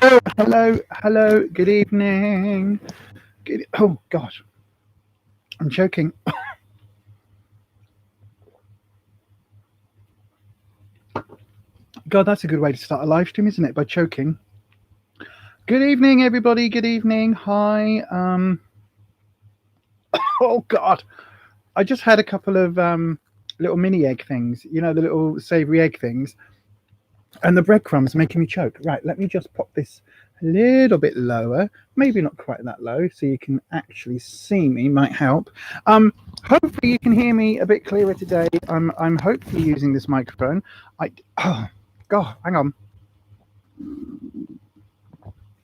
Hello. Good evening. Oh gosh, I'm choking. God, that's a good way to start a live stream, isn't it? By choking. Good evening, everybody. Good evening. Hi. Oh God, I just had a couple of little mini egg things. You know, the little savoury egg things, and the breadcrumbs making me choke. Right. Let me just pop this a little bit lower. Maybe not quite that low, so you can actually see me. Might help. Hopefully you can hear me a bit clearer today. I'm hopefully using this microphone. Oh God, hang on.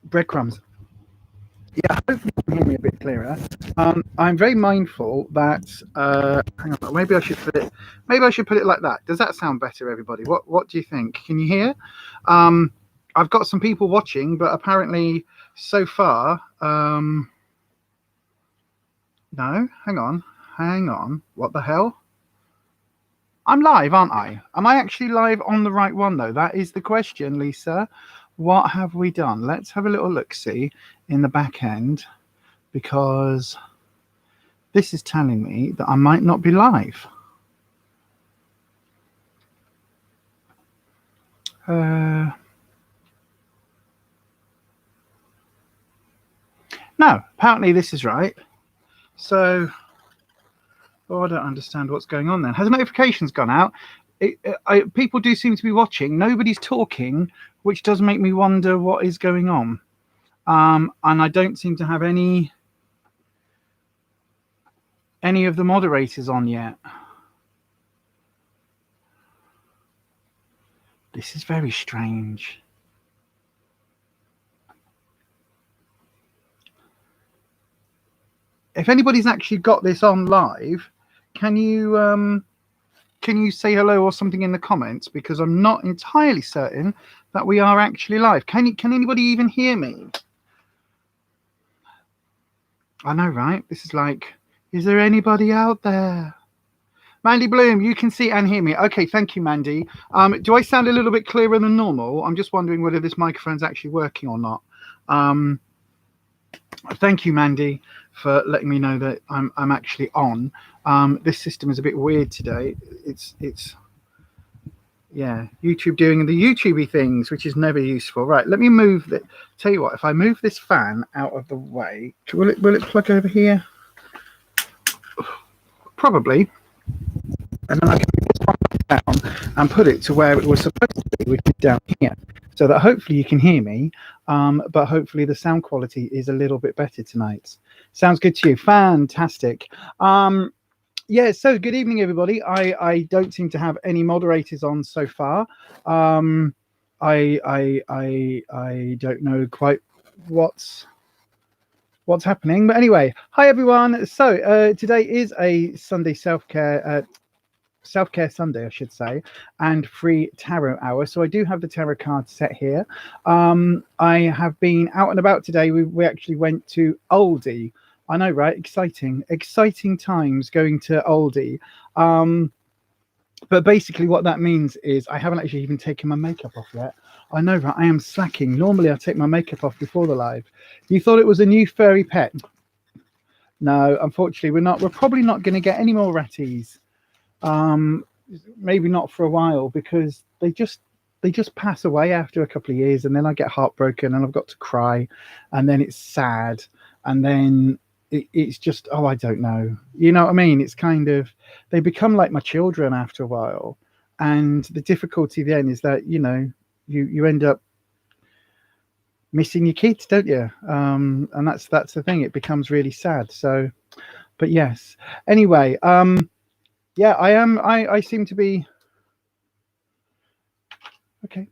Breadcrumbs. Yeah, hopefully you can hear me a bit clearer. I'm very mindful that hang on, maybe I should put it like that. Does that sound better, everybody? What do you think? Can you hear? I've got some people watching, but apparently so far no, hang on. What the hell? I'm live, aren't I? Am I actually live on the right one, though? That is the question, Lisa. What have we done? Let's have a little look-see in the back end, because this is telling me that I might not be live. No, apparently this is right. So, I don't understand what's going on then. Has the notifications gone out? People do seem to be watching. Nobody's talking, which does make me wonder what is going on. And I don't seem to have any of the moderators on yet. This is very strange. If anybody's actually got this on live, can you say hello or something in the comments? Because I'm not entirely certain that we are actually live. Can anybody even hear me? I know, right? This is like, is there anybody out there? Mandy Bloom, you can see and hear me. Okay, thank you, Mandy. Do I sound a little bit clearer than normal? I'm just wondering whether this microphone's actually working or not. Thank you, Mandy, for letting me know that I'm actually on. This system is a bit weird today. It's yeah, YouTube doing the YouTubey things, which is never useful. Right, let me move it. Tell you what, if I move this fan out of the way, will it plug over here? Probably. And then I can move this one down and put it to where it was supposed to be, which is down here, so that hopefully you can hear me, but hopefully the sound quality is a little bit better tonight. Sounds good to you? Fantastic. Yeah, so good evening, everybody. I don't seem to have any moderators on so far. I don't know quite what's happening, but anyway, hi everyone. So today is a Sunday self-care Sunday, I should say, and free tarot hour. So I do have the tarot card set here. I have been out and about today. We actually went to Aldi. I know, right? Exciting times going to Aldi. But basically what that means is I haven't actually even taken my makeup off yet. I know, right? I am slacking. Normally I take my makeup off before the live. You thought it was a new furry pet? No, unfortunately we're not. We're probably not going to get any more ratties. Maybe not for a while, because they just pass away after a couple of years, and then I get heartbroken and I've got to cry, and then it's sad, and then it's just, oh, I don't know, you know what I mean? It's kind of, they become like my children after a while, and the difficulty then is that, you know, you end up missing your kids, don't you? And that's the thing, it becomes really sad. So, but yes, anyway, yeah, I seem to be okay.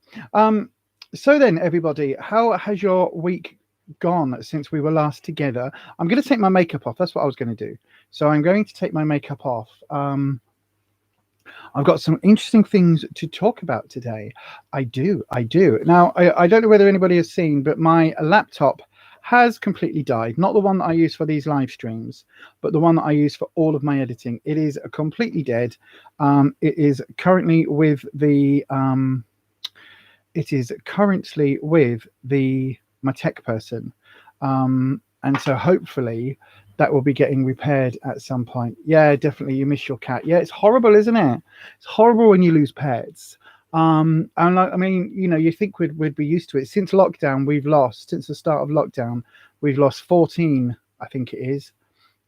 So then, everybody, how has your week gone since we were last together? I'm going to take my makeup off. That's what I was going to do. So I'm going to take my makeup off. I've got some interesting things to talk about today. I do. Now, I don't know whether anybody has seen, but my laptop has completely died. Not the one that I use for these live streams, but the one that I use for all of my editing. It is completely dead. It is currently with the it is currently with my tech person, and so hopefully that will be getting repaired at some point. Yeah, definitely. You miss your cat. Yeah, it's horrible, isn't it? It's horrible when you lose pets. And like, I mean, you know, you think we'd be used to it. Since lockdown, since the start of lockdown, we've lost 14, I think it is,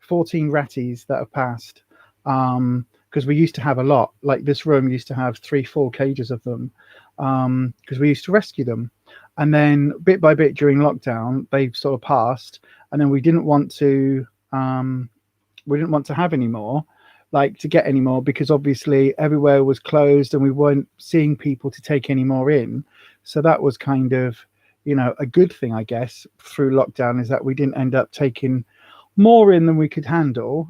14 ratties that have passed. Because we used to have a lot. Like this room used to have 3-4 cages of them, because we used to rescue them. And then bit by bit during lockdown, they sort of passed, and then we didn't want to have any more, like to get any more, because obviously everywhere was closed and we weren't seeing people to take any more in. So that was kind of, you know, a good thing, I guess, through lockdown, is that we didn't end up taking more in than we could handle.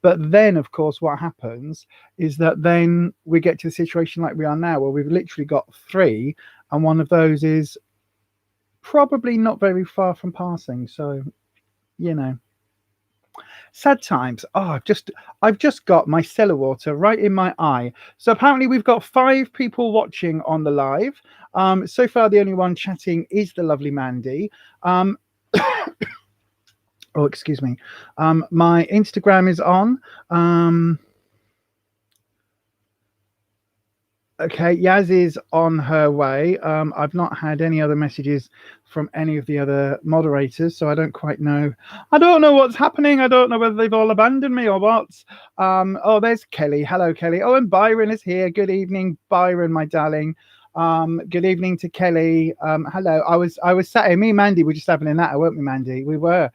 But then, of course, what happens is that then we get to the situation like we are now, where we've literally got 3, and one of those is probably not very far from passing. So, you know, sad times. Oh, I've just got my cellar water right in my eye. So apparently we've got 5 people watching on the live. So far, the only one chatting is the lovely Mandy. Oh, excuse me. My Instagram is on. Okay, Yaz is on her way. I've not had any other messages from any of the other moderators, so I don't quite know. I don't know what's happening. I don't know whether they've all abandoned me or what. Oh, there's Kelly. Hello, Kelly. Oh, and Byron is here. Good evening, Byron, my darling. Good evening to Kelly. Hello. I was sat here. Me and Mandy were just having a natter, weren't we, Mandy? We were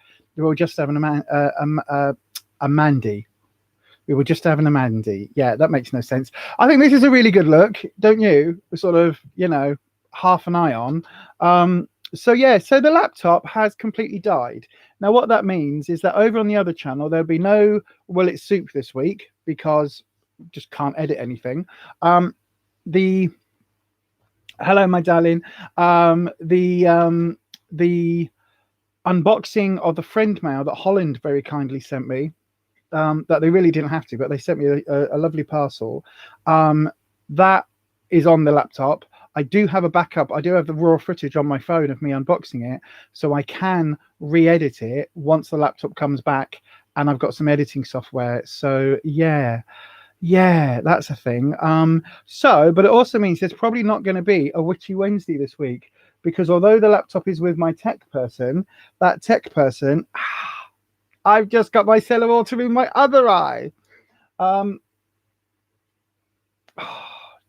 just having a Mandy. We were just having a Mandy. Yeah, that makes no sense. I think this is a really good look, don't you? We're sort of, you know, half an eye on. So yeah, so the laptop has completely died. Now, what that means is that over on the other channel, there'll be no Will It Soup this week, because just can't edit anything. Hello, my darling. The unboxing of the friend mail that Holland very kindly sent me. That they really didn't have to, but they sent me a lovely parcel. That is on the laptop. I do have a backup. I do have the raw footage on my phone of me unboxing it, so I can re-edit it once the laptop comes back, and I've got some editing software. So yeah, that's a thing. But it also means there's probably not going to be a Witchy Wednesday this week, because although the laptop is with my tech person, that tech person, I've just got my cellar water in my other eye. Oh,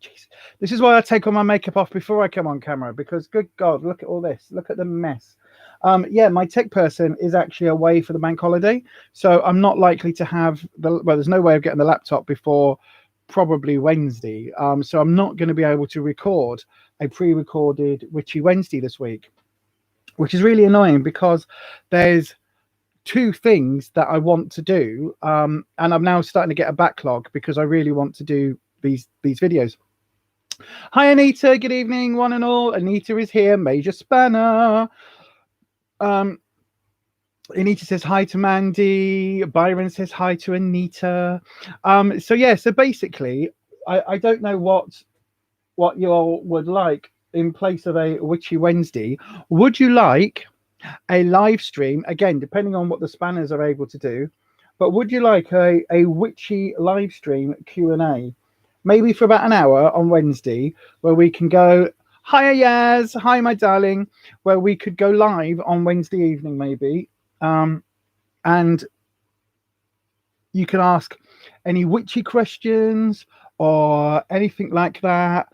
jeez. This is why I take all my makeup off before I come on camera, because good God, look at all this. Look at the mess. Yeah, my tech person is actually away for the bank holiday, so I'm not likely to have there's no way of getting the laptop before probably Wednesday. So I'm not going to be able to record a pre-recorded Witchy Wednesday this week, which is really annoying, because there's 2 things that I want to do, and I'm now starting to get a backlog because I really want to do these videos. Hi, Anita. Good evening, one and all. Anita is here. Major Spanner. Anita says hi to Mandy. Byron says hi to Anita. So yeah, so basically, I don't know what you all would like in place of a Witchy Wednesday. Would you like a live stream, again, depending on what the Spanners are able to do, but would you like a witchy live stream Q&A, maybe for about an hour on Wednesday, where we can go, hi Yaz, hi my darling, where we could go live on Wednesday evening maybe, and you can ask any witchy questions or anything like that.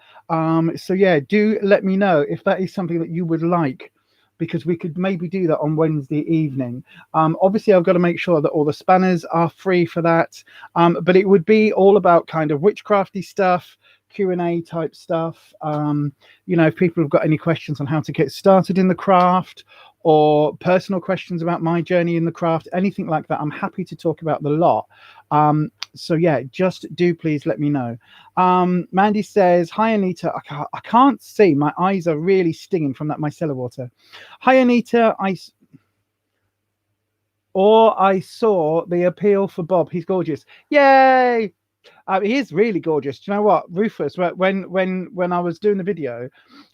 So yeah, do let me know if that is something that you would like, because we could maybe do that on Wednesday evening. Obviously, I've got to make sure that all the Spanners are free for that. But it would be all about kind of witchcrafty stuff, Q&A type stuff. You know, if people have got any questions on how to get started in the craft, or personal questions about my journey in the craft, anything like that, I'm happy to talk about the lot. So yeah, just do please let me know. Mandy says, hi Anita, I can't see, my eyes are really stinging from that micellar water. Hi Anita, I saw the appeal for Bob, he's gorgeous. Yay! He is really gorgeous. Do you know what, Ruffus? When I was doing the video,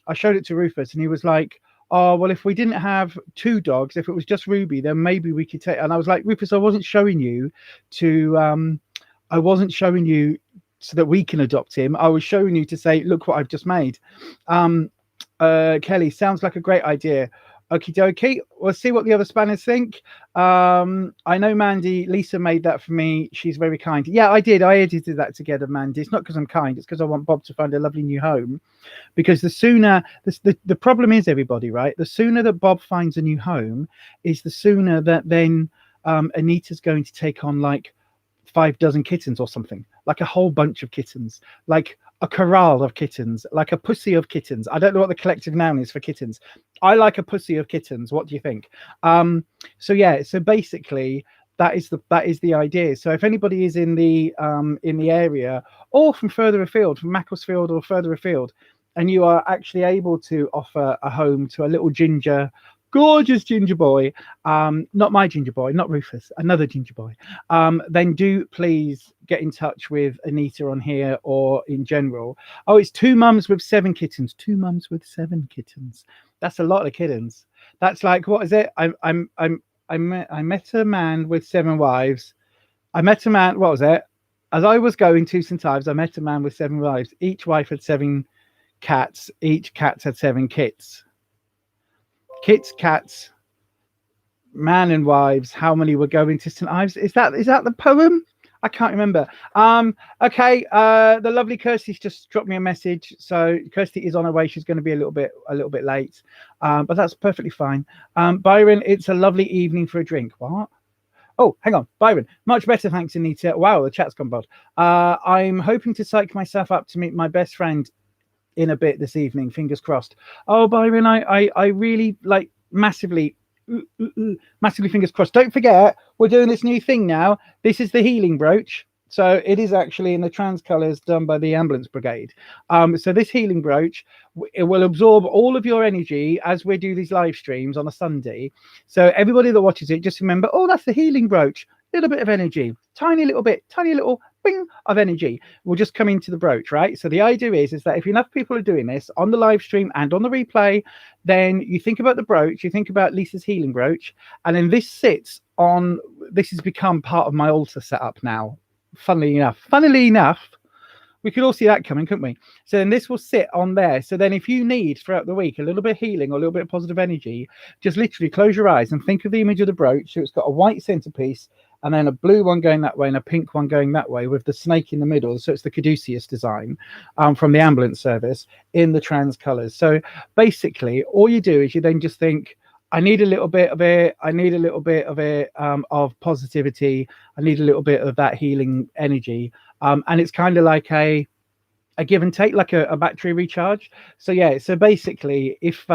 I showed it to Ruffus, and he was like, "Oh, well, if we didn't have two dogs, if it was just Ruby, then maybe we could take." And I was like, "Ruffus, I wasn't showing you to, I wasn't showing you so that we can adopt him. I was showing you to say, look what I've just made." Kelly, sounds like a great idea. Okie dokie. We'll see what the other Spaniards think. I know Mandy, Lisa made that for me. She's very kind. Yeah, I did. I edited that together, Mandy. It's not because I'm kind. It's because I want Bob to find a lovely new home. Because the sooner, the problem is, everybody, right? The sooner that Bob finds a new home is the sooner that then Anita's going to take on like 5 dozen kittens or something, like a whole bunch of kittens, like a corral of kittens, like a pussy of kittens. I don't know what the collective noun is for kittens. I like a pussy of kittens. What do you think? So yeah, so basically that is the idea. So if anybody is in the area or from further afield, from Macclesfield or further afield, and you are actually able to offer a home to a little ginger, gorgeous ginger boy, not my ginger boy, not Ruffus, another ginger boy, then do please get in touch with Anita on here or in general. Oh, it's 2 mums with 7 kittens. 2 mums with 7 kittens. That's a lot of kittens. That's like, what is it? I met a man with 7 wives. I met a man. What was it? As I was going to St Ives, I met a man with 7 wives. Each wife had 7 cats. Each cat had 7 kits. Kits, cats, man and wives. How many were going to St Ives? Is that the poem? I can't remember. Okay. The lovely Kirsty's just dropped me a message. So Kirsty is on her way. She's going to be a little bit late, but that's perfectly fine. Byron, it's a lovely evening for a drink. What? Oh, hang on, Byron. Much better, thanks, Anita. Wow, the chat's gone bad. I'm hoping to psych myself up to meet my best friend in a bit this evening, fingers crossed. Oh, Byron, I really like massively fingers crossed. Don't forget, we're doing this new thing now. This is the healing brooch. So it is actually in the trans colors done by the ambulance brigade. So this healing brooch, it will absorb all of your energy as we do these live streams on a Sunday. So everybody that watches it, just remember, oh, that's the healing brooch. Little bit of energy, tiny little bing of energy will just come into the brooch, right? So the idea is that if enough people are doing this on the live stream and on the replay, then you think about the brooch, you think about Lisa's healing brooch, and then this has become part of my altar setup now. Funnily enough, we could all see that coming, couldn't we? So then this will sit on there. So then if you need throughout the week a little bit of healing or a little bit of positive energy, just literally close your eyes and think of the image of the brooch. So it's got a white centerpiece and then a blue one going that way and a pink one going that way with the snake in the middle. So it's the Caduceus design from the ambulance service in the trans colors. So basically all you do is you then just think, I need a little bit of it. I need a little bit of it of positivity. I need a little bit of that healing energy. And it's kind of like a give and take, like a battery recharge. So yeah, so basically if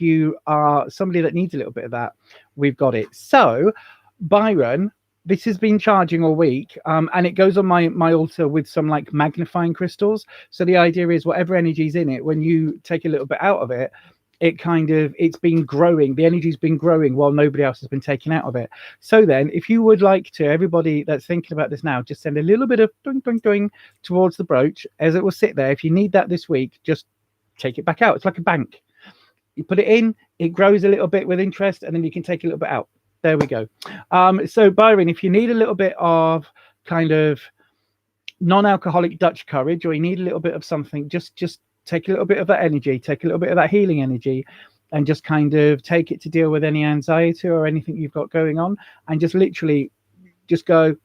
you are somebody that needs a little bit of that, we've got it. So Byron, this has been charging all week, and it goes on my altar with some like magnifying crystals. So the idea is whatever energy's in it, when you take a little bit out of it, it's been growing. The energy's been growing while nobody else has been taken out of it. So then if you would like to, everybody that's thinking about this now, just send a little bit of doing, doing, doing towards the brooch as it will sit there. If you need that this week, just take it back out. It's like a bank. You put it in, it grows a little bit with interest, and then you can take a little bit out. There we go. So Byron, if you need a little bit of kind of non-alcoholic Dutch courage, or you need a little bit of something, just take a little bit of that energy, take a little bit of that healing energy, and just kind of take it to deal with any anxiety or anything you've got going on, and just literally just go,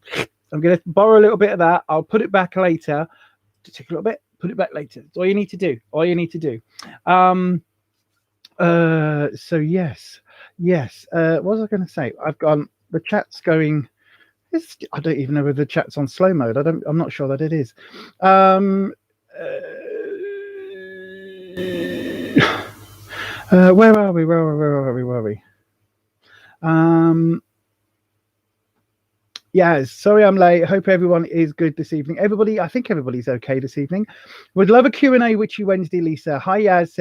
I'm going to borrow a little bit of that. I'll put it back later. Take a little bit, put it back later. It's all you need to do. So yes. What was I going to say? I've gone. The chat's going. I don't even know whether the chat's on slow mode. I'm not sure that it is. Where are we? Yeah, sorry I'm late. Hope everyone is good this evening. I think everybody's okay this evening. Would love a Q&A Witchy Wednesday, Lisa. Hi, Yaz,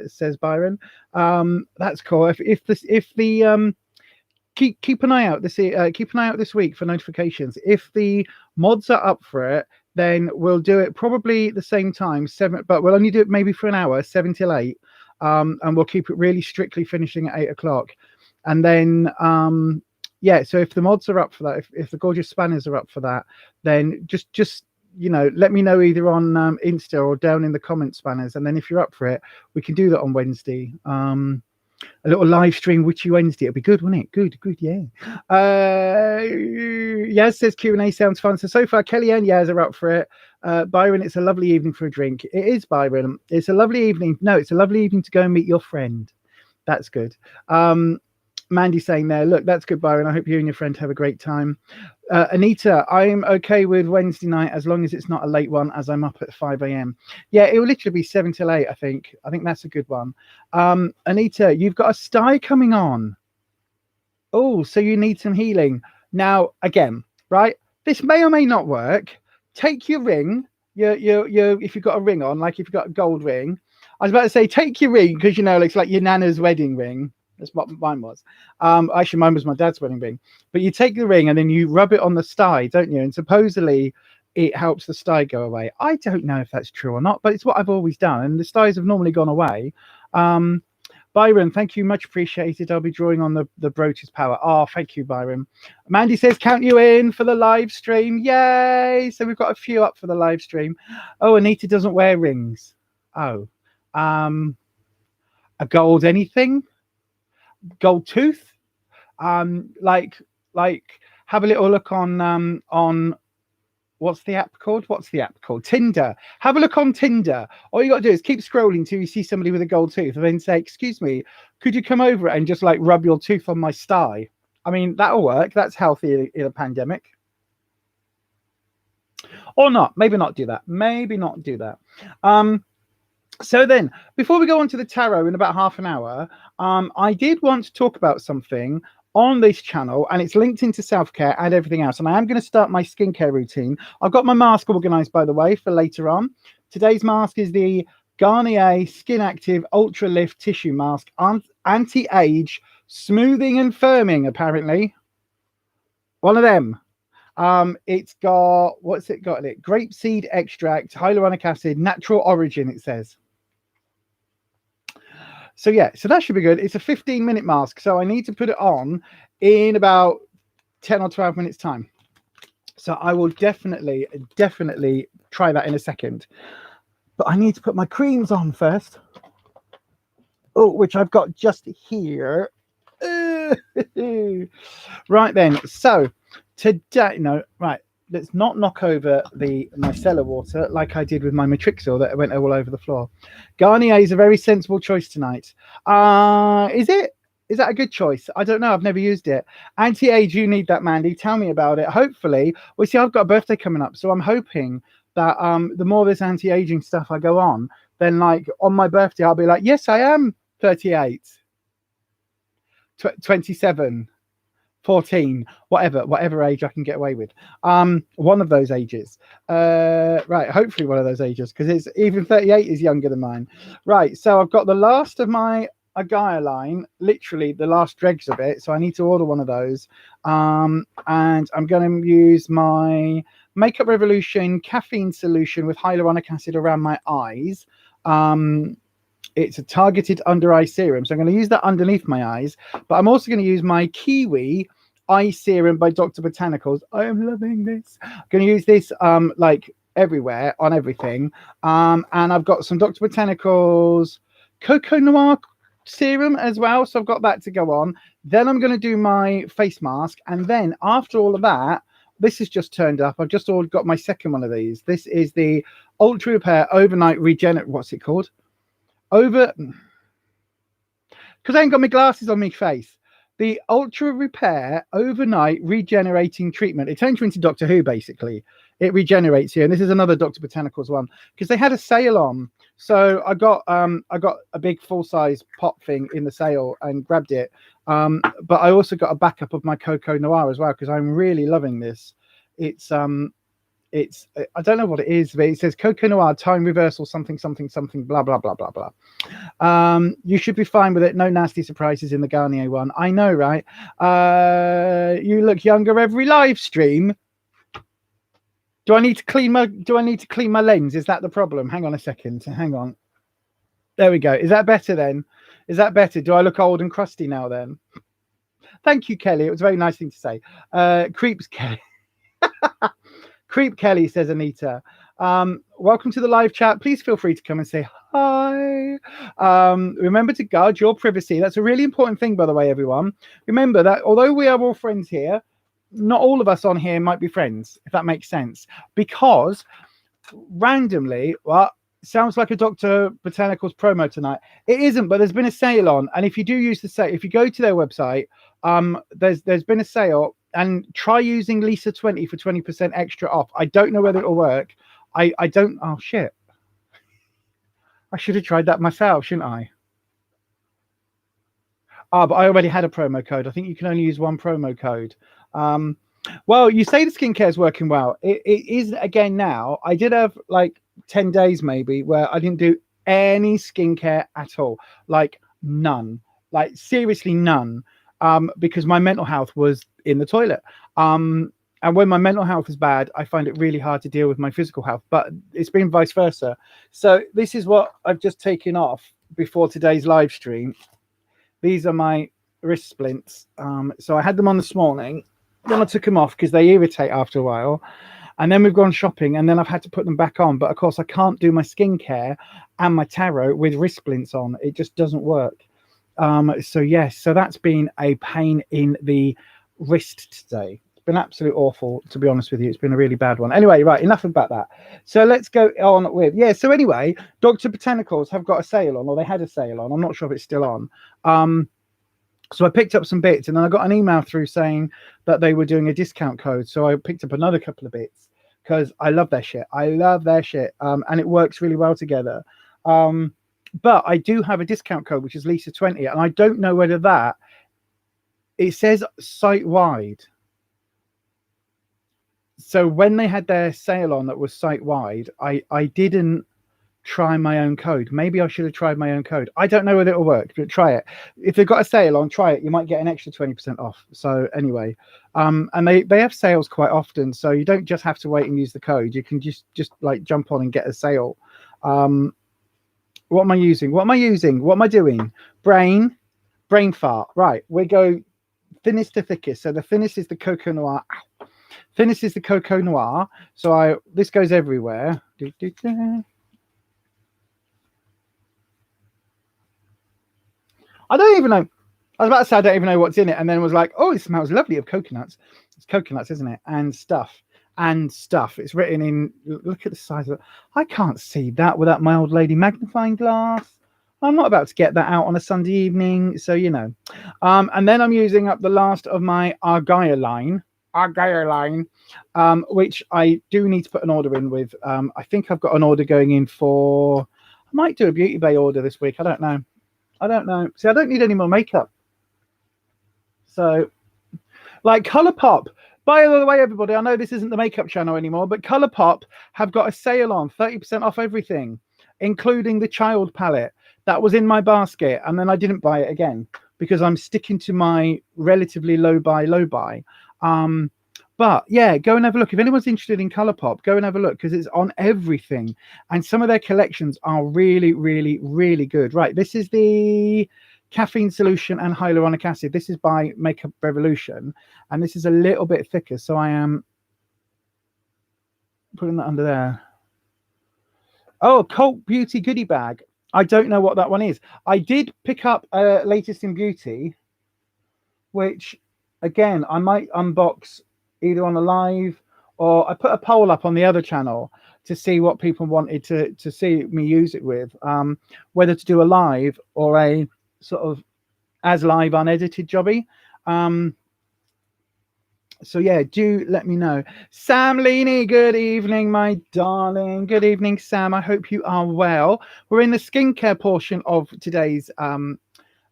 says Byron. That's cool. If the keep an eye out this week for notifications. If the mods are up for it, then we'll do it probably the same time, 7, but we'll only do it maybe for an hour, 7 till 8, and we'll keep it really strictly finishing at 8 o'clock. And then yeah, so if the mods are up for that, if the gorgeous spanners are up for that, then just let me know either on Insta or down in the comments, spanners, and then if you're up for it, we can do that on Wednesday. A little live stream witchy Wednesday. It'll be good, won't it? Good, yeah. Yaz says Q&A sounds fun. So far, Kelly and Yaz are up for it. Byron, it's a lovely evening for a drink. It is, Byron. It's a lovely evening. No, it's a lovely evening to go and meet your friend. That's good. Mandy saying there, look, that's good, Byron. I hope you and your friend have a great time. Anita, I'm okay with Wednesday night as long as it's not a late one, as I'm up at 5 a.m. Yeah, it will literally be 7 till 8, I think. I think that's a good one. Anita, you've got a sty coming on. Oh, so you need some healing. Now, again, right? This may or may not work. Take your ring. If you've got a ring on, like if you've got a gold ring. I was about to say, take your ring, because, it's like your nana's wedding ring. That's what mine was. Actually, mine was my dad's wedding ring. But you take the ring and then you rub it on the sty, don't you? And supposedly it helps the sty go away. I don't know if that's true or not, but it's what I've always done. And the sties have normally gone away. Byron, thank you. Much appreciated. I'll be drawing on the brooch's power. Oh, thank you, Byron. Mandy says, count you in for the live stream. Yay. So we've got a few up for the live stream. Oh, Anita doesn't wear rings. Oh, a gold anything? Gold tooth, like have a little look on what's the app called Tinder. Have a look on Tinder. All you got to do is keep scrolling till you see somebody with a gold tooth and then say, excuse me, could you come over and just like rub your tooth on my sty? I mean, that'll work. That's healthy in a pandemic. Or not. Maybe not do that. So then, before we go on to the tarot in about half an hour, I did want to talk about something on this channel, and it's linked into self-care and everything else. And I am going to start my skincare routine. I've got my mask organized, by the way, for later on. Today's mask is the Garnier Skin Active Ultra Lift Tissue Mask, anti-age, smoothing and firming, apparently. One of them. It's got, what's it got in it? Grapeseed extract, hyaluronic acid, natural origin, it says. So yeah, so that should be good. It's a 15-minute mask, so I need to put it on in about 10 or 12 minutes time. So I will definitely try that in a second. But I need to put my creams on first. Oh, which I've got just here. Right then, so today, let's not knock over my micellar water like I did with my Matrixil that went all over the floor. Garnier is a very sensible choice tonight. Is it? Is that a good choice? I don't know. I've never used it. Anti-age, you need that, Mandy. Tell me about it. Hopefully, well, see, I've got a birthday coming up, so I'm hoping that the more this anti-aging stuff I go on, then like on my birthday, I'll be like, yes, I am 38, 27. 14, whatever age I can get away with. One of those ages. Right, hopefully one of those ages, because it's even 38 is younger than mine. Right, so I've got the last of my Agaya line, literally the last dregs of it, so I need to order one of those. And I'm going to use my Makeup Revolution caffeine solution with hyaluronic acid around my eyes. It's a targeted under eye serum, so I'm going to use that underneath my eyes, but I'm also going to use my Kiwi eye serum by Dr. Botanicals. I am loving this. I'm going to use this like everywhere on everything. And I've got some Dr. Botanicals Cocoa Noir serum as well, so I've got that to go on. Then I'm going to do my face mask, and then after all of that, this has just turned up. I've just got my second one of these. This is the Ultra Repair Overnight Regenerate. What's it called? Because I ain't got my glasses on my face. The Ultra Repair Overnight Regenerating Treatment. It turns you into Doctor Who, basically. It regenerates you. And this is another Dr. Botanicals one, because they had a sale on. So I got a big full-size pot thing in the sale and grabbed it. But I also got a backup of my Cocoa Noir as well, because I'm really loving this. It's it's, I don't know what it is, but it says Coco Noir, time reversal, something, something, something, blah, blah, blah, blah, blah. You should be fine with it. No nasty surprises in the Garnier one. I know, right? You look younger every live stream. Do I need to clean my lens? Is that the problem? Hang on a second. Hang on. There we go. Is that better then? Is that better? Do I look old and crusty now then? Thank you, Kelly. It was a very nice thing to say. Creeps Kelly. Creep Kelly, says Anita. Welcome to the live chat. Please feel free to come and say hi. Remember to guard your privacy. That's a really important thing, by the way, everyone. Remember that although we are all friends here, not all of us on here might be friends, if that makes sense. Because randomly, well, sounds like a Dr. Botanicals promo tonight. It isn't, but there's been a sale on. And if you do use the sale, if you go to their website, there's been a sale, and try using Lisa 20 for 20% extra off. I don't know whether it'll work. I don't. Oh shit! I should have tried that myself, shouldn't I? But I already had a promo code. I think you can only use one promo code. Well, you say the skincare is working well. It is again now. I did have like 10 days maybe where I didn't do any skincare at all, like none, like seriously none, because my mental health was in the toilet. And when my mental health is bad, I find it really hard to deal with my physical health, but it's been vice versa. So this is what I've just taken off before today's live stream. These are my wrist splints. So I had them on this morning, then I took them off because they irritate after a while. And then we've gone shopping, and then I've had to put them back on. But of course, I can't do my skincare and my tarot with wrist splints on. It just doesn't work. So yes, so that's been a pain in the wrist today. It's been absolutely awful, to be honest with you. It's been a really bad one. Anyway, right, enough about that. So let's go on with, yeah, so anyway, Dr. Botanicals have got a sale on, or they had a sale on. I'm not sure if it's still on. So I picked up some bits, and then I got an email through saying that they were doing a discount code. So I picked up another couple of bits because I love their shit. I love their shit. And it works really well together. But I do have a discount code, which is Lisa 20. And I don't know whether that, it says site-wide. So when they had their sale on that was site-wide, I didn't try my own code. Maybe I should have tried my own code. I don't know whether it'll work, but try it. If they've got a sale on, try it. You might get an extra 20% off. So anyway, and they have sales quite often, so you don't just have to wait and use the code. You can just like jump on and get a sale. What am I using? What am I using? What am I doing? Brain fart. Right, we go thinnest to thickest. So the thinnest is the Coco Noir. Thinnest is the Coco Noir. So this goes everywhere. I don't even know. I was about to say I don't even know what's in it, and then was like, oh, it smells lovely of coconuts. It's coconuts, isn't it? And stuff. It's written in. Look at the size of it. I can't see that without my old lady magnifying glass. I'm not about to get that out on a Sunday evening, so you know. And then I'm using up the last of my Argyle line, which I do need to put an order in with. I think I've got an order going in for. I might do a Beauty Bay order this week. I don't know. See, I don't need any more makeup. So, like ColourPop. By the way, everybody, I know this isn't the makeup channel anymore, but ColourPop have got a sale on 30% off everything, including the child palette that was in my basket, and then I didn't buy it again because I'm sticking to my relatively low buy. But yeah, go and have a look. If anyone's interested in ColourPop, go and have a look because it's on everything. And some of their collections are really, really, really good. Right, this is the caffeine solution and hyaluronic acid. This is by Makeup Revolution. And this is a little bit thicker. So I am putting that under there. Oh, Cult Beauty goodie bag. I don't know what that one is. I did pick up Latest in Beauty, which, again, I might unbox either on a live, or I put a poll up on the other channel to see what people wanted to see me use it with, whether to do a live or a sort of as live unedited jobby. So yeah, do let me know. Sam Leaney, good evening, my darling. Good evening, Sam. I hope you are well. We're in the skincare portion of today's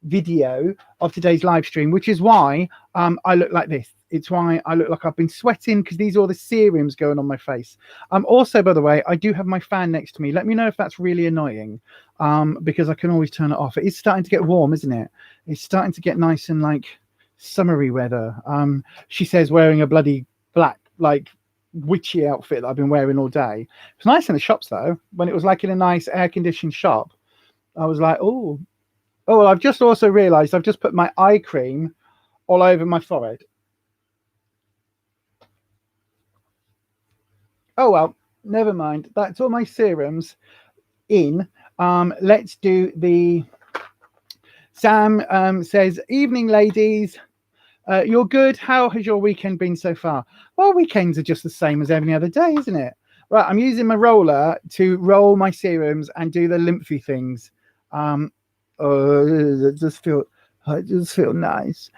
video, of today's live stream, which is why I look like this. it's why I look like I've been sweating, because these are all the serums going on my face. Also, by the way, I do have my fan next to me. Let me know if that's really annoying, because I can always turn it off. It is starting to get warm, isn't it? It's starting to get nice and like summery weather. She says, wearing a bloody black like witchy outfit that I've been wearing all day. It's nice in the shops though. When it was like in a nice air-conditioned shop, I was like, oh, well, I've just also realized I've just put my eye cream all over my forehead. Oh well, never mind. That's all my serums in. Let's do the Sam says, evening ladies. You're good. How has your weekend been so far? Well, weekends are just the same as every other day, isn't it? Right, I'm using my roller to roll my serums and do the lymphy things. It just feel nice.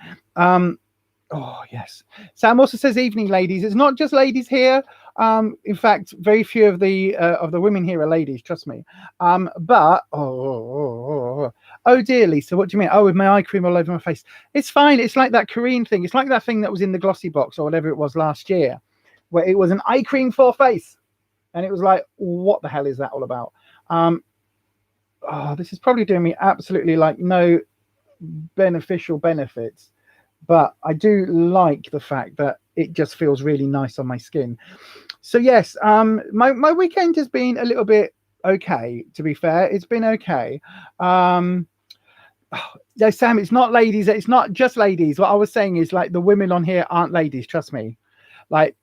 Oh yes. Sam also says, evening ladies. It's not just ladies here. In fact, very few of the women here are ladies, trust me. But oh dear, Lisa, what do you mean? Oh, with my eye cream all over my face. It's fine. It's like that Korean thing. It's like that thing that was in the glossy box or whatever it was last year, where it was an eye cream for face, and it was like, what the hell is that all about? This is probably doing me absolutely like no beneficial benefits, but I do like the fact that it just feels really nice on my skin. So yes, my weekend has been a little bit okay, to be fair. It's been okay. No, Sam, it's not ladies. It's not just ladies. What I was saying is, like, the women on here aren't ladies. Trust me. Like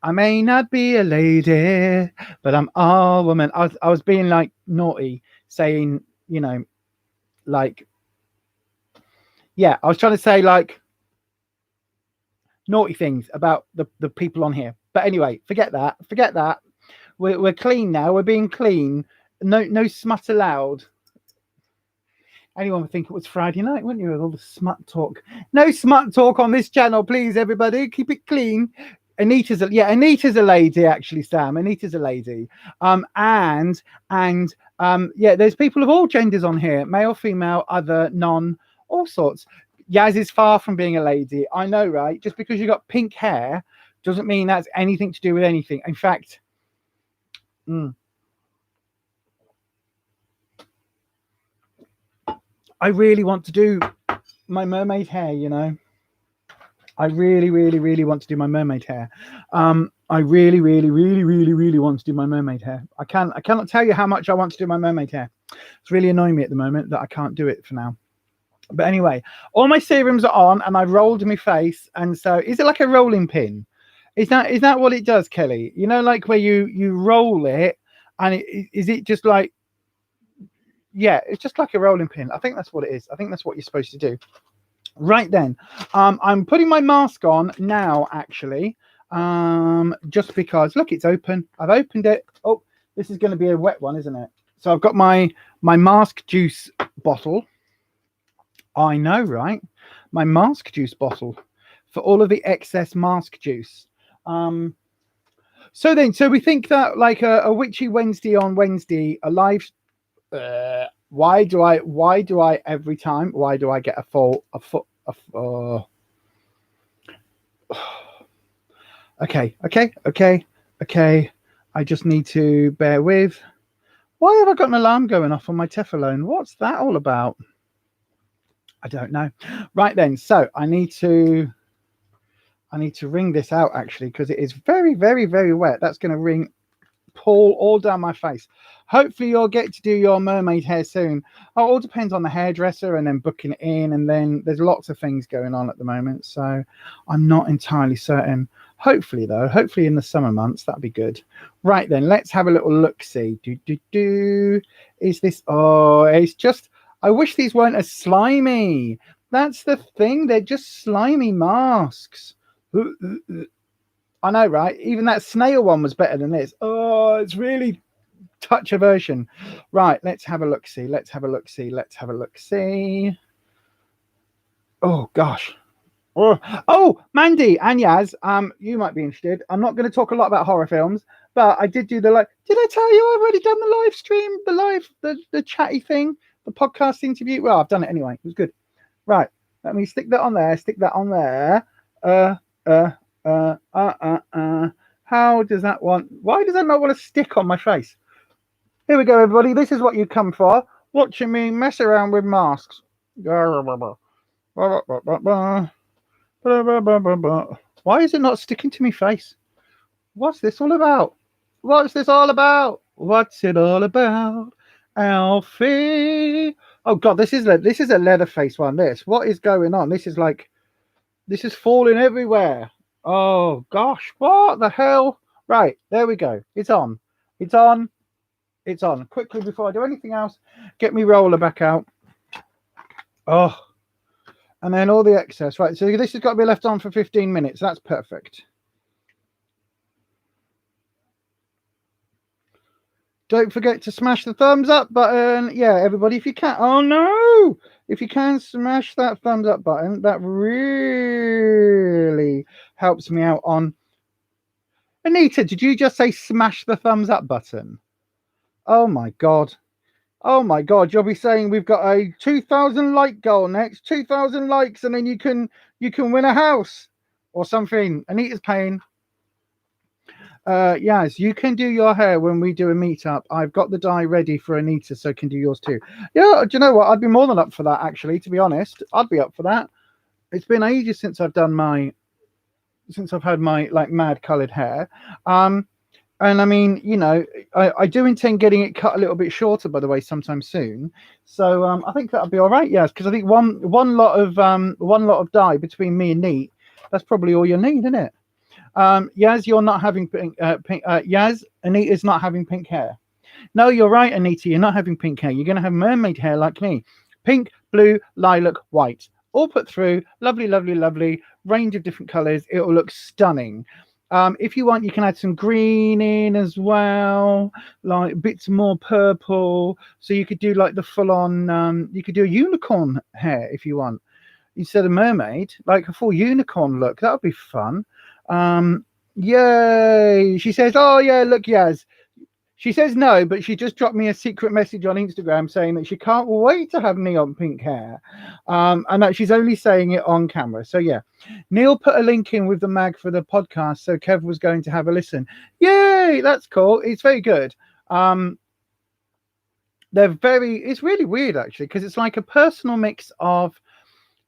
I may not be a lady, but I'm a woman. I was being like naughty, saying, you know, like, yeah, I was trying to say like naughty things about the people on here. But anyway, forget that. We're clean now. We're being clean. No smut allowed. Anyone would think it was Friday night, wouldn't you, with all the smut talk? No smut talk on this channel, please, everybody. Keep it clean. Anita's a lady, actually, Sam. Anita's a lady. Yeah, there's people of all genders on here: male, female, other, non, all sorts. Yaz is far from being a lady. I know, right? Just because you got pink hair doesn't mean that's anything to do with anything. In fact, I really want to do my mermaid hair, you know. I really, really, really want to do my mermaid hair. I really, really, really, really, really want to do my mermaid hair. I cannot tell you how much I want to do my mermaid hair. It's really annoying me at the moment that I can't do it for now. But anyway, all my serums are on, and I rolled my face. And so, is it like a rolling pin? Is that what it does, Kelly? You know, like where you roll it, and is it just like, yeah, it's just like a rolling pin. I think that's what it is. I think that's what you're supposed to do. Right then, I'm putting my mask on now, actually, just because, look, it's open. I've opened it. Oh, this is going to be a wet one, isn't it? So I've got my mask juice bottle. I know, right? My mask juice bottle for all of the excess mask juice. So we think that like a witchy Wednesday on Wednesday, a live. Why do I every time? Why do I get a foot? Okay. I just need to bear with. Why have I got an alarm going off on my Teflon? What's that all about? I don't know. Right then, so I need to wring this out, actually, because it is very, very, very wet. That's going to pull all down my face. Hopefully you'll get to do your mermaid hair soon. It all depends on the hairdresser and then booking it in, and then there's lots of things going on at the moment, so I'm not entirely certain. Hopefully though, hopefully in the summer months, that'd be good. Right then, let's have a little look see. Is this, oh, it's just, I wish these weren't as slimy. That's the thing, they're just slimy masks. I know, right? Even that snail one was better than this. Oh, it's really touch aversion. Right, let's have a look see. Oh gosh. Oh, Mandy and Yaz, you might be interested. I'm not going to talk a lot about horror films, but I did do the like. Did I tell you I've already done the live stream, the chatty thing, the podcast interview? Well, I've done it anyway. It was good. Right, let me stick that on there. How does that want? Why does that not want to stick on my face? Here we go, everybody. This is what you come for. Watching me mess around with masks. Why is it not sticking to my face? What's this all about? What's this all about? What's it all about, Alfie? Oh God, this is a leather face one. What is going on? This is falling everywhere. Oh gosh, what the hell? Right, there we go. It's on. It's on. It's on. Quickly before I do anything else, get me roller back out. Oh, and then all the excess. Right, so this has got to be left on for 15 minutes. That's perfect. Don't forget to smash the thumbs up button. Yeah, everybody, if you can. Oh no! If you can smash that thumbs up button, that really helps me out on. Anita, did you just say smash the thumbs up button? Oh my God. Oh my God, you'll be saying we've got a 2,000 like goal next, 2,000 likes, and then you can win a house or something. Anita's paying. Yes, you can do your hair when we do a meetup. I've got the dye ready for Anita, so can do yours too. Yeah, do you know what? I'd be more than up for that, actually, to be honest. I'd be up for that. It's been ages since I've had my like mad coloured hair. And I mean, you know, I do intend getting it cut a little bit shorter, by the way, sometime soon. So I think that'll be all right. Yes, because I think one lot of dye between me and Neat, that's probably all you need, isn't it? Yaz, you're not having pink. Yaz, Anita's not having pink hair. No, you're right, Anita. You're not having pink hair. You're going to have mermaid hair like me. Pink, blue, lilac, white. All put through. Lovely, lovely, lovely. Range of different colours. It will look stunning. If you want, you can add some green in as well, like bits more purple. So you could do like the full-on. You could do a unicorn hair if you want, instead of mermaid, like a full unicorn look. That would be fun. Yay! She says, "Oh yeah, look, Yaz." She says no, but she just dropped me a secret message on Instagram saying that she can't wait to have neon pink hair, and that she's only saying it on camera. So yeah, Neil put a link in with the mag for the podcast, so Kev was going to have a listen. Yay! That's cool. It's very good. It's really weird actually, because it's like a personal mix of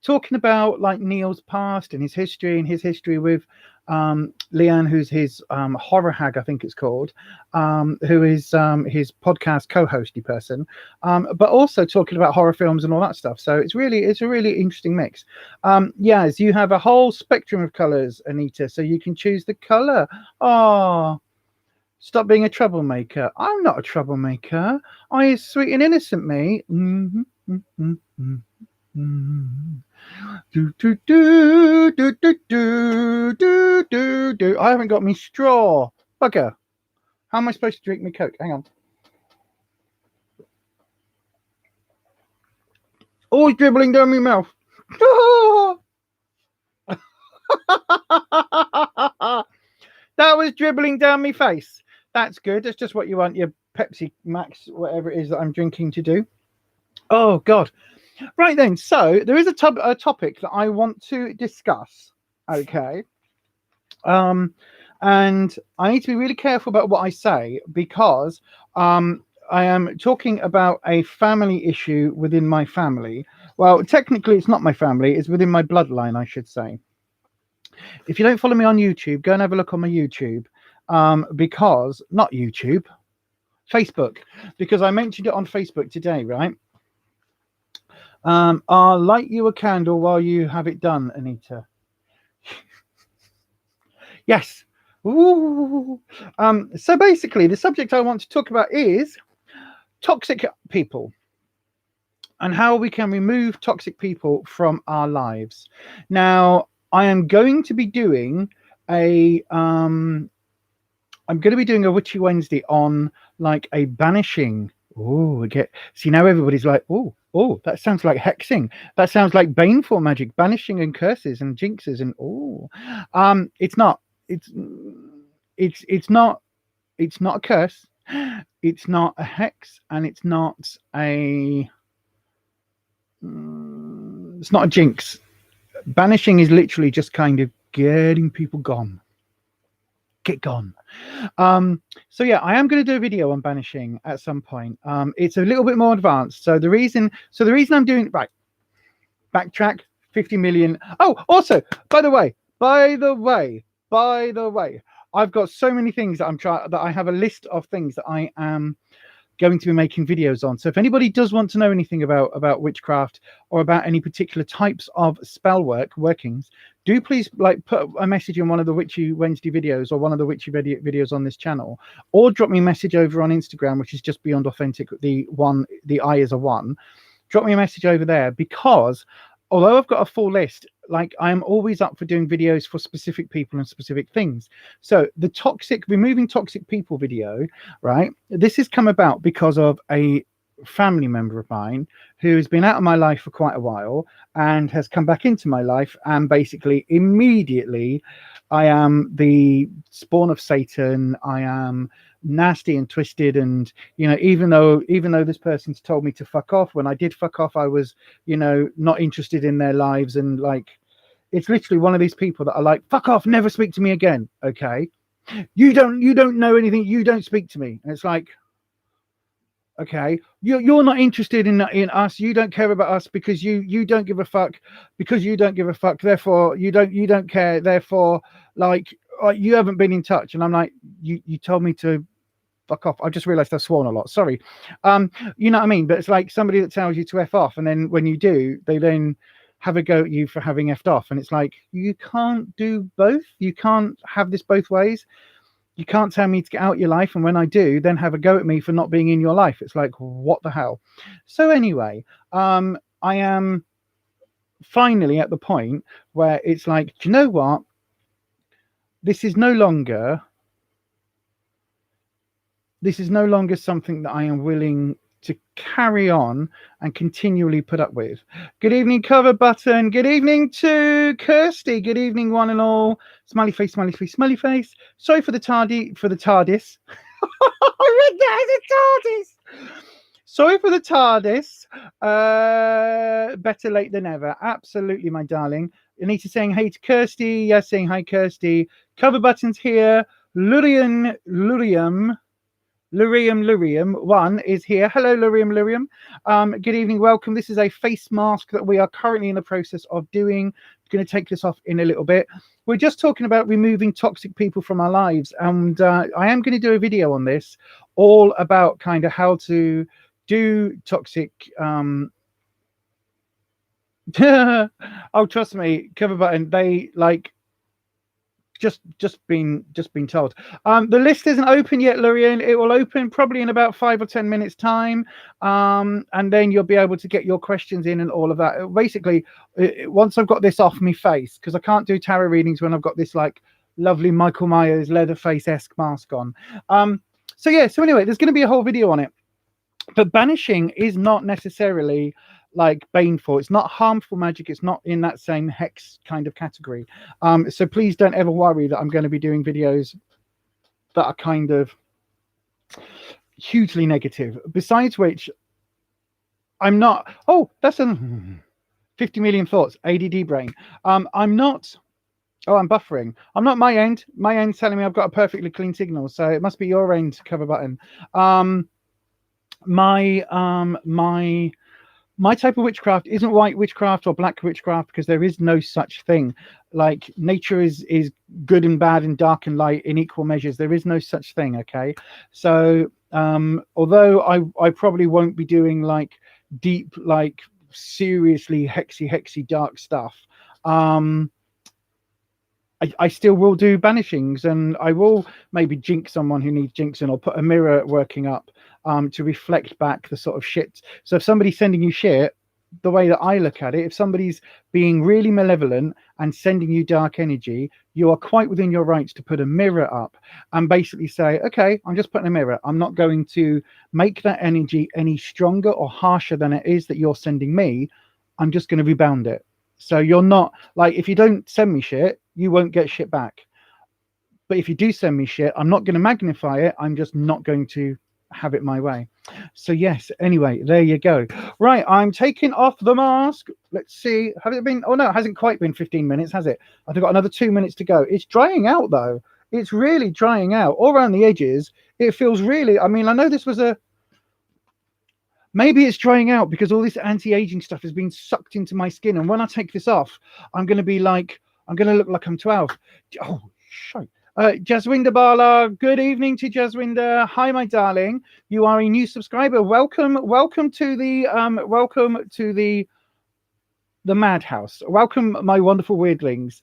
talking about like Neil's past and his history with Leanne, who's his horror hag, I think it's called, who is his podcast co-hosty person, but also talking about horror films and all that stuff. So it's a really interesting mix. Yes, you have a whole spectrum of colors, Anita, so you can choose the color. Oh, stop being a troublemaker. I'm not a troublemaker. I is sweet and innocent me. Do, do, do, do, do, do, do, do, do. I haven't got me straw. Bugger. How am I supposed to drink my Coke? Hang on. Always dribbling down my mouth. That was dribbling down my face. That's good. That's just what you want your Pepsi Max, whatever it is that I'm drinking, to do. Oh, God. Right then, so there is a topic that I want to discuss, okay? And I need to be really careful about what I say, because I am talking about a family issue within my family. Well, technically it's not my family, it's within my bloodline, I should say. If you don't follow me on YouTube, go and have a look on my YouTube, because, not YouTube, Facebook, because I mentioned it on Facebook today, right? I'll light you a candle while you have it done, Anita. Yes. Ooh. So basically, the subject I want to talk about is toxic people and how we can remove toxic people from our lives. Now, I am going to be doing a Witchy Wednesday on like a banishing. Oh, see, now everybody's like, oh, that sounds like hexing. That sounds like baneful magic, banishing and curses and jinxes and it's not. It's not a curse. It's not a hex, and it's not a jinx. Banishing is literally just kind of getting people gone. Get gone. So yeah, I am going to do a video on banishing at some point. It's a little bit more advanced. So the reason I'm doing, right, backtrack, 50 million. Oh, also, by the way, I've got so many things that I have a list of things that I am going to be making videos on. So if anybody does want to know anything about witchcraft or about any particular types of spell workings, do please like put a message in one of the Witchy Wednesday videos or one of the Witchy videos on this channel, or drop me a message over on Instagram, which is just Beyond Authentic. The I is a 1. Drop me a message over there, because although I've got a full list, like I am always up for doing videos for specific people and specific things. So the removing toxic people video, right? This has come about because of a family member of mine who has been out of my life for quite a while and has come back into my life, and basically immediately I am the spawn of Satan. I am nasty and twisted, and you know, even though this person's told me to fuck off, when I did fuck off, I was, you know, not interested in their lives, and like, it's literally one of these people that are like, fuck off, never speak to me again. Okay, you don't know anything, you don't speak to me. And it's like, okay, you're not interested in us, you don't care about us because you don't give a fuck, therefore you don't care, therefore like you haven't been in touch. And I'm like, you told me to fuck off. I just realized I've sworn a lot, sorry. You know what I mean? But it's like somebody that tells you to F off, and then when you do, they then have a go at you for having F'd off. And it's like, you can't do both. You can't have this both ways. You can't tell me to get out your life, and when I do, then have a go at me for not being in your life. It's like, what the hell? So anyway, I am finally at the point where it's like, do you know what? This is no longer something that I am willing to carry on and continually put up with. Good evening, Cover Button. Good evening to Kirsty. Good evening, one and all. Smiley face, smiley face, smiley face. Sorry for the TARDIS. I read that as a TARDIS. Sorry for the TARDIS. Better late than ever. Absolutely, my darling. Anita saying hey to Kirsty. Yes, saying hi, Kirsty. Cover Button's here. Lurium 1 is here. Hello, Lurium. Good evening, welcome. This is a face mask that we are currently in the process of doing. I'm going to take this off in a little bit. We're just talking about removing toxic people from our lives, and I am going to do a video on this, all about kind of how to do toxic oh, trust me, Cover Button, they like just been told. The list isn't open yet, Lurian. It will open probably in about 5 or 10 minutes time, and then you'll be able to get your questions in and all of that. Basically, once I've got this off my face, because I can't do tarot readings when I've got this like lovely Michael Myers Leatherface-esque mask on. So yeah, so anyway, there's going to be a whole video on it. But banishing is not necessarily like baneful. It's not harmful magic. It's not in that same hex kind of category. So please don't ever worry that I'm going to be doing videos that are kind of hugely negative. Besides which, I'm not. Oh, that's a 50 million thoughts. ADD brain. I'm not. Oh, I'm buffering. I'm not my end. My end's telling me I've got a perfectly clean signal. So it must be your end, Cover Button. My type of witchcraft isn't white witchcraft or black witchcraft, because there is no such thing. Like, nature is good and bad and dark and light in equal measures. There is no such thing. Okay, so although I probably won't be doing like deep, like seriously hexy dark stuff, I still will do banishings, and I will maybe jinx someone who needs jinxing, or put a mirror working up to reflect back the sort of shit. So if somebody's sending you shit, the way that I look at it, if somebody's being really malevolent and sending you dark energy, you are quite within your rights to put a mirror up and basically say, okay, I'm just putting a mirror. I'm not going to make that energy any stronger or harsher than it is that you're sending me. I'm just going to rebound it. So you're not like, if you don't send me shit, you won't get shit back. But if you do send me shit, I'm not going to magnify it. I'm just not going to have it my way. So yes, anyway, there you go. Right, I'm taking off the mask. Let's see. Have it been? Oh no, it hasn't quite been 15 minutes, has it? I've got another 2 minutes to go. It's drying out though. It's really drying out all around the edges. It feels really, I mean, I know this was a, maybe it's drying out because all this anti-aging stuff has been sucked into my skin. And when I take this off, I'm going to be like, I'm going to look like I'm 12. Oh, shite. Jaswinder Bala, good evening to Jaswinder. Hi, my darling. You are a new subscriber. Welcome to the madhouse. Welcome, my wonderful weirdlings.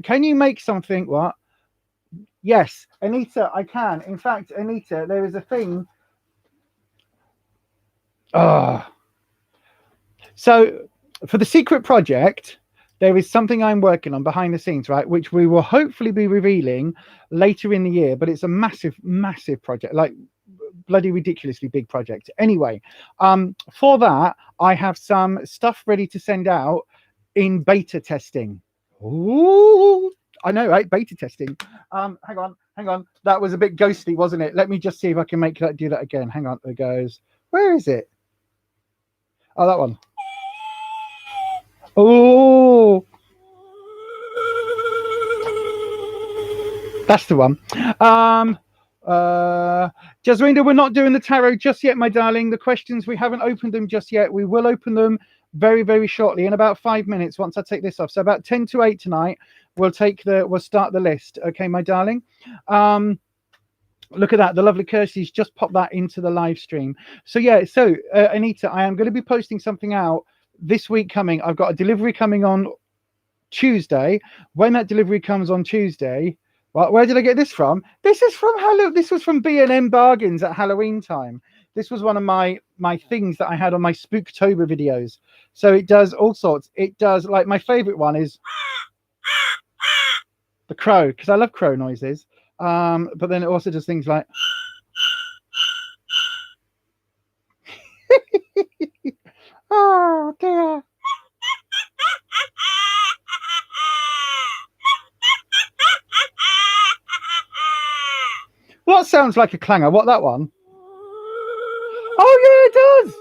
Can you make something? What? Yes, Anita, I can. In fact, Anita, there is a thing. So for the secret project, there is something I'm working on behind the scenes, right? Which we will hopefully be revealing later in the year, but it's a massive, massive project, like bloody ridiculously big project. Anyway, for that, I have some stuff ready to send out in beta testing. Ooh, I know, right? Beta testing. Hang on. That was a bit ghostly, wasn't it? Let me just see if I can make that do that again. Hang on, there goes. Where is it? Oh, that one. Oh, that's the one. Jaswinder, we're not doing the tarot just yet, my darling. The questions, we haven't opened them just yet. We will open them very, very shortly in about 5 minutes once I take this off. So about 10 to 8 tonight, we'll start the list. Okay, my darling. Look at that. The lovely Kirsty's just popped that into the live stream. So yeah, so Anita, I am going to be posting something out this week coming. I've got a delivery coming on Tuesday. When that delivery comes on Tuesday, well, where did I get this from? This is from This was from B&M Bargains at Halloween time. This was one of my things that I had on my Spooktober videos. So it does all sorts. It does, like, my favorite one is the crow, because I love crow noises. But then it also does things like oh dear. What sounds like a clanger? What, that one? Oh yeah, it does.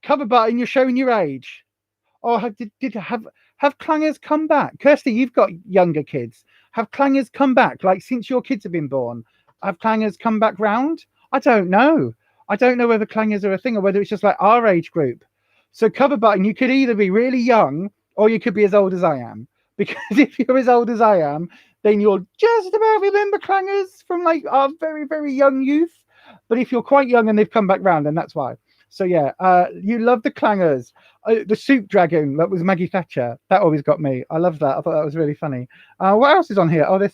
Cover button, you're showing your age. Oh, have clangers come back? Kirsty, you've got younger kids. Have clangers come back? Like, since your kids have been born, have clangers come back round? I don't know. I don't know whether clangers are a thing or whether it's just like our age group. So cover button, you could either be really young or you could be as old as I am. Because if you're as old as I am, then you'll just about remember clangers from like our very, very young youth. But if you're quite young and they've come back round, then that's why. So yeah, you love the clangers. The soup dragon, that was Maggie Thatcher. That always got me. I love that. I thought that was really funny. What else is on here? Oh, this.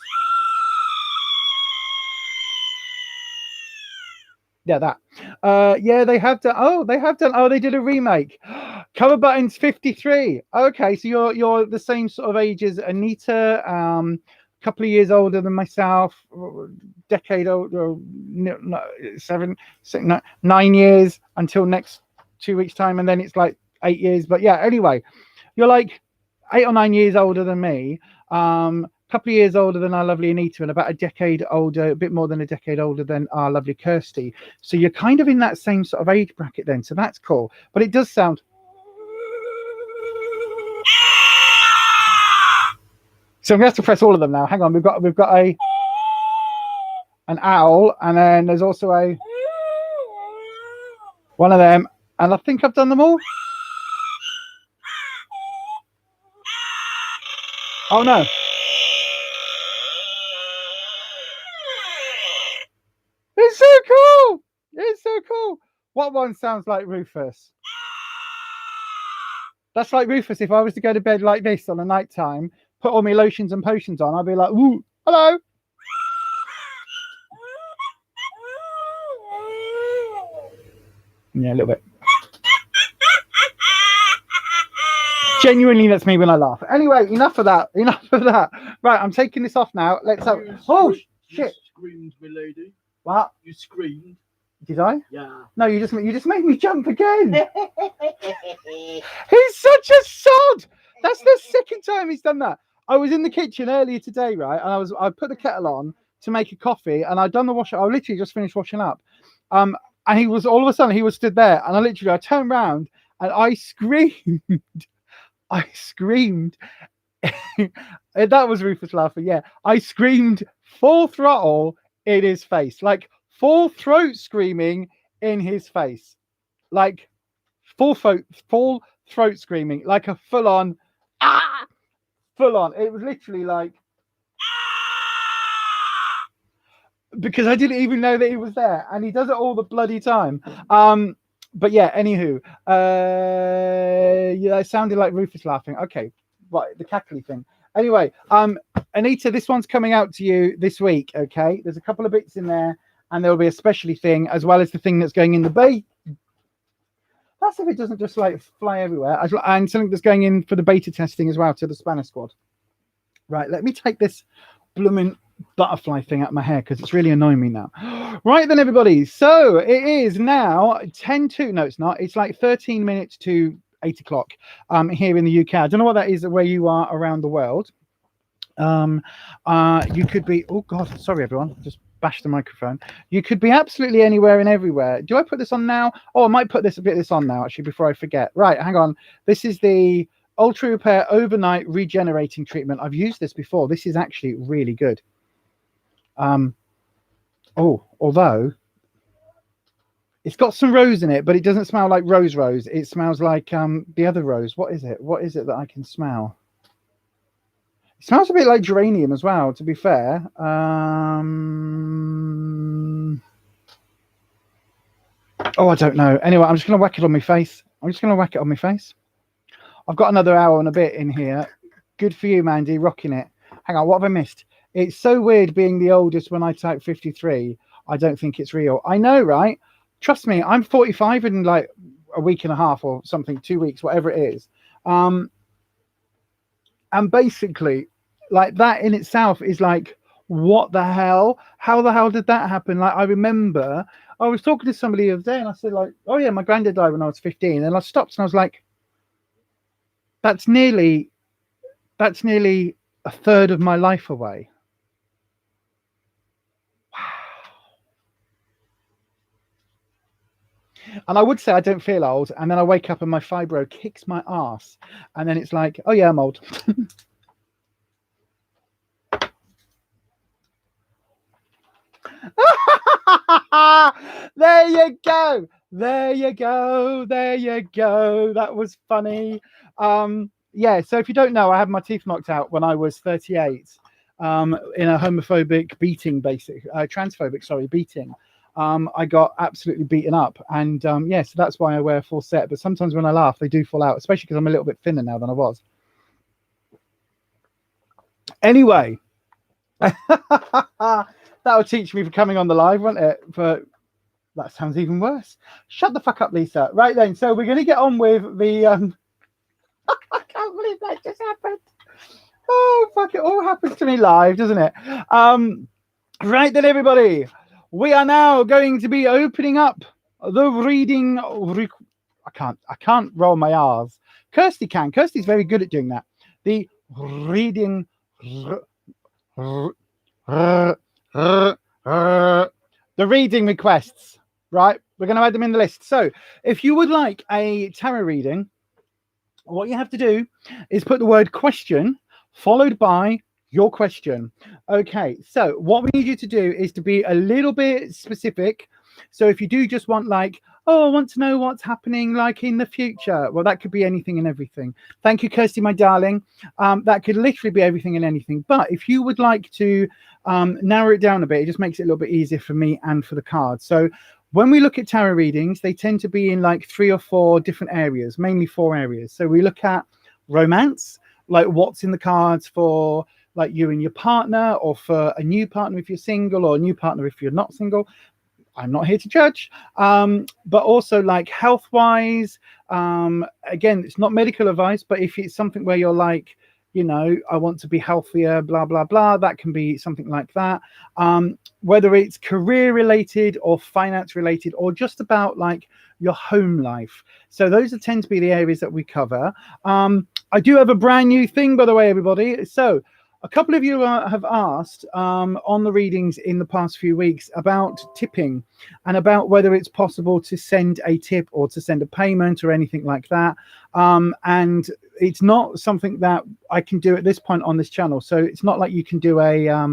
Yeah, that. Yeah, they have done. Oh, they have done. Oh, they did a remake. Cover button's 53. Okay, so you're the same sort of age as Anita. Couple of years older than myself, decade older, 9 years until next 2 weeks time, and then it's like 8 years. But yeah, anyway, you're like 8 or 9 years older than me, couple of years older than our lovely Anita, and about a decade older, a bit more than a decade older than our lovely Kirsty. So you're kind of in that same sort of age bracket then, so that's cool. But it does sound. So I'm going to have to press all of them now. Hang on, we've got an owl, and then there's also one of them, and I think I've done them all. Oh no. It's so cool. It's so cool. What one sounds like Ruffus? That's like Ruffus. If I was to go to bed like this on a night time, put all my lotions and potions on, I'd be like, ooh, hello. Yeah, a little bit. Genuinely, that's me when I laugh. Anyway, enough of that. Right, I'm taking this off now. Let's have. Oh shit! You screamed, my lady. What? You screamed. Did I? Yeah. No, you just made me jump again. He's such a sod. That's the second time he's done that. I was in the kitchen earlier today, right? And I put the kettle on to make a coffee, and I'd done the wash. I literally just finished washing up, And he was all of a sudden he was stood there, and I turned around and I screamed. I screamed. That was Ruffus laughing. Yeah, I screamed full throttle in his face, like full throat screaming in his face, like full throat screaming, like a full on. It was literally like, because I didn't even know that he was there, and he does it all the bloody time. But yeah, anywho, yeah, it sounded like Ruffus laughing. Okay, right, the cackly thing. Anyway, Anita, this one's coming out to you this week. Okay, there's a couple of bits in there, and there will be a specialty thing as well as the thing that's going in the beta. That's if it doesn't just like fly everywhere, and something that's going in for the beta testing as well to the Spanish squad. Right, let me take this blooming butterfly thing out of my hair because it's really annoying me now. Right then, everybody, so it is now 10 to, no it's not, it's like 13 minutes to 8 o'clock here in the UK. I don't know what that is where you are around the world. You could be, oh god, sorry everyone, just bashed the microphone. You could be absolutely anywhere and everywhere. Do I put this on now? Oh, I might put this on now actually before I forget. Right, hang on. This is the Ultra Repair Overnight Regenerating Treatment. I've used this before. This is actually really good. Although it's got some rose in it, but it doesn't smell like rose. It smells like the other rose. What is it? What is it that I can smell? It smells a bit like geranium as well, to be fair. Oh, I don't know. Anyway, I'm just going to whack it on my face. I've got another hour and a bit in here. Good for you, Mandy, rocking it. Hang on, what have I missed? It's so weird being the oldest when I type 53. I don't think it's real. I know, right? Trust me, I'm 45 in like a week and a half or something, 2 weeks, whatever it is. And basically, like that in itself is like, what the hell? How the hell did that happen? Like, I remember I was talking to somebody the other day and I said, like, oh yeah, my granddad died when I was 15. And I stopped and I was like, that's nearly a third of my life away. And I would say I don't feel old, and then I wake up and my fibro kicks my ass, and then it's like, oh yeah, I'm old. There you go. That was funny. Yeah, so if you don't know, I had my teeth knocked out when I was 38 in a homophobic beating, transphobic beating. I got absolutely beaten up, and yeah, so that's why I wear a full set. But sometimes when I laugh, they do fall out, especially because I'm a little bit thinner now than I was. Anyway, that'll teach me for coming on the live, won't it? But that sounds even worse. Shut the fuck up, Lisa. Right then, so we're going to get on with the I can't believe that just happened. Oh fuck, it all happens to me live, doesn't it? Right then, everybody, we are now going to be opening up the reading. I can't roll my R's. Kirsty can. Kirsty's very good at doing that. The reading. The reading requests. Right, we're going to add them in the list. So if you would like a tarot reading, what you have to do is put the word question followed by your question. Okay, so what we need you to do is to be a little bit specific. So if you do just want like, oh, I want to know what's happening like in the future. Well, that could be anything and everything. Thank you, Kirsty, my darling. That could literally be everything and anything. But if you would like to narrow it down a bit, it just makes it a little bit easier for me and for the cards. So when we look at tarot readings, they tend to be in like 3 or 4 different areas, mainly 4 areas. So we look at romance, like what's in the cards for like you and your partner, or for a new partner if you're single, or a new partner if you're not single. I'm not here to judge. But also like health-wise, again, it's not medical advice, but if it's something where you're like, you know, I want to be healthier, blah, blah, blah, that can be something like that. Whether it's career related or finance related, or just about like your home life. So those tend to be the areas that we cover. I do have a brand new thing, by the way, everybody. So A couple of you have asked on the readings in the past few weeks about tipping and about whether it's possible to send a tip or to send a payment or anything like that. And it's not something that I can do at this point on this channel. So it's not like you can do a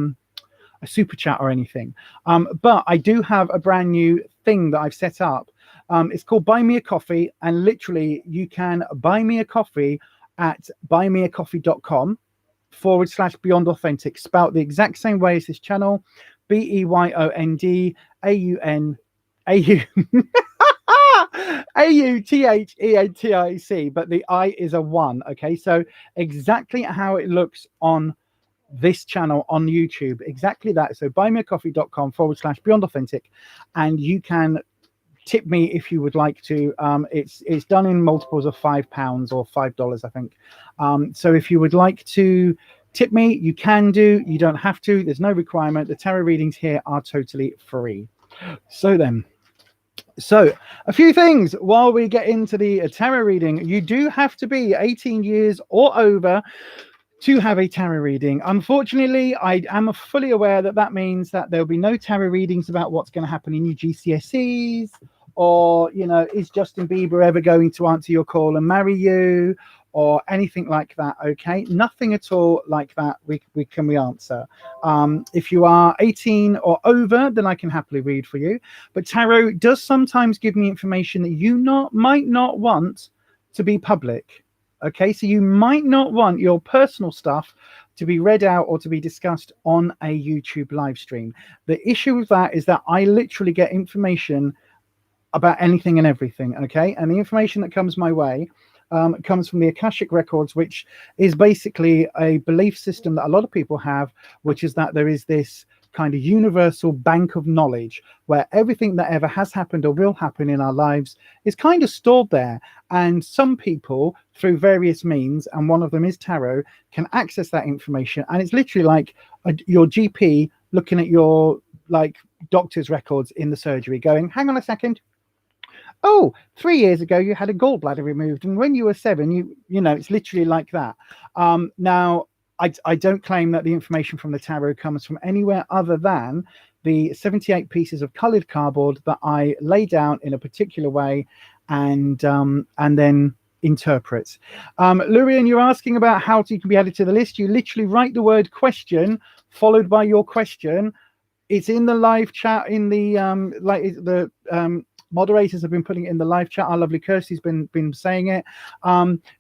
super chat or anything. But I do have a brand new thing that I've set up. It's called Buy Me a Coffee. And literally you can buy me a coffee at buymeacoffee.com/Beyond Authentic, spelled the exact same way as this channel, BEYOND AUTHENTIC, but the I is a 1. Okay, so exactly how it looks on this channel on YouTube, exactly that. So buymeacoffee.com/Beyond Authentic, and you can tip me if you would like to. It's done in multiples of £5 or $5, I think. So if you would like to tip me, you can do. You don't have to. There's no requirement. The tarot readings here are totally free. So a few things while we get into the tarot reading. You do have to be 18 years or over to have a tarot reading. Unfortunately, I am fully aware that that means that there'll be no tarot readings about what's going to happen in your GCSEs, or, you know, is Justin Bieber ever going to answer your call and marry you, or anything like that. Okay, nothing at all like that we can answer. If you are 18 or over, then I can happily read for you. But tarot does sometimes give me information that you might not want to be public. Okay, so you might not want your personal stuff to be read out or to be discussed on a YouTube live stream. The issue with that is that I literally get information about anything and everything. Okay, and the information that comes my way comes from the Akashic Records, which is basically a belief system that a lot of people have, which is that there is this kind of universal bank of knowledge where everything that ever has happened or will happen in our lives is kind of stored there. And some people, through various means, and one of them is tarot, can access that information. And it's literally like your GP looking at your doctor's records in the surgery going, hang on a second. Oh, 3 years ago you had a gallbladder removed, and when you were 7, you know, it's literally like that. Now, I don't claim that the information from the tarot comes from anywhere other than the 78 pieces of colored cardboard that I lay down in a particular way and then interpret. Lurian, you're asking about how you can be added to the list. You literally write the word question followed by your question. It's in the live chat, in the moderators have been putting it in the live chat. Our lovely Kirsty's been saying it.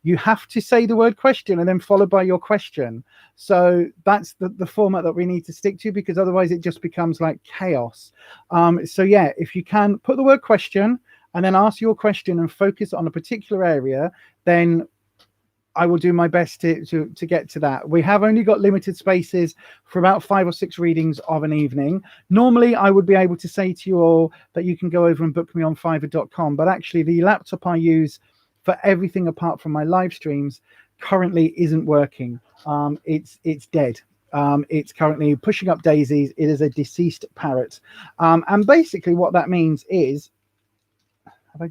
You have to say the word question and then followed by your question. So that's the format that we need to stick to, because otherwise it just becomes like chaos. So yeah, if you can put the word question and then ask your question and focus on a particular area, then I will do my best to get to that. We have only got limited spaces for about 5 or 6 readings of an evening. Normally, I would be able to say to you all that you can go over and book me on Fiverr.com, but actually the laptop I use for everything apart from my live streams currently isn't working. It's dead. It's currently pushing up daisies. It is a deceased parrot. And basically what that means is,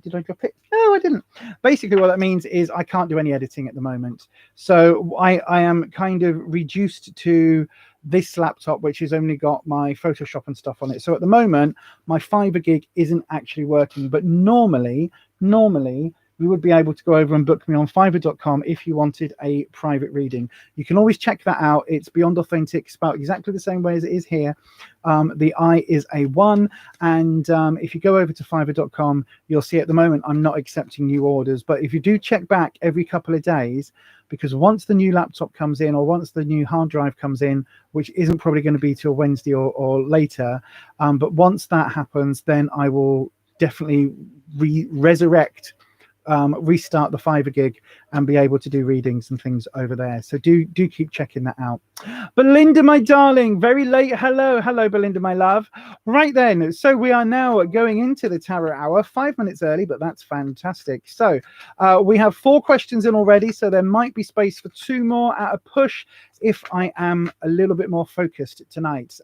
did I drop it? No, I didn't. Basically what that means is I can't do any editing at the moment. So I am kind of reduced to this laptop, which has only got my Photoshop and stuff on it. So at the moment, my Fiverr gig isn't actually working. But normally, you would be able to go over and book me on Fiverr.com if you wanted a private reading. You can always check that out. It's Beyond Authentic, spelled exactly the same way as it is here. The I is a 1. And if you go over to Fiverr.com, you'll see at the moment I'm not accepting new orders. But if you do check back every couple of days, because once the new laptop comes in, or once the new hard drive comes in, which isn't probably going to be till Wednesday or later, but once that happens, then I will definitely restart the Fiverr gig and be able to do readings and things over there. So do keep checking that out. Belinda, my darling, very late. Hello, Belinda, my love. Right then, so we are now going into the tarot hour, 5 minutes early, but that's fantastic. So we have 4 questions in already, so there might be space for 2 more at a push if I am a little bit more focused tonight.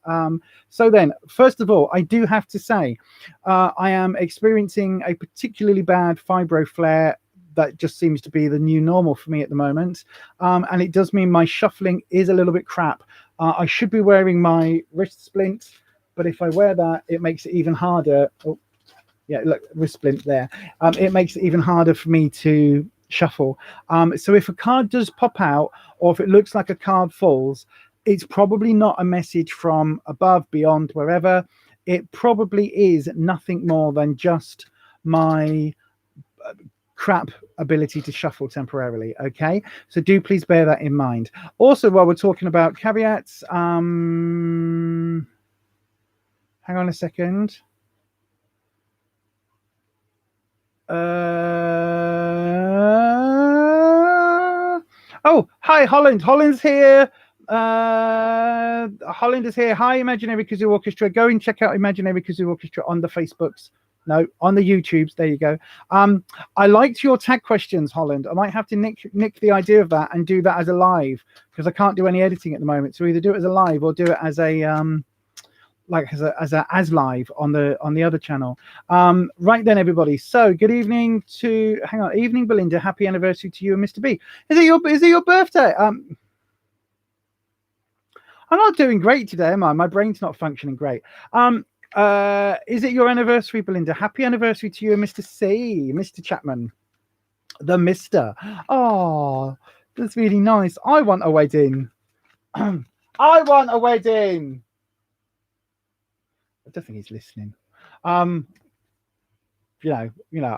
So then, first of all, I do have to say I am experiencing a particularly bad fibro flare that just seems to be the new normal for me at the moment. And it does mean my shuffling is a little bit crap. I should be wearing my wrist splint, but if I wear that, it makes it even harder. Oh, yeah, look, wrist splint there. It makes it even harder for me to shuffle. So if a card does pop out, or if it looks like a card falls, it's probably not a message from above, beyond, wherever. It probably is nothing more than just my crap ability to shuffle temporarily. Okay, so do please bear that in mind. Also, while we're talking about caveats, hang on a second. Oh, hi, Holland. Holland's here. Holland is here. Hi, Imaginary Kazoo Orchestra. Go and check out Imaginary Kazoo Orchestra on the Facebooks. No, on the YouTubes. There you go. I liked your tag questions, Holland. I might have to nick the idea of that and do that as a live, because I can't do any editing at the moment. So either do it as a live or do it as a as live on the other channel. Right then, everybody. So good evening to evening, Belinda. Happy anniversary to you and Mr. B. Is it your birthday? I'm not doing great today, am I? My brain's not functioning great. Is it your anniversary, Belinda? Happy anniversary to you and Mr. C, Mr. Chapman, the Mister. Oh, that's really nice. I want a wedding. I want a wedding. I don't think he's listening. You know,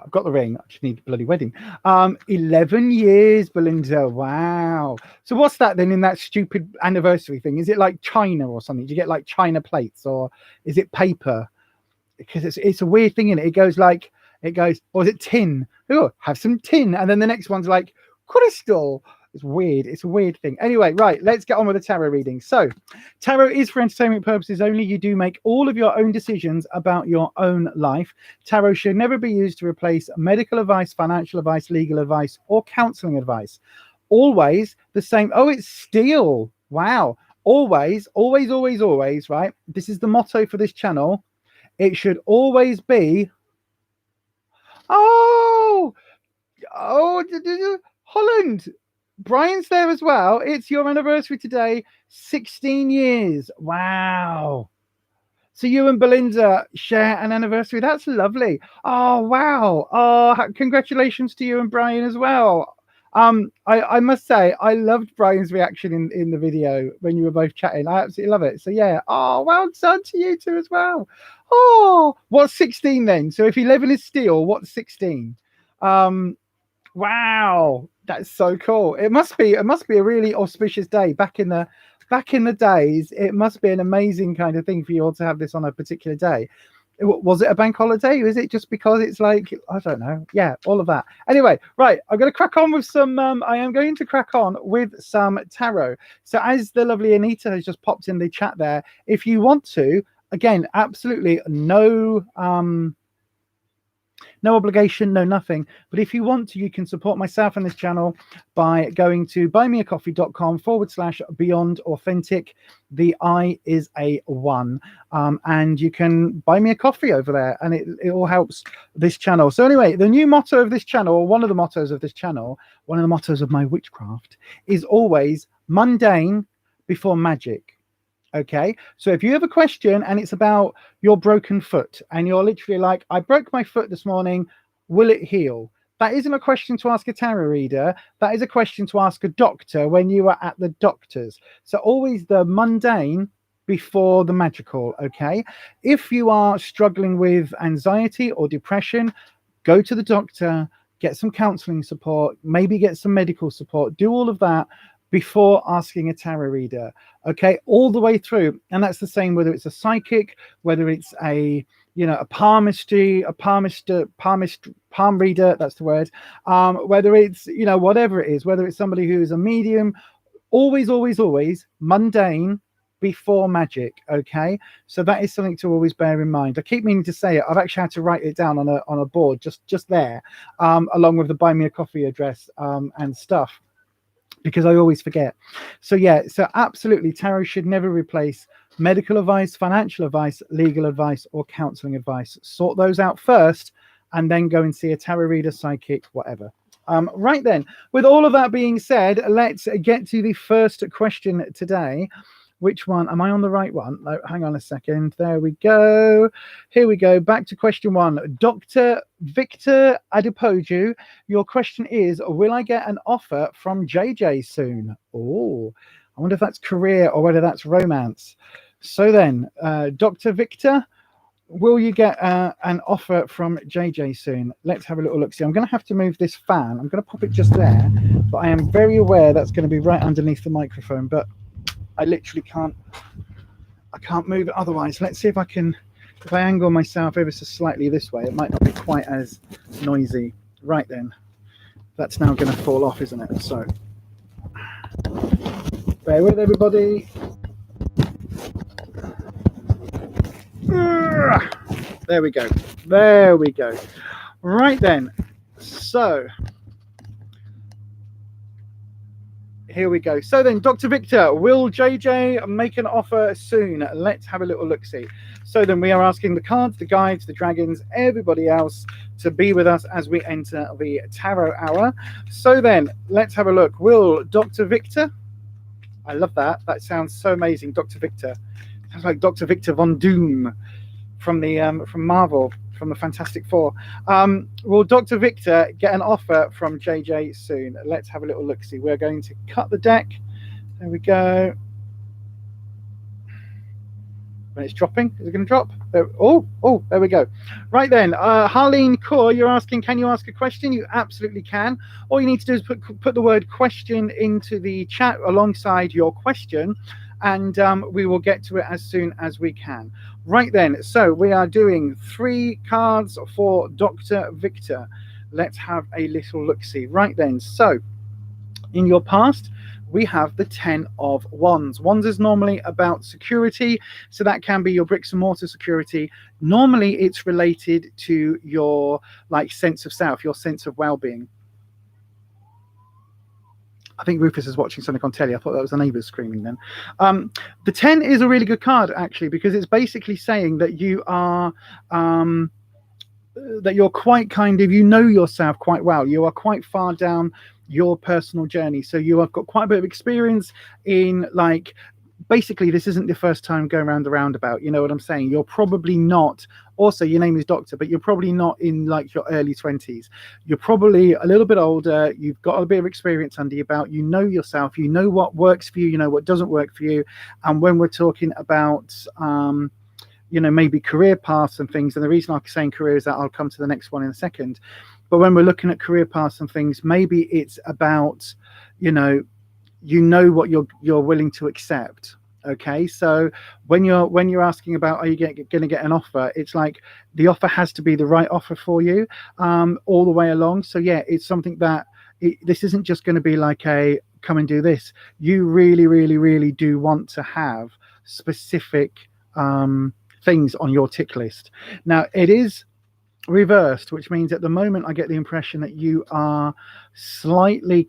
I've got the ring. I just need the bloody wedding. 11 years, Belinda. Wow. So what's that then in that stupid anniversary thing? Is it like China or something? Do you get like China plates, or is it paper? Because it's a weird thing in it. It goes, or is it tin? Oh, have some tin. And then the next one's like crystal. It's weird. It's a weird thing. Anyway, right, let's get on with the tarot reading. So tarot is for entertainment purposes only. You do make all of your own decisions about your own life. Tarot should never be used to replace medical advice, financial advice, legal advice, or counseling advice. Always the same. Oh, it's steel. Wow. Always, always, always, always, right? This is the motto for this channel. It should always be, oh, Holland. Brian's there as well. It's your anniversary today. 16 years. Wow. So you and Belinda share an anniversary. That's lovely. Oh, wow. Oh, congratulations to you and Brian as well. I must say, I loved Brian's reaction in the video when you were both chatting. I absolutely love it. So yeah. Oh, well done to you two as well. Oh, what's 16 then? So if 11 is steel, what's 16? Wow, that's so cool. It must be a really auspicious day back in the days. It must be an amazing kind of thing for you all to have this on a particular day. Was it a bank holiday? Is it just because it's like, I don't know. Yeah, all of that. Anyway, right, I'm going to crack on with some I am going to crack on with some tarot. So as the lovely Anita has just popped in the chat there, if you want to, again, absolutely no obligation, no nothing. But if you want to, you can support myself and this channel by going to buymeacoffee.com/beyond authentic. The I is a 1. And you can buy me a coffee over there, and it all helps this channel. So anyway, the new motto of this channel, or one of the mottos of this channel, one of the mottos of my witchcraft, is always mundane before magic. Okay, so if you have a question and it's about your broken foot and you're literally like, I broke my foot this morning, will it heal? That isn't a question to ask a tarot reader. That is a question to ask a doctor when you are at the doctor's. So always the mundane before the magical. Okay, if you are struggling with anxiety or depression, go to the doctor, get some counseling support, maybe get some medical support, do all of that before asking a tarot reader. Okay, all the way through. And that's the same whether it's a psychic, whether it's a palmistry, palm reader, that's the word, whether it's whatever it is, whether it's somebody who is a medium. Always, always, always mundane before magic. Okay, so that is something to always bear in mind. I keep meaning to say it. I've actually had to write it down on a board just there, along with the buy me a coffee address and stuff, because I always forget. So yeah, so absolutely, tarot should never replace medical advice, financial advice, legal advice, or counseling advice. Sort those out first and then go and see a tarot reader, psychic, whatever. Right then, with all of that being said, let's get to the first question today. Which one? Am I on the right one? No, hang on a second. There we go. Here we go. Back to question one. Dr. Victor Adepoju, your question is, will I get an offer from JJ soon? Oh, I wonder if that's career or whether that's romance. So then, Dr. Victor, will you get an offer from JJ soon? Let's have a little look. See, I'm going to have to move this fan. I'm going to pop it just there, but I am very aware that's going to be right underneath the microphone, but I literally can't move it otherwise. Let's see if I can, if I angle myself ever so slightly this way, it might not be quite as noisy. Right then, that's now going to fall off, isn't it? So bear with everybody. There we go. There we go. Right then, so here we go. So then, Dr. Victor, will JJ make an offer soon? Let's have a little look-see. So then we are asking the cards, the guides, the dragons, everybody else to be with us as we enter the tarot hour. So then, let's have a look. Will Dr. Victor? I love that. That sounds so amazing. Dr. Victor. Sounds like Dr. Victor Von Doom from the from Marvel, from the Fantastic Four. Will Dr. Victor get an offer from JJ soon? Let's have a little look-see. We're going to cut the deck. There we go. When it's dropping, is it going to drop? There, oh, there we go. Right then, Harleen Kaur, you're asking, can you ask a question? You absolutely can. All you need to do is put the word question into the chat alongside your question, and we will get to it as soon as we can. Right then, so we are doing 3 cards for Dr. Victor. Let's have a little look-see. Right then, so in your past, we have the 10 of Wands. Wands is normally about security, so that can be your bricks and mortar security. Normally, it's related to your sense of self, your sense of well-being. I think Ruffus is watching something on telly. I thought that was the neighbours screaming then. The 10 is a really good card, actually, because it's basically saying that you are that you're quite you know yourself quite well. You are quite far down your personal journey, so you have got quite a bit of experience in basically this isn't the first time going around the roundabout. You know what I'm saying? You're probably not, also your name is Doctor, but you're probably not in your early 20s. You're probably a little bit older. You've got a bit of experience under your belt. You know yourself. You know what works for you. You know what doesn't work for you. And when we're talking about maybe career paths and things, and the reason I'm saying career is that I'll come to the next one in a second, but when we're looking at career paths and things, maybe it's about what you're willing to accept. Okay, so when you're asking about are you going to get an offer, it's like the offer has to be the right offer for you all the way along. So yeah, it's something that this isn't just going to be like a come and do this. You really, really, really do want to have specific things on your tick list. Now it is reversed, which means at the moment I get the impression that you are slightly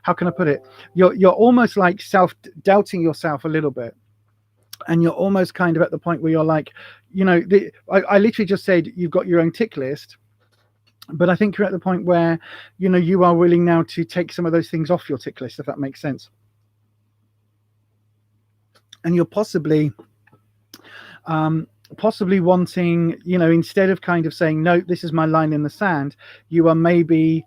how can I put it? You're almost self-doubting yourself a little bit. And you're almost at the point where you're I literally just said you've got your own tick list, but I think you're at the point where, you are willing now to take some of those things off your tick list, if that makes sense. And you're possibly wanting, instead of saying, no, this is my line in the sand, you are maybe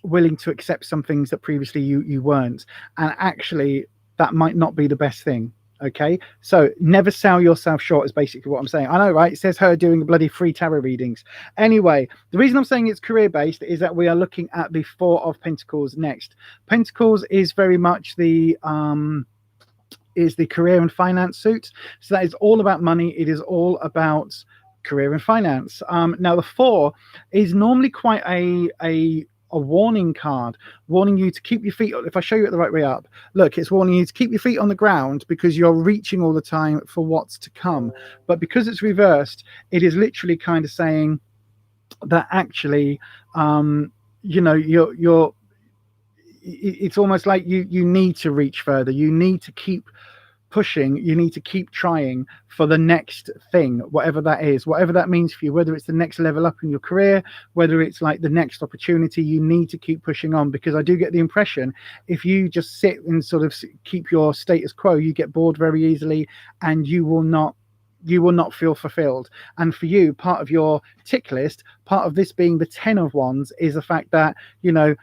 willing to accept some things that previously you weren't, and actually that might not be the best thing. Okay, so never sell yourself short is basically what I'm saying. I know, right? It says her doing bloody free tarot readings. Anyway, the reason I'm saying it's career based is that we are looking at the 4 of Pentacles next. Pentacles is very much the career and finance suit, so that is all about money. It is all about career and finance. Now the 4 is normally quite a warning card, warning you to keep your feet, if I show you it the right way up, look, it's warning you to keep your feet on the ground because you're reaching all the time for what's to come. But because it's reversed, it is literally saying that actually it's almost like you need to reach further. You need to keep pushing, you need to keep trying for the next thing, whatever that is, whatever that means for you, whether it's the next level up in your career, whether it's like the next opportunity. You need to keep pushing on, because I do get the impression if you just sit and sort of keep your status quo, you get bored very easily, and you will not feel fulfilled. And for you, part of your tick list, part of this being the 10 of Wands, is the fact that, you know,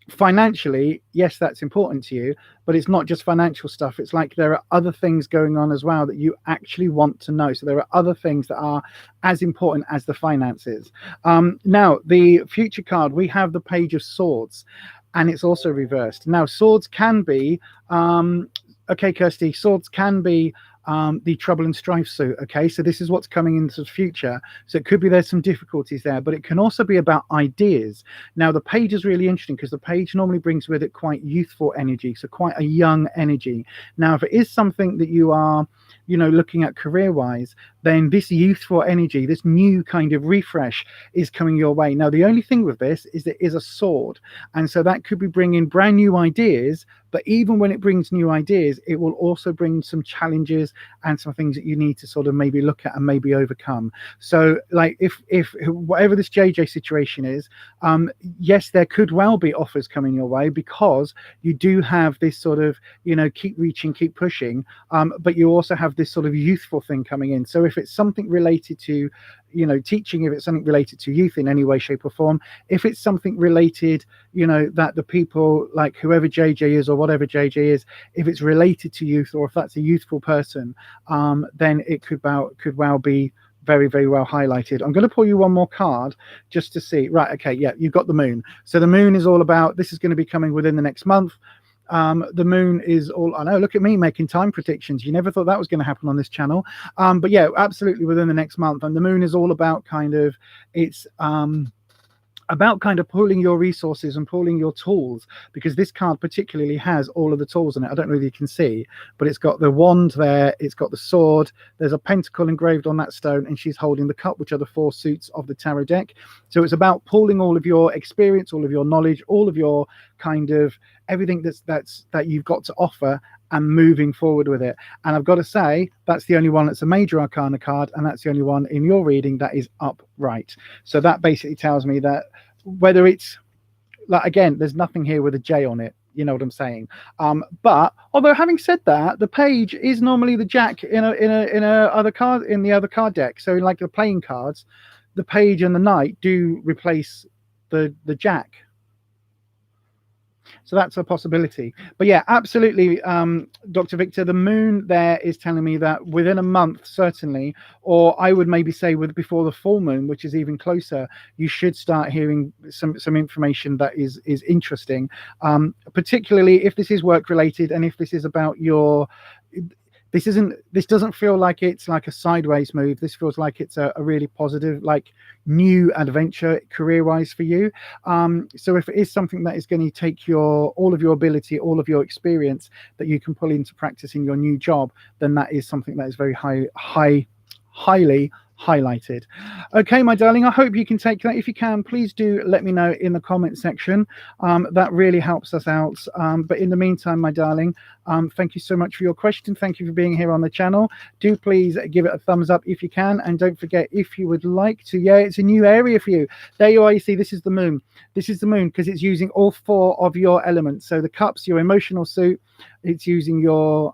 financially, yes, that's important to you, but it's not just financial stuff. It's like there are other things going on as well that you actually want to know. So there are other things that are as important as the finances. Now, the future card, we have the Page of Swords, and it's also reversed. Now, swords can be okay, Kirsty, swords can be the trouble and strife suit. Okay, so this is what's coming into the future. So it could be there's some difficulties there, but it can also be about ideas. Now, the page is really interesting because the page normally brings with it quite youthful energy, so quite a young energy. Now, if it is something that you are, you know, looking at career-wise, then this youthful energy, this new kind of refresh is coming your way. Now, the only thing with this is it is a sword, and so that could be bringing brand new ideas, but even when it brings new ideas, it will also bring some challenges and some things that you need to sort of maybe look at and maybe overcome. So like if whatever this JJ situation is, yes, there could well be offers coming your way, because you do have this sort of, you know, keep reaching, keep pushing, but you also have this sort of youthful thing coming in. So if it's something related to, you know, teaching, if it's something related to youth in any way, shape or form, if it's something related, you know, that the people, like whoever JJ is or whatever JJ is, if it's related to youth, or if that's a youthful person, then it could well be very, very well highlighted. I'm going to pull you one more card just to see. Right, okay, yeah, you've got the moon. So the moon is all about, this is going to be coming within the next month. The moon is all, I know, look at me making time predictions. You never thought that was going to happen on this channel. But yeah, absolutely within the next month. And the moon is all about kind of, it's about kind of pulling your resources and pulling your tools, because this card particularly has all of the tools in it. I don't know if you can see, but it's got the wand there, it's got the sword, there's a pentacle engraved on that stone, and she's holding the cup, which are the 4 suits of the tarot deck. So it's about pulling all of your experience, all of your knowledge, all of your kind of everything that you've got to offer, and moving forward with it. And I've got to say, that's the only one that's a major arcana card, and that's the only one in your reading that is upright. So that basically tells me that whether it's, like, again, there's nothing here with a J on it, you know what I'm saying. But although having said that, the page is normally the jack in a other card, in the other card deck. So like the playing cards, the page and the knight do replace the jack. So that's a possibility. But yeah, absolutely, Dr. Victor, the moon there is telling me that within a month, certainly, or I would maybe say before the full moon, which is even closer, you should start hearing some information that is interesting, particularly if this is work related, and if this is about your, this doesn't feel like it's like a sideways move. This feels like it's a really positive, like, new adventure career-wise for you. So if it is something that is going to take all of your ability, all of your experience that you can pull into practice in your new job, then that is something that is very highly highlighted. Okay, my darling, I hope you can take that. If you can, please do let me know in the comment section. That really helps us out. But in the meantime, my darling, thank you so much for your question. Thank you for being here on the channel. Do please give it a thumbs up if you can, and don't forget, if you would like to, yeah, it's a new area for you. There you are. You see, this is the moon. This is the moon because it's using all 4 of your elements. So the cups, your emotional suit, it's using your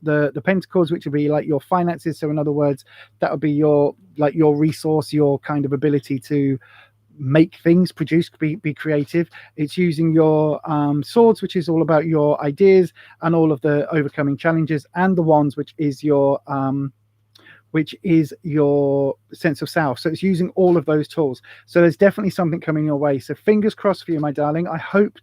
the pentacles, which would be like your finances. So in other words, that would be your, like, your resource, your kind of ability to make things, produce, be creative. It's using your swords, which is all about your ideas and all of the overcoming challenges, and the wands, which is your sense of self. So it's using all of those tools. So there's definitely something coming your way. So fingers crossed for you, my darling. I hope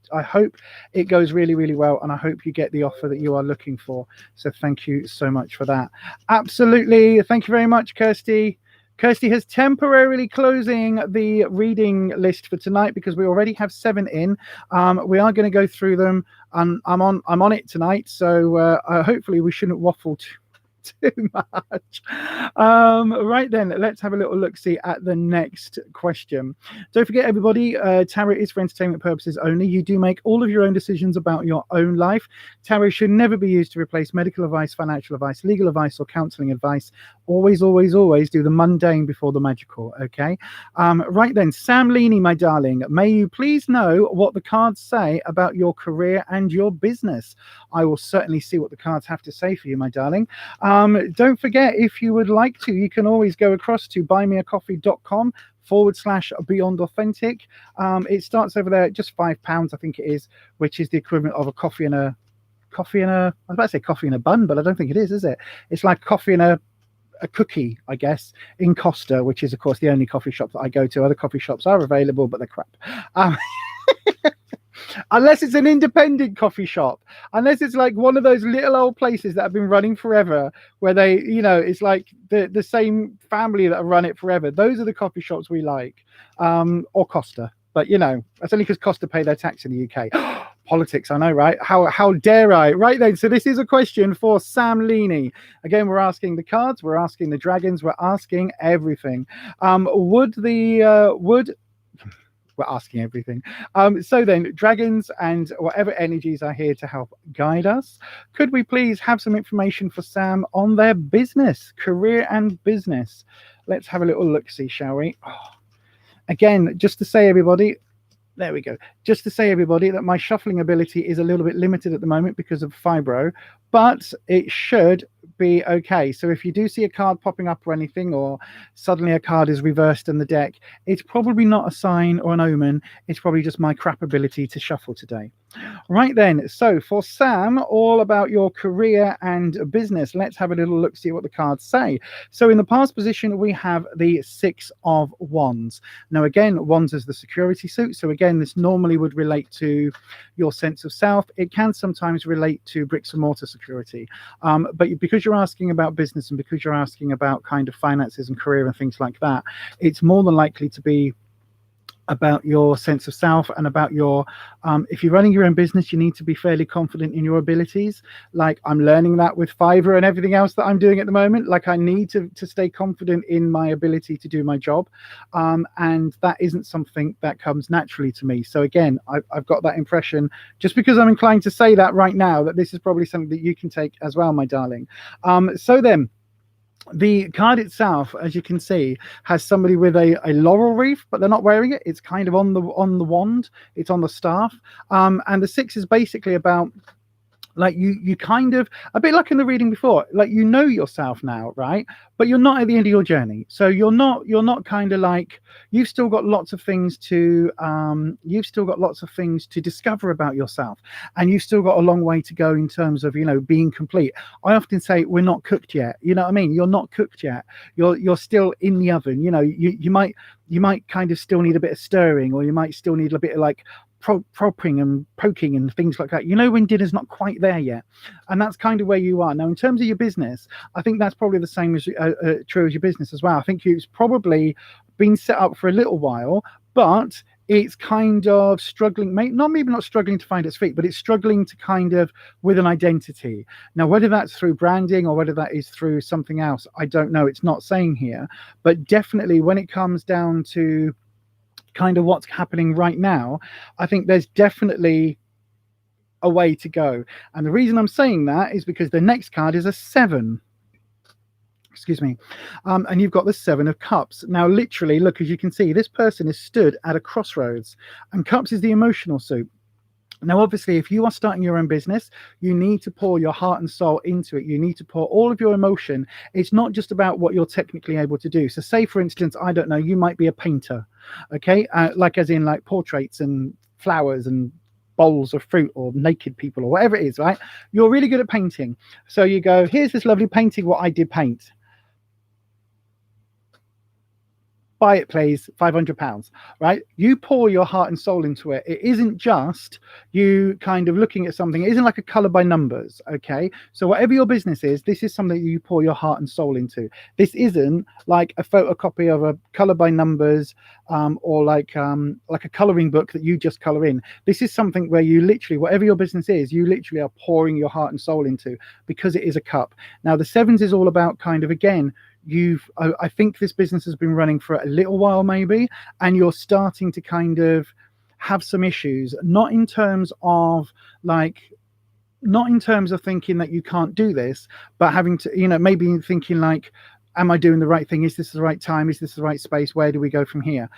it goes really, really well, and I hope you get the offer that you are looking for. So thank you so much for that. Absolutely. Thank you very much, Kirsty. Kirsty has temporarily closing the reading list for tonight because we already have 7 in. We are going to go through them, and I'm on it tonight. So hopefully we shouldn't waffle too much. Right then, let's have a little look see at the next question. Don't forget, everybody, tarot is for entertainment purposes only. You do make all of your own decisions about your own life. Tarot should never be used to replace medical advice, financial advice, legal advice, or counseling advice. Always, always, always do the mundane before the magical. Okay. Right then, Sam Leaney, my darling, may you please know what the cards say about your career and your business. I will certainly see what the cards have to say for you, my darling. Don't forget, if you would like to, you can always go across to buymeacoffee.com/Beyond Authentic. It starts over there at just £5, I think it is, which is the equivalent of a coffee and a I was about to say coffee and a bun, but I don't think it is it? It's like coffee and a cookie, I guess, in Costa, which is of course the only coffee shop that I go to. Other coffee shops are available, but they're crap. Unless it's an independent coffee shop, unless it's like one of those little old places that have been running forever, where they, you know, it's like the same family that have run it forever. Those are the coffee shops we like, or Costa. But you know, that's only because Costa pay their tax in the UK. Politics, I know, right? How dare I? Right then, so this is a question for Sam Leaney. Again, we're asking the cards, we're asking the dragons, we're asking everything. We're asking everything. So then, dragons and whatever energies are here to help guide us, could we please have some information for Sam on their business, career and business? Let's have a little look-see, shall we? Again, just to say, everybody, there we go. Just to say, everybody, that my shuffling ability is a little bit limited at the moment because of fibro, but it should be okay. So if you do see a card popping up or anything, or suddenly a card is reversed in the deck, it's probably not a sign or an omen. It's probably just my crap ability to shuffle today. Right then, so for Sam, all about your career and business. Let's have a little look, see what the cards say. So in the past position, we have the Six of Wands. Now again, Wands is the security suit. So again, this normally would relate to your sense of self. It can sometimes relate to bricks and mortar security. But because you're asking about business and because you're asking about kind of finances and career and things like that, it's more than likely to be about your sense of self and about your if you're running your own business, you need to be fairly confident in your abilities. Like I'm learning that with Fiverr and everything else that I'm doing at the moment. Like I need to stay confident in my ability to do my job, and that isn't something that comes naturally to me. So again, I've got that impression, just because I'm inclined to say that right now, that this is probably something that you can take as well, my darling. So then, the card itself, as you can see, has somebody with a laurel wreath, but they're not wearing it. It's kind of on the wand. It's on the staff. And the Six is basically about, like, you kind of, a bit like in the reading before, like, you know yourself now, right? But you're not at the end of your journey. So you're not kind of like, you've still got lots of things to discover about yourself, and you've still got a long way to go in terms of, you know, being complete. I often say we're not cooked yet. You know what I mean? You're not cooked yet. You're still in the oven. You know, you might kind of still need a bit of stirring, or you might still need a bit of like propping and poking and things like that, you know, when dinner's not quite there yet. And that's kind of where you are now. In terms of your business, I think that's probably the same as true as your business as well. I think it's probably been set up for a little while, but it's kind of struggling, maybe not struggling to find its feet, but it's struggling to kind of with an identity. Now, whether that's through branding or whether that is through something else, I don't know. It's not saying here, but definitely when it comes down to kind of what's happening right now, I think there's definitely a way to go. And the reason I'm saying that is because the next card is a 7. Excuse me. And you've got the 7 of Cups. Now, literally, look, as you can see, this person is stood at a crossroads, and Cups is the emotional suit. Now, obviously, if you are starting your own business, you need to pour your heart and soul into it. You need to pour all of your emotion. It's not just about what you're technically able to do. So say, for instance, I don't know, you might be a painter, okay? Like as in like portraits and flowers and bowls of fruit or naked people or whatever it is, right? You're really good at painting. So you go, here's this lovely painting, what I did paint. buy it please, £500, right? You pour your heart and soul into it. It isn't just you kind of looking at something. It isn't like a color by numbers, okay? So whatever your business is, this is something that you pour your heart and soul into. This isn't like a photocopy of a color by numbers or like a coloring book that you just color in. This is something where you literally, whatever your business is, you literally are pouring your heart and soul into, because it is a cup. Now the sevens is all about kind of, again, I think this business has been running for a little while maybe, and you're starting to kind of have some issues, not in terms of thinking that you can't do this, but having to, you know, maybe thinking like, am I doing the right thing? Is this the right time? Is this the right space? Where do we go from here?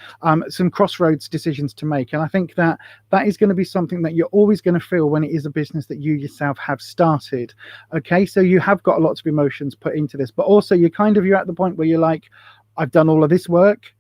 Some crossroads decisions to make. And I think that is going to be something that you're always going to feel when it is a business that you yourself have started. Okay, so you have got lots of emotions put into this, but also you're at the point where you're like, I've done all of this work.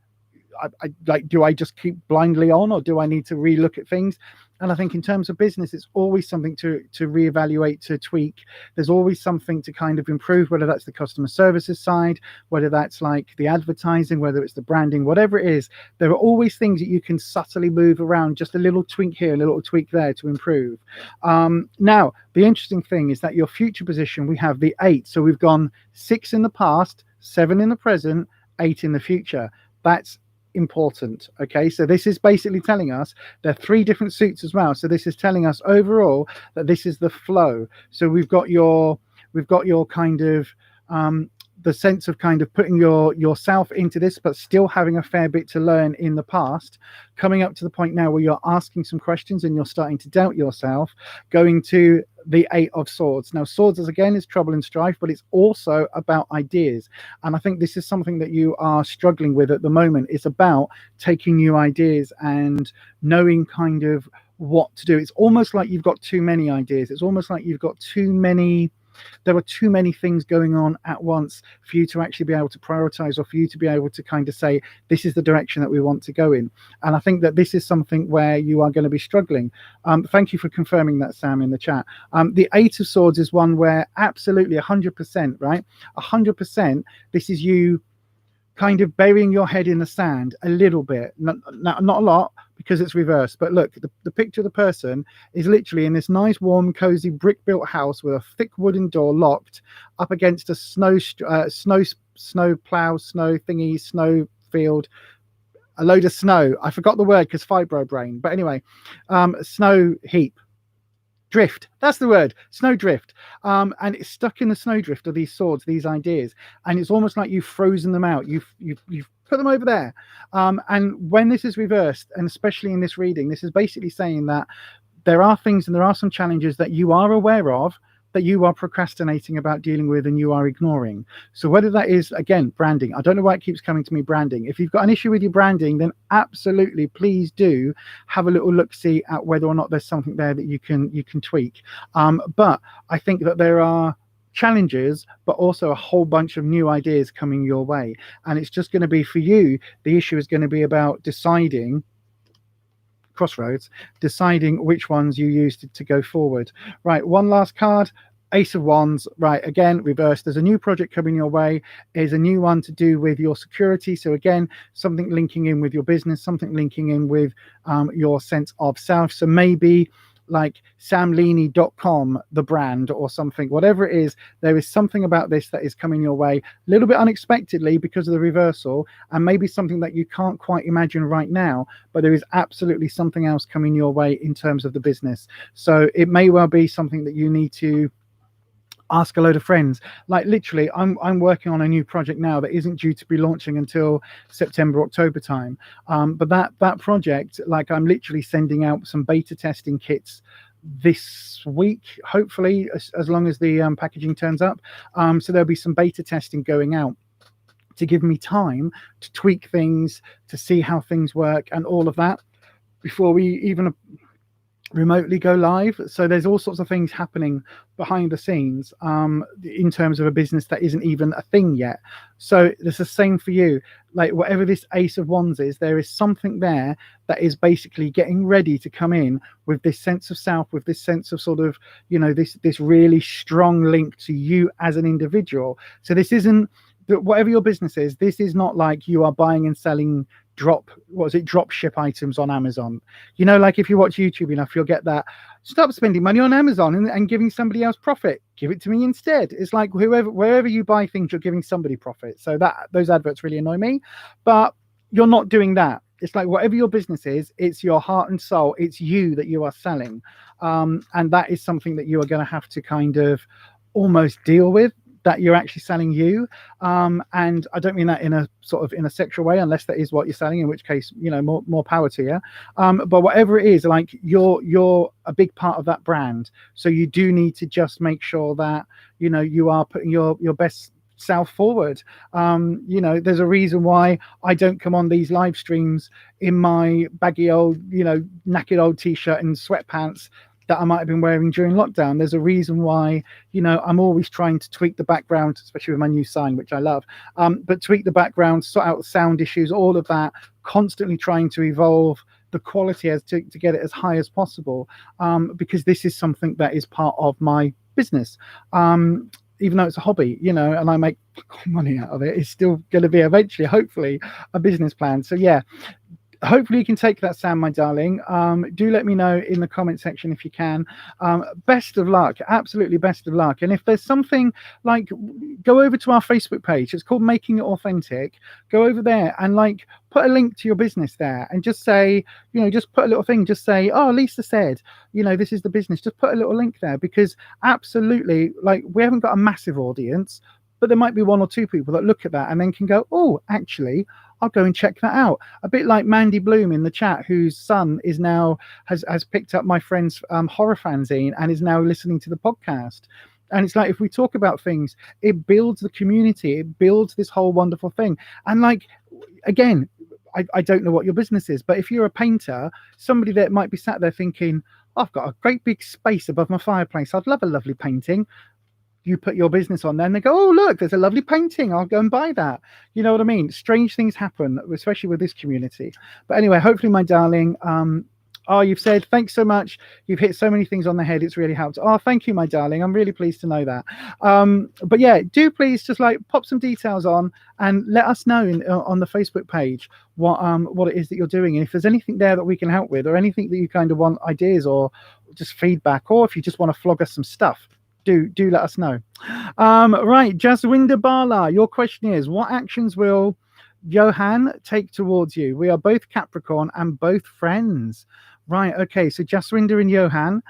I like, do I just keep blindly on, or do I need to relook at things? And I think in terms of business, it's always something to reevaluate, to tweak. There's always something to kind of improve, whether that's the customer services side, whether that's like the advertising, whether it's the branding, whatever it is. There are always things that you can subtly move around, just a little tweak here, a little tweak there to improve. Now, the interesting thing is that your future position, we have the 8. So we've gone 6 in the past, 7 in the present, 8 in the future. That's important. Okay, so this is basically telling us there are 3 different suits as well. So this is telling us overall that this is the flow. So we've got your kind of the sense of kind of putting yourself into this, but still having a fair bit to learn in the past, coming up to the point now where you're asking some questions and you're starting to doubt yourself, going to the 8 of Swords. Now Swords is trouble and strife, but it's also about ideas. And I think this is something that you are struggling with at the moment. It's about taking new ideas and knowing kind of what to do. It's almost like you've got too many ideas. It's almost like you've got there are too many things going on at once for you to actually be able to prioritize, or for you to be able to kind of say, this is the direction that we want to go in. And I think that this is something where you are going to be struggling. Thank you for confirming that, Sam, in the chat. The 8 of Swords is one where absolutely 100%, right? 100%, this is you kind of burying your head in the sand a little bit, not a lot, because it's reversed. But look, the picture of the person is literally in this nice, warm, cozy brick-built house with a thick wooden door locked up against a snow plow, snow thingy, snow field, a load of snow. I forgot the word because fibro brain. But anyway, snow heap. Drift, that's the word, snow drift. And it's stuck in the snow drift of these swords, these ideas, and it's almost like you've frozen them out. You've put them over there. And when this is reversed, and especially in this reading, this is basically saying that there are things and there are some challenges that you are aware of, that you are procrastinating about dealing with and you are ignoring. So whether that is, again, branding, I don't know why it keeps coming to me, branding. If you've got an issue with your branding, then absolutely please do have a little look-see at whether or not there's something there that you can tweak. But I think that there are challenges, but also a whole bunch of new ideas coming your way. And it's just going to be, for you, the issue is going to be about deciding, crossroads, deciding which ones you use to go forward. Right, one last card, Ace of Wands. Right, again, reversed. There's a new project coming your way. Is a new one to do with your security. So again, something linking in with your business, something linking in with your sense of self. So maybe like samleany.com, the brand, or something, whatever it is, there is something about this that is coming your way a little bit unexpectedly because of the reversal, and maybe something that you can't quite imagine right now, but there is absolutely something else coming your way in terms of the business. So it may well be something that you need to ask a load of friends. Like literally, I'm working on a new project now that isn't due to be launching until September, October time. But that project, like, I'm literally sending out some beta testing kits this week, hopefully, as long as the packaging turns up. So there'll be some beta testing going out to give me time to tweak things, to see how things work and all of that before we even remotely go live. So there's all sorts of things happening behind the scenes in terms of a business that isn't even a thing yet. So it's the same for you. Like, whatever this Ace of Wands is, there is something there that is basically getting ready to come in with this sense of self, with this sense of sort of, you know, this really strong link to you as an individual. So this isn't whatever your business is, this is not like you are buying and selling drop ship items on Amazon. You know, like if you watch YouTube enough, you'll get that. Stop spending money on Amazon and giving somebody else profit. Give it to me instead. It's like wherever you buy things, you're giving somebody profit. So those adverts really annoy me, but you're not doing that. It's like whatever your business is, it's your heart and soul. It's you that you are selling. And that is something that you are going to have to kind of almost deal with, that you're actually selling you. And I don't mean that in a sort of in a sexual way, unless that is what you're selling, in which case, you know, more power to you. But whatever it is, like you're a big part of that brand. So you do need to just make sure that, you know, you are putting your best self forward. You know, there's a reason why I don't come on these live streams in my baggy old, you know, knackered old t-shirt and sweatpants that I might have been wearing during lockdown. There's a reason why, you know, I'm always trying to tweak the background, especially with my new sign, which I love, but tweak the background, sort out sound issues, all of that, constantly trying to evolve the quality as to get it as high as possible, because this is something that is part of my business. Even though it's a hobby, you know, and I make money out of it, it's still going to be eventually, hopefully, a business plan. So yeah, hopefully you can take that, Sam, my darling. Do let me know in the comment section if you can. Best of luck, absolutely best of luck. And if there's something, like, go over to our Facebook page. It's called Making It Authentic. Go over there and like put a link to your business there and just say, you know, just put a little thing, just say, oh, Lisa said, you know, this is the business. Just put a little link there, because absolutely, like, we haven't got a massive audience, but there might be one or two people that look at that and then can go, oh, actually, I'll go and check that out. A bit like Mandy Bloom in the chat, whose son is now has picked up my friend's horror fanzine and is now listening to the podcast. And it's like, if we talk about things, it builds the community, it builds this whole wonderful thing. And like, again, I don't know what your business is, but if you're a painter, somebody that might be sat there thinking, I've got a great big space above my fireplace, I'd love a lovely painting. You put your business on there and they go, oh, look, there's a lovely painting, I'll go and buy that. You know what I mean? Strange things happen, especially with this community. But anyway, hopefully, my darling, oh, you've said, thanks so much. You've hit so many things on the head. It's really helped. Oh, thank you, my darling. I'm really pleased to know that. But yeah, do please just like pop some details on and let us know on the Facebook page what it is that you're doing. And if there's anything there that we can help with, or anything that you kind of want ideas or just feedback, or if you just want to flog us some stuff, do let us know. Right, Jaswinder Bala, your question is, what actions will Johan take towards you? We are both Capricorn and both friends. Right, okay, so Jaswinder and Johan,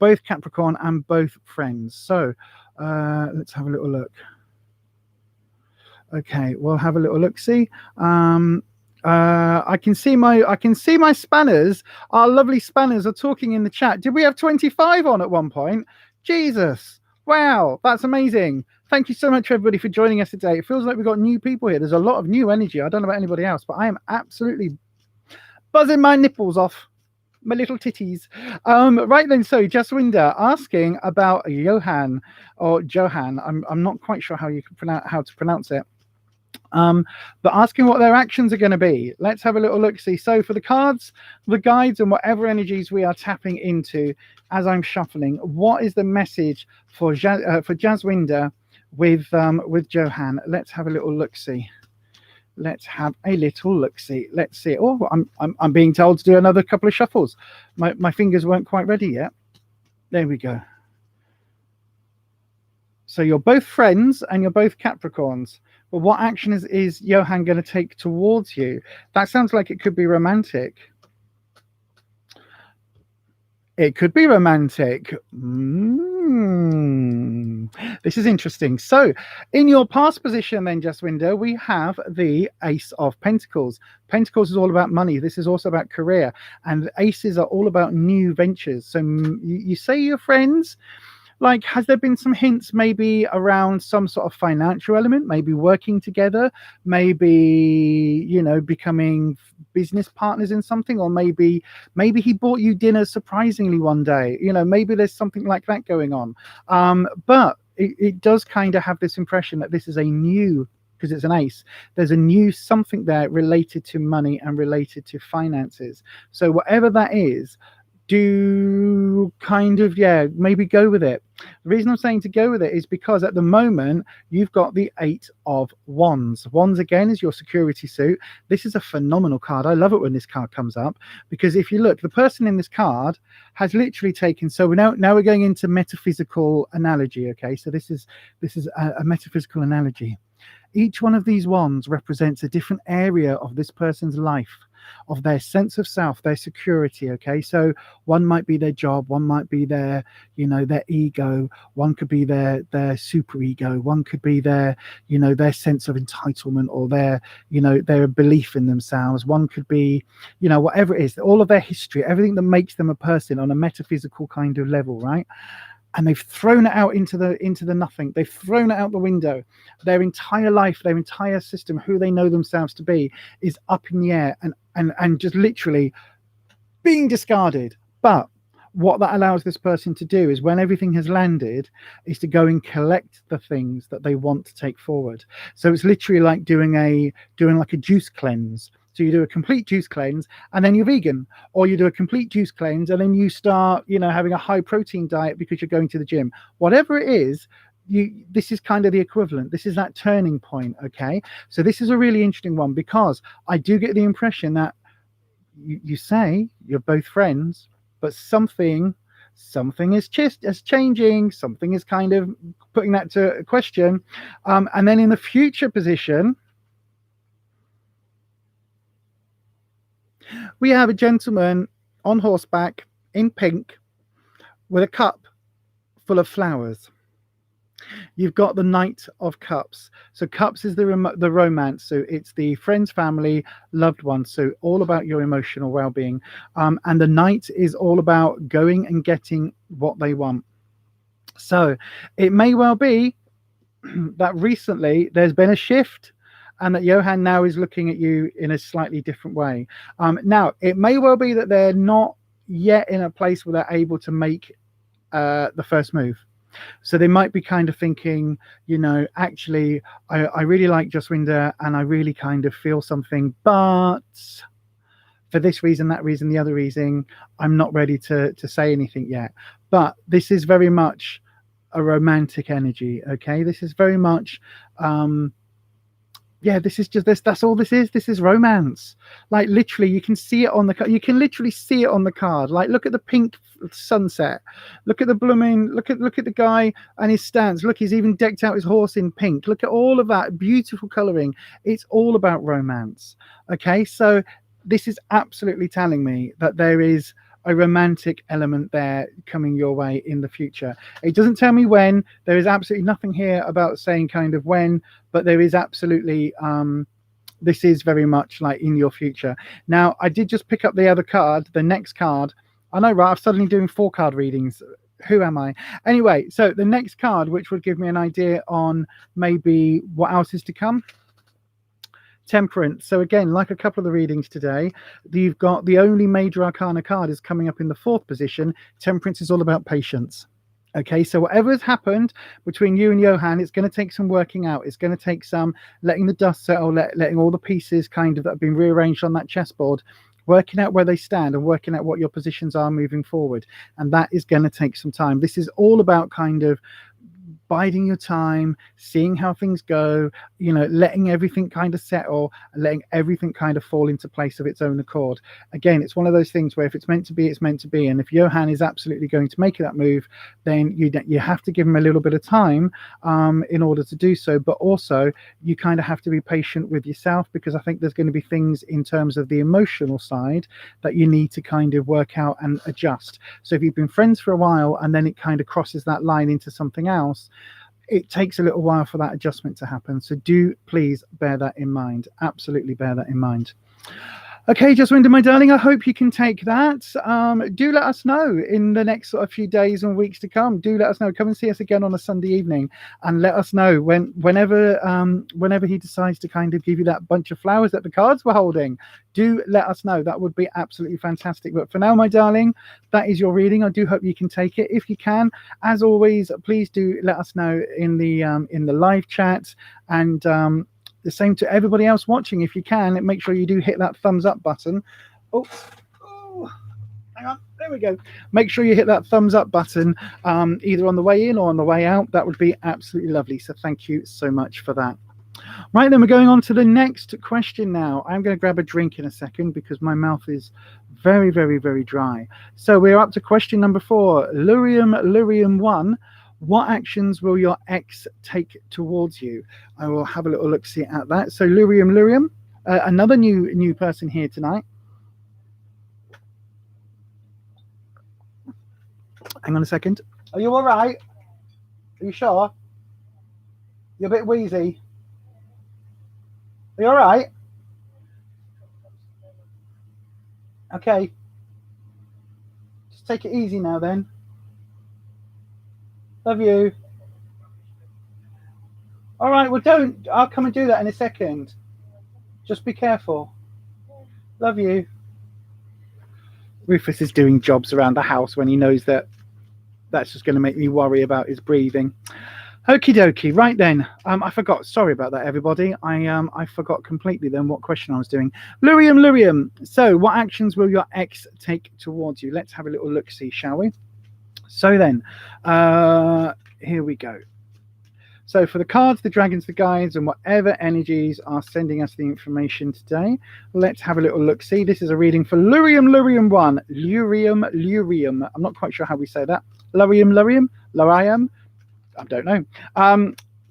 both Capricorn and both friends. So let's have a little look. Okay, we'll have a little look. See, I can see my spanners. Our lovely spanners are talking in the chat. Did we have 25 on at one point? Jesus, wow, that's amazing. Thank you so much, everybody, for joining us today. It feels like we've got new people here. There's a lot of new energy. I don't know about anybody else, but I am absolutely buzzing my nipples off, my little titties. Right then, so Jaswinder asking about Johan or Johan. I'm not quite sure how to pronounce it. But asking what their actions are going to be. Let's have a little look see. So for the cards, the guides, and whatever energies we are tapping into as I'm shuffling, what is the message for Jaswinder with Johan? Let's have a little look see. Let's have a little look see. Let's see. Oh, I'm being told to do another couple of shuffles. My fingers weren't quite ready yet. There we go. So you're both friends and you're both Capricorns. But what action is Johan going to take towards you? That sounds like it could be romantic. It could be romantic. This is interesting. So in your past position then, Jaswinder, we have the Ace of Pentacles. Pentacles is all about money. This is also about career. And aces are all about new ventures. So you say you're friends. Like, has there been some hints maybe around some sort of financial element, maybe working together, maybe, you know, becoming business partners in something, or maybe he bought you dinner surprisingly one day, you know, maybe there's something like that going on. But it does kind of have this impression that this is a new, because it's an ace, there's a new something there related to money and related to finances. So whatever that is, do kind of, yeah, maybe go with it. The reason I'm saying to go with it is because at the moment you've got the 8 of Wands. Wands again is your security suit. This is a phenomenal card. I love it when this card comes up, because if you look, the person in this card has literally taken, so now we're going into metaphysical analogy. Okay, so this is a metaphysical analogy. Each one of these wands represents a different area of this person's life, of their sense of self, their security. Okay, so one might be their job, one might be their, you know, their ego, one could be their super ego, one could be their, you know, their sense of entitlement, or their, you know, their belief in themselves, one could be, you know, whatever it is, all of their history, everything that makes them a person on a metaphysical kind of level, right? And they've thrown it out into the nothing. They've thrown it out the window. Their entire life, their entire system, who they know themselves to be, is up in the air and just literally being discarded. But what that allows this person to do is, when everything has landed, is to go and collect the things that they want to take forward. So it's literally like doing like a juice cleanse. So you do a complete juice cleanse and then you're vegan, or you do a complete juice cleanse and then you start, you know, having a high protein diet because you're going to the gym. Whatever it is, this is kind of the equivalent. This is that turning point. Okay, so this is a really interesting one, because I do get the impression that you say you're both friends, but something is changing, something is kind of putting that to question. And then in the future position, we have a gentleman on horseback in pink with a cup full of flowers. You've got the Knight of Cups. So cups is the romance. So it's the friends, family, loved ones. So all about your emotional well-being. And the Knight is all about going and getting what they want. So it may well be that recently there's been a shift, and that Johan now is looking at you in a slightly different way. Now, it may well be that they're not yet in a place where they're able to make the first move. So they might be kind of thinking, you know, actually, I really like Jaswinder and I really kind of feel something, but for this reason, that reason, the other reason, I'm not ready to say anything yet. But this is very much a romantic energy. Okay, this is very much yeah, this is just this. That's all this is. This is romance. Like literally, you can see it on the card. You can literally see it on the card. Like, look at the pink sunset. Look at the blooming. Look at the guy and his stance. Look, he's even decked out his horse in pink. Look at all of that beautiful coloring. It's all about romance. Okay, so this is absolutely telling me that there is a romantic element there coming your way in the future. It doesn't tell me when. There is absolutely nothing here about saying kind of when, but there is absolutely this is very much like in your future. Now, I did just pick up the other card, the next card. I know, right? I'm suddenly doing 4 card readings. Who am I? Anyway, so the next card, which would give me an idea on maybe what else is to come. Temperance. So again, like a couple of the readings today, you've got the only major arcana card is coming up in the 4th position. Temperance is all about patience. Okay, so whatever has happened between you and Johan, it's going to take some working out. It's going to take some letting the dust settle, letting all the pieces kind of that have been rearranged on that chessboard, working out where they stand and working out what your positions are moving forward. And that is going to take some time. This is all about kind of biding your time, seeing how things go, you know, letting everything kind of settle, letting everything kind of fall into place of its own accord. Again, it's one of those things where if it's meant to be, it's meant to be. And if Johan is absolutely going to make that move, then you have to give him a little bit of time in order to do so. But also, you kind of have to be patient with yourself, because I think there's going to be things in terms of the emotional side that you need to kind of work out and adjust. So if you've been friends for a while and then it kind of crosses that line into something else, it takes a little while for that adjustment to happen. So do please bear that in mind. Absolutely bear that in mind. Okay, Jaswinder, my darling, I hope you can take that. Do let us know in the next sort of few days and weeks to come. Do let us know. Come and see us again on a Sunday evening and let us know whenever he decides to kind of give you that bunch of flowers that the cards were holding. Do let us know. That would be absolutely fantastic. But for now, my darling, that is your reading. I do hope you can take it. If you can, as always, please do let us know in the live chat, and the same to everybody else watching. If you can, make sure you do hit that thumbs up button. Oh, hang on, there we go. Make sure you hit that thumbs up button, either on the way in or on the way out. That would be absolutely lovely. So thank you so much for that. Right, then we're going on to the next question now. I'm going to grab a drink in a second because my mouth is very, very, very dry. So we're up to question number 4. Lurium 1. What actions will your ex take towards you? I will have a little look-see at that. So Lurium, another new person here tonight. Hang on a second. Are you all right? Are you sure? You're a bit wheezy. Are you all right? Okay. Just take it easy now then. Love you. All right, well, don't. I'll come and do that in a second. Just be careful. Love you. Ruffus is doing jobs around the house when he knows that that's just going to make me worry about his breathing. Okie dokie. Right then, I forgot. Sorry about that, everybody. I forgot completely then what question I was doing. Lurium. So, what actions will your ex take towards you? Let's have a little look-see, shall we? So then, here we go. So for the cards, the dragons, the guides, and whatever energies are sending us the information today, let's have a little look-see. This is a reading for Lurium 1. Lurium. I'm not quite sure how we say that. Lurium. I don't know.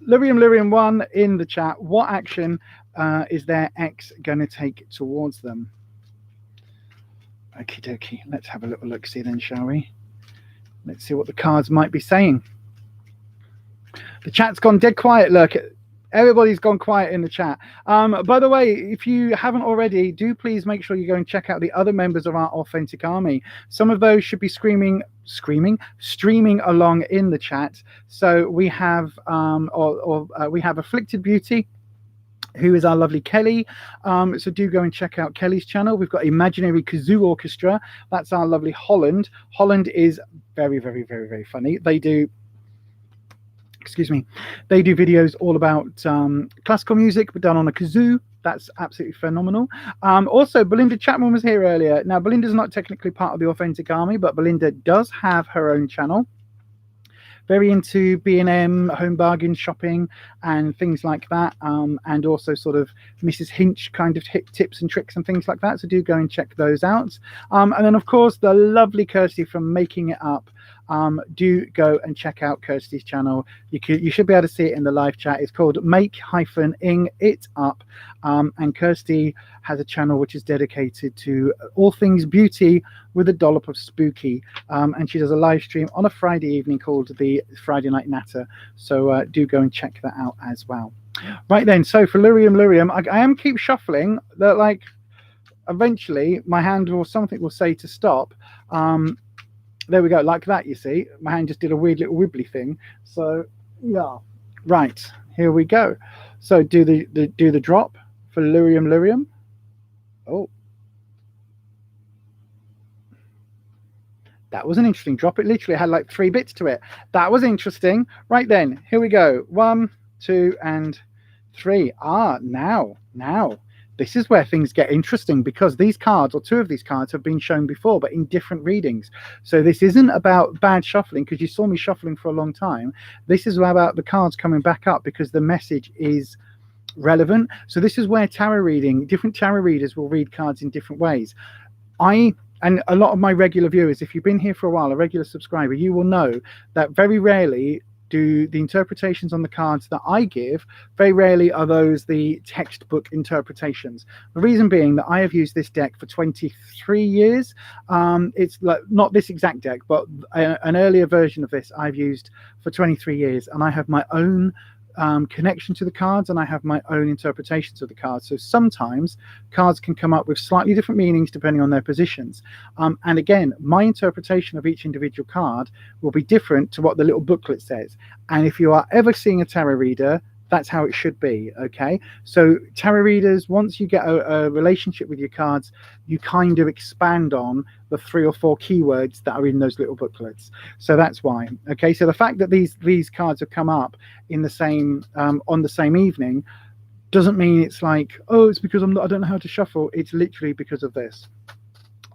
Lurium 1 in the chat. What action is their ex going to take towards them? Okie dokie. Let's have a little look-see then, shall we? Let's see what the cards might be saying. The chat's gone dead quiet. Look, everybody's gone quiet in the chat. By the way, if you haven't already, do please make sure you go and check out the other members of our authentic army. Some of those should be streaming along in the chat. So we have we have AfflictedBeauty, who is our lovely Kelly. So do go and check out Kelly's channel. We've got Imaginary Kazoo Orchestra. That's our lovely Holland. Holland is very, very, very, very funny. They do videos all about classical music, but done on a kazoo. That's absolutely phenomenal. Also, Belinda Chapman was here earlier. Now, Belinda's not technically part of the Authentic Army, but Belinda does have her own channel. Very into B&M, home bargain shopping and things like that. And also sort of Mrs. Hinch kind of tips and tricks and things like that. So do go and check those out. And then, of course, the lovely Kirsty from Making It Up. Do go and check out Kirsty's channel. You should be able to see it in the live chat. It's called Make-ing It Up. And Kirsty has a channel which is dedicated to all things beauty with a dollop of spooky. And she does a live stream on a Friday evening called the Friday Night Natter. So do go and check that out as well. Right then, so for Lurium, I am keep shuffling. That like eventually my hand or something will say to stop. There we go, like that, you see. My hand just did a weird little wibbly thing. So yeah. Right, here we go. So do the drop for Lurium. Oh. That was an interesting drop. It literally had like 3 bits to it. That was interesting. Right then, here we go. 1, 2, and 3. Now. This is where things get interesting because these cards, or 2 of these cards, have been shown before, but in different readings. So this isn't about bad shuffling because you saw me shuffling for a long time. This is about the cards coming back up because the message is relevant. So this is where different tarot readers will read cards in different ways. And a lot of my regular viewers, if you've been here for a while, a regular subscriber, you will know that very rarely do the interpretations on the cards that I give, very rarely are those the textbook interpretations. The reason being that I have used this deck for 23 years. It's like not this exact deck, but an earlier version of this I've used for 23 years, and I have my own connection to the cards, and I have my own interpretations of the cards. So sometimes cards can come up with slightly different meanings depending on their positions. And again, my interpretation of each individual card will be different to what the little booklet says. And if you are ever seeing a tarot reader, that's how it should be. Okay, so tarot readers, once you get a relationship with your cards, you kind of expand on the 3 or 4 keywords that are in those little booklets. So that's why. Okay, so the fact that these cards have come up in the same on the same evening doesn't mean it's like, oh, it's because I don't know how to shuffle. It's literally because of this.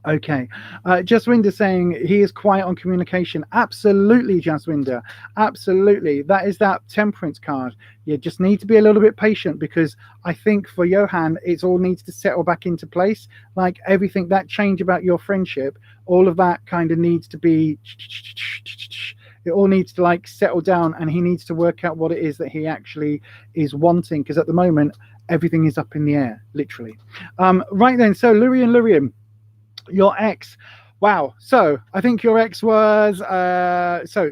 Okay. Jaswinder saying he is quiet on communication. Absolutely, Jaswinder. Absolutely. That is that temperance card. You just need to be a little bit patient, because I think for Johan, it all needs to settle back into place. Like everything, that change about your friendship, all of that kind of needs to be, it all needs to like settle down, and he needs to work out what it is that he actually is wanting, because at the moment, everything is up in the air, literally. Right then, so Lurian, your ex, wow. So I think your ex was so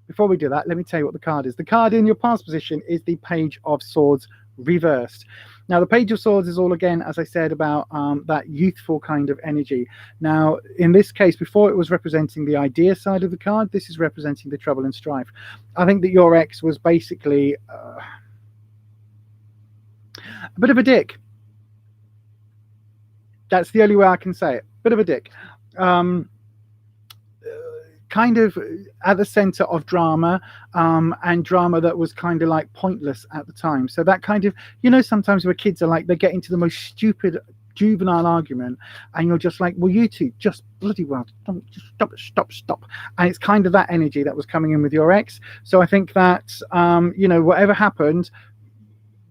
before we do that, let me tell you what the card is. The card in your past position is the Page of Swords reversed. Now the Page of Swords is all, again, as I said, about that youthful kind of energy. Now in this case, before it was representing the idea side of the card, this is representing the trouble and strife. I think that your ex was basically a bit of a dick. That's the only way I can say it. Bit of a dick. Kind of at the center of drama, and drama that was kind of like pointless at the time. So that kind of, you know, sometimes where kids are like, they get into the most stupid juvenile argument, and you're just like, well, you two just bloody well don't, just stop. And it's kind of that energy that was coming in with your ex. So I think that you know, whatever happened,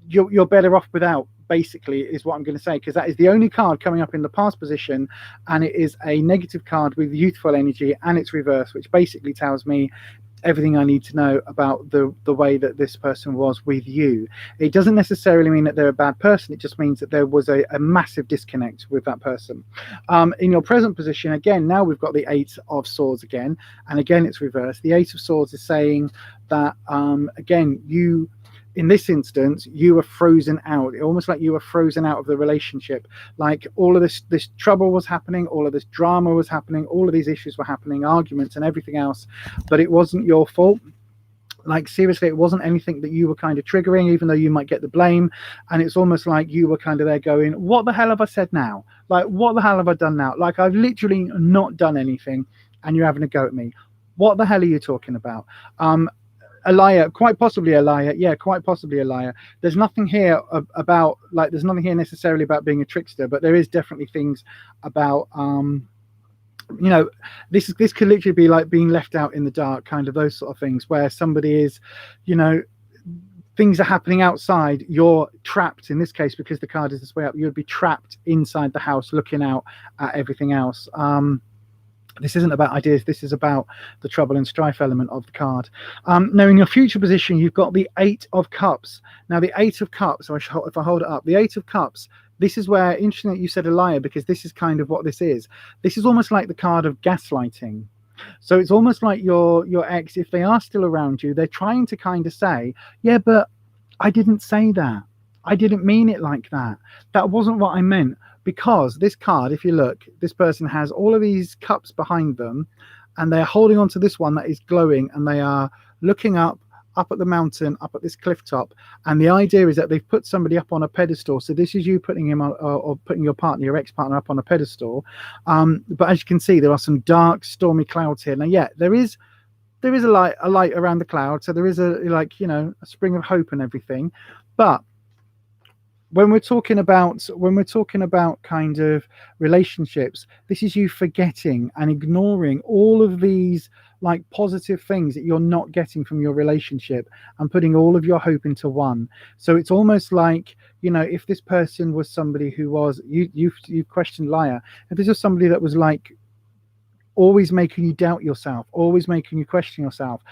you're better off without, basically, is what I'm going to say, because that is the only card coming up in the past position, and it is a negative card with youthful energy, and it's reversed, which basically tells me everything I need to know about the way that this person was with you. It doesn't necessarily mean that they're a bad person. It just means that there was a massive disconnect with that person. In your present position, again, now we've got the Eight of Swords again, and again it's reversed. The Eight of Swords is saying that again, you, in this instance, you were frozen out, almost like you were frozen out of the relationship. Like all of this trouble was happening, all of this drama was happening, all of these issues were happening, arguments and everything else, but it wasn't your fault. Like seriously, it wasn't anything that you were kind of triggering, even though you might get the blame. And it's almost like you were kind of there going, what the hell have I said now? Like, what the hell have I done now? Like, I've literally not done anything, and you're having a go at me. What the hell are you talking about? A liar, quite possibly a liar. Yeah, quite possibly a liar. There's nothing here about, like, there's nothing here necessarily about being a trickster, but there is definitely things about you know, this could literally be like being left out in the dark, kind of those sort of things, where somebody is, you know, things are happening outside, you're trapped. In this case, because the card is this way up, you'd be trapped inside the house looking out at everything else. This isn't about ideas, this is about the trouble and strife element of the card. Now in your future position, you've got the Eight of Cups. Now the Eight of Cups, so if I hold it up, the Eight of Cups, this is where, interesting that you said a liar, because this is kind of what this is. This is almost like the card of gaslighting. So it's almost like your ex, if they are still around you, they're trying to kind of say, yeah, but I didn't say that. I didn't mean it like that. That wasn't what I meant. Because this card, if you look, this person has all of these cups behind them, and they're holding on to this one that is glowing, and they are looking up at the mountain, up at this cliff top. And the idea is that they've put somebody up on a pedestal. So this is you putting him on, or putting your partner, your ex-partner, up on a pedestal. But as you can see, there are some dark, stormy clouds here. Now, yeah, there is a light around the cloud. So there is a, like, you know, a spring of hope and everything. But when we're talking about kind of relationships, this is you forgetting and ignoring all of these like positive things that you're not getting from your relationship, and putting all of your hope into one. So it's almost like, you know, if this person was somebody who was, you questioned liar, if this was somebody that was like always making you doubt yourself, always making you question yourself,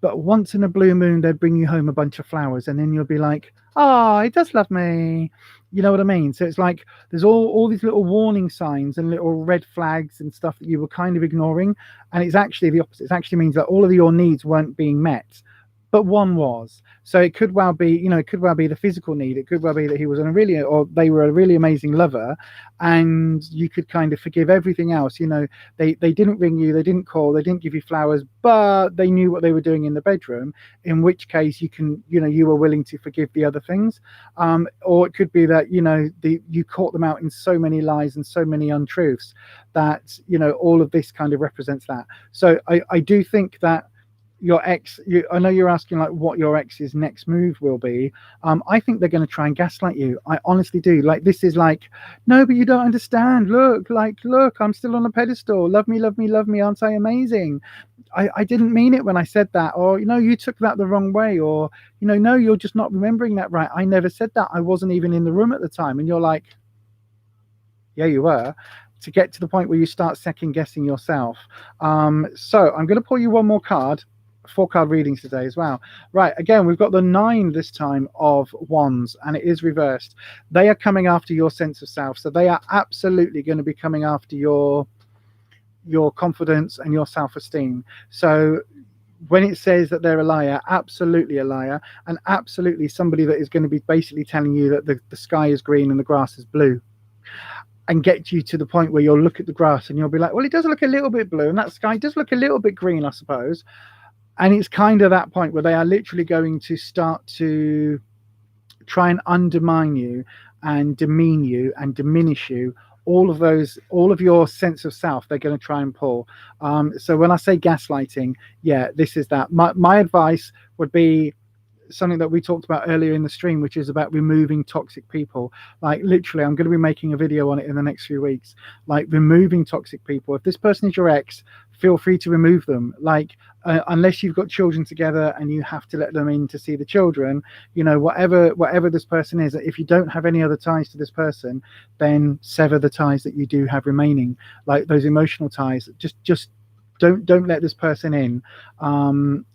but once in a blue moon they'd bring you home a bunch of flowers, and then you'll be like, oh, he does love me. You know what I mean? So it's like there's all these little warning signs and little red flags and stuff that you were kind of ignoring, and it's actually the opposite. It actually means that all of your needs weren't being met, but one was. So it could well be, you know, it could well be the physical need. It could well be that he was they were a really amazing lover, and you could kind of forgive everything else. You know, they didn't ring you, they didn't call, they didn't give you flowers, but they knew what they were doing in the bedroom, in which case you can, you know, you were willing to forgive the other things. Or it could be that, you know, you caught them out in so many lies and so many untruths that, you know, all of this kind of represents that. So I do think that your ex, I know you're asking like what your ex's next move will be. I think they're going to try and gaslight you. I honestly do. Like, this is like, no, but you don't understand. Look, I'm still on a pedestal. Love me, love me, love me. Aren't I amazing? I didn't mean it when I said that. Or, you took that the wrong way. Or, no, you're just not remembering that right. I never said that. I wasn't even in the room at the time. And you're like, yeah, you were. To get to the point where you start second guessing yourself. So I'm going to pull you one more card. 4-card readings today as well. Right, again, we've got the 9 this time of wands, and it is reversed. They are coming after your sense of self. So they are absolutely going to be coming after your confidence and your self-esteem. So when it says that they're a liar, absolutely a liar, and absolutely somebody that is going to be basically telling you that the sky is green and the grass is blue, and get you to the point where you'll look at the grass and you'll be like, well, it does look a little bit blue, and that sky does look a little bit green, I suppose. And it's kind of that point where they are literally going to start to try and undermine you and demean you and diminish you. All of your sense of self, they're going to try and pull. So when I say gaslighting, yeah, this is that. My advice would be something that we talked about earlier in the stream, which is about removing toxic people. Like, literally, I'm going to be making a video on it in the next few weeks. Like, removing toxic people. If this person is your ex, feel free to remove them. Like, unless you've got children together and you have to let them in to see the children, whatever this person is, if you don't have any other ties to this person, then sever the ties that you do have remaining, like those emotional ties. Just don't let this person in,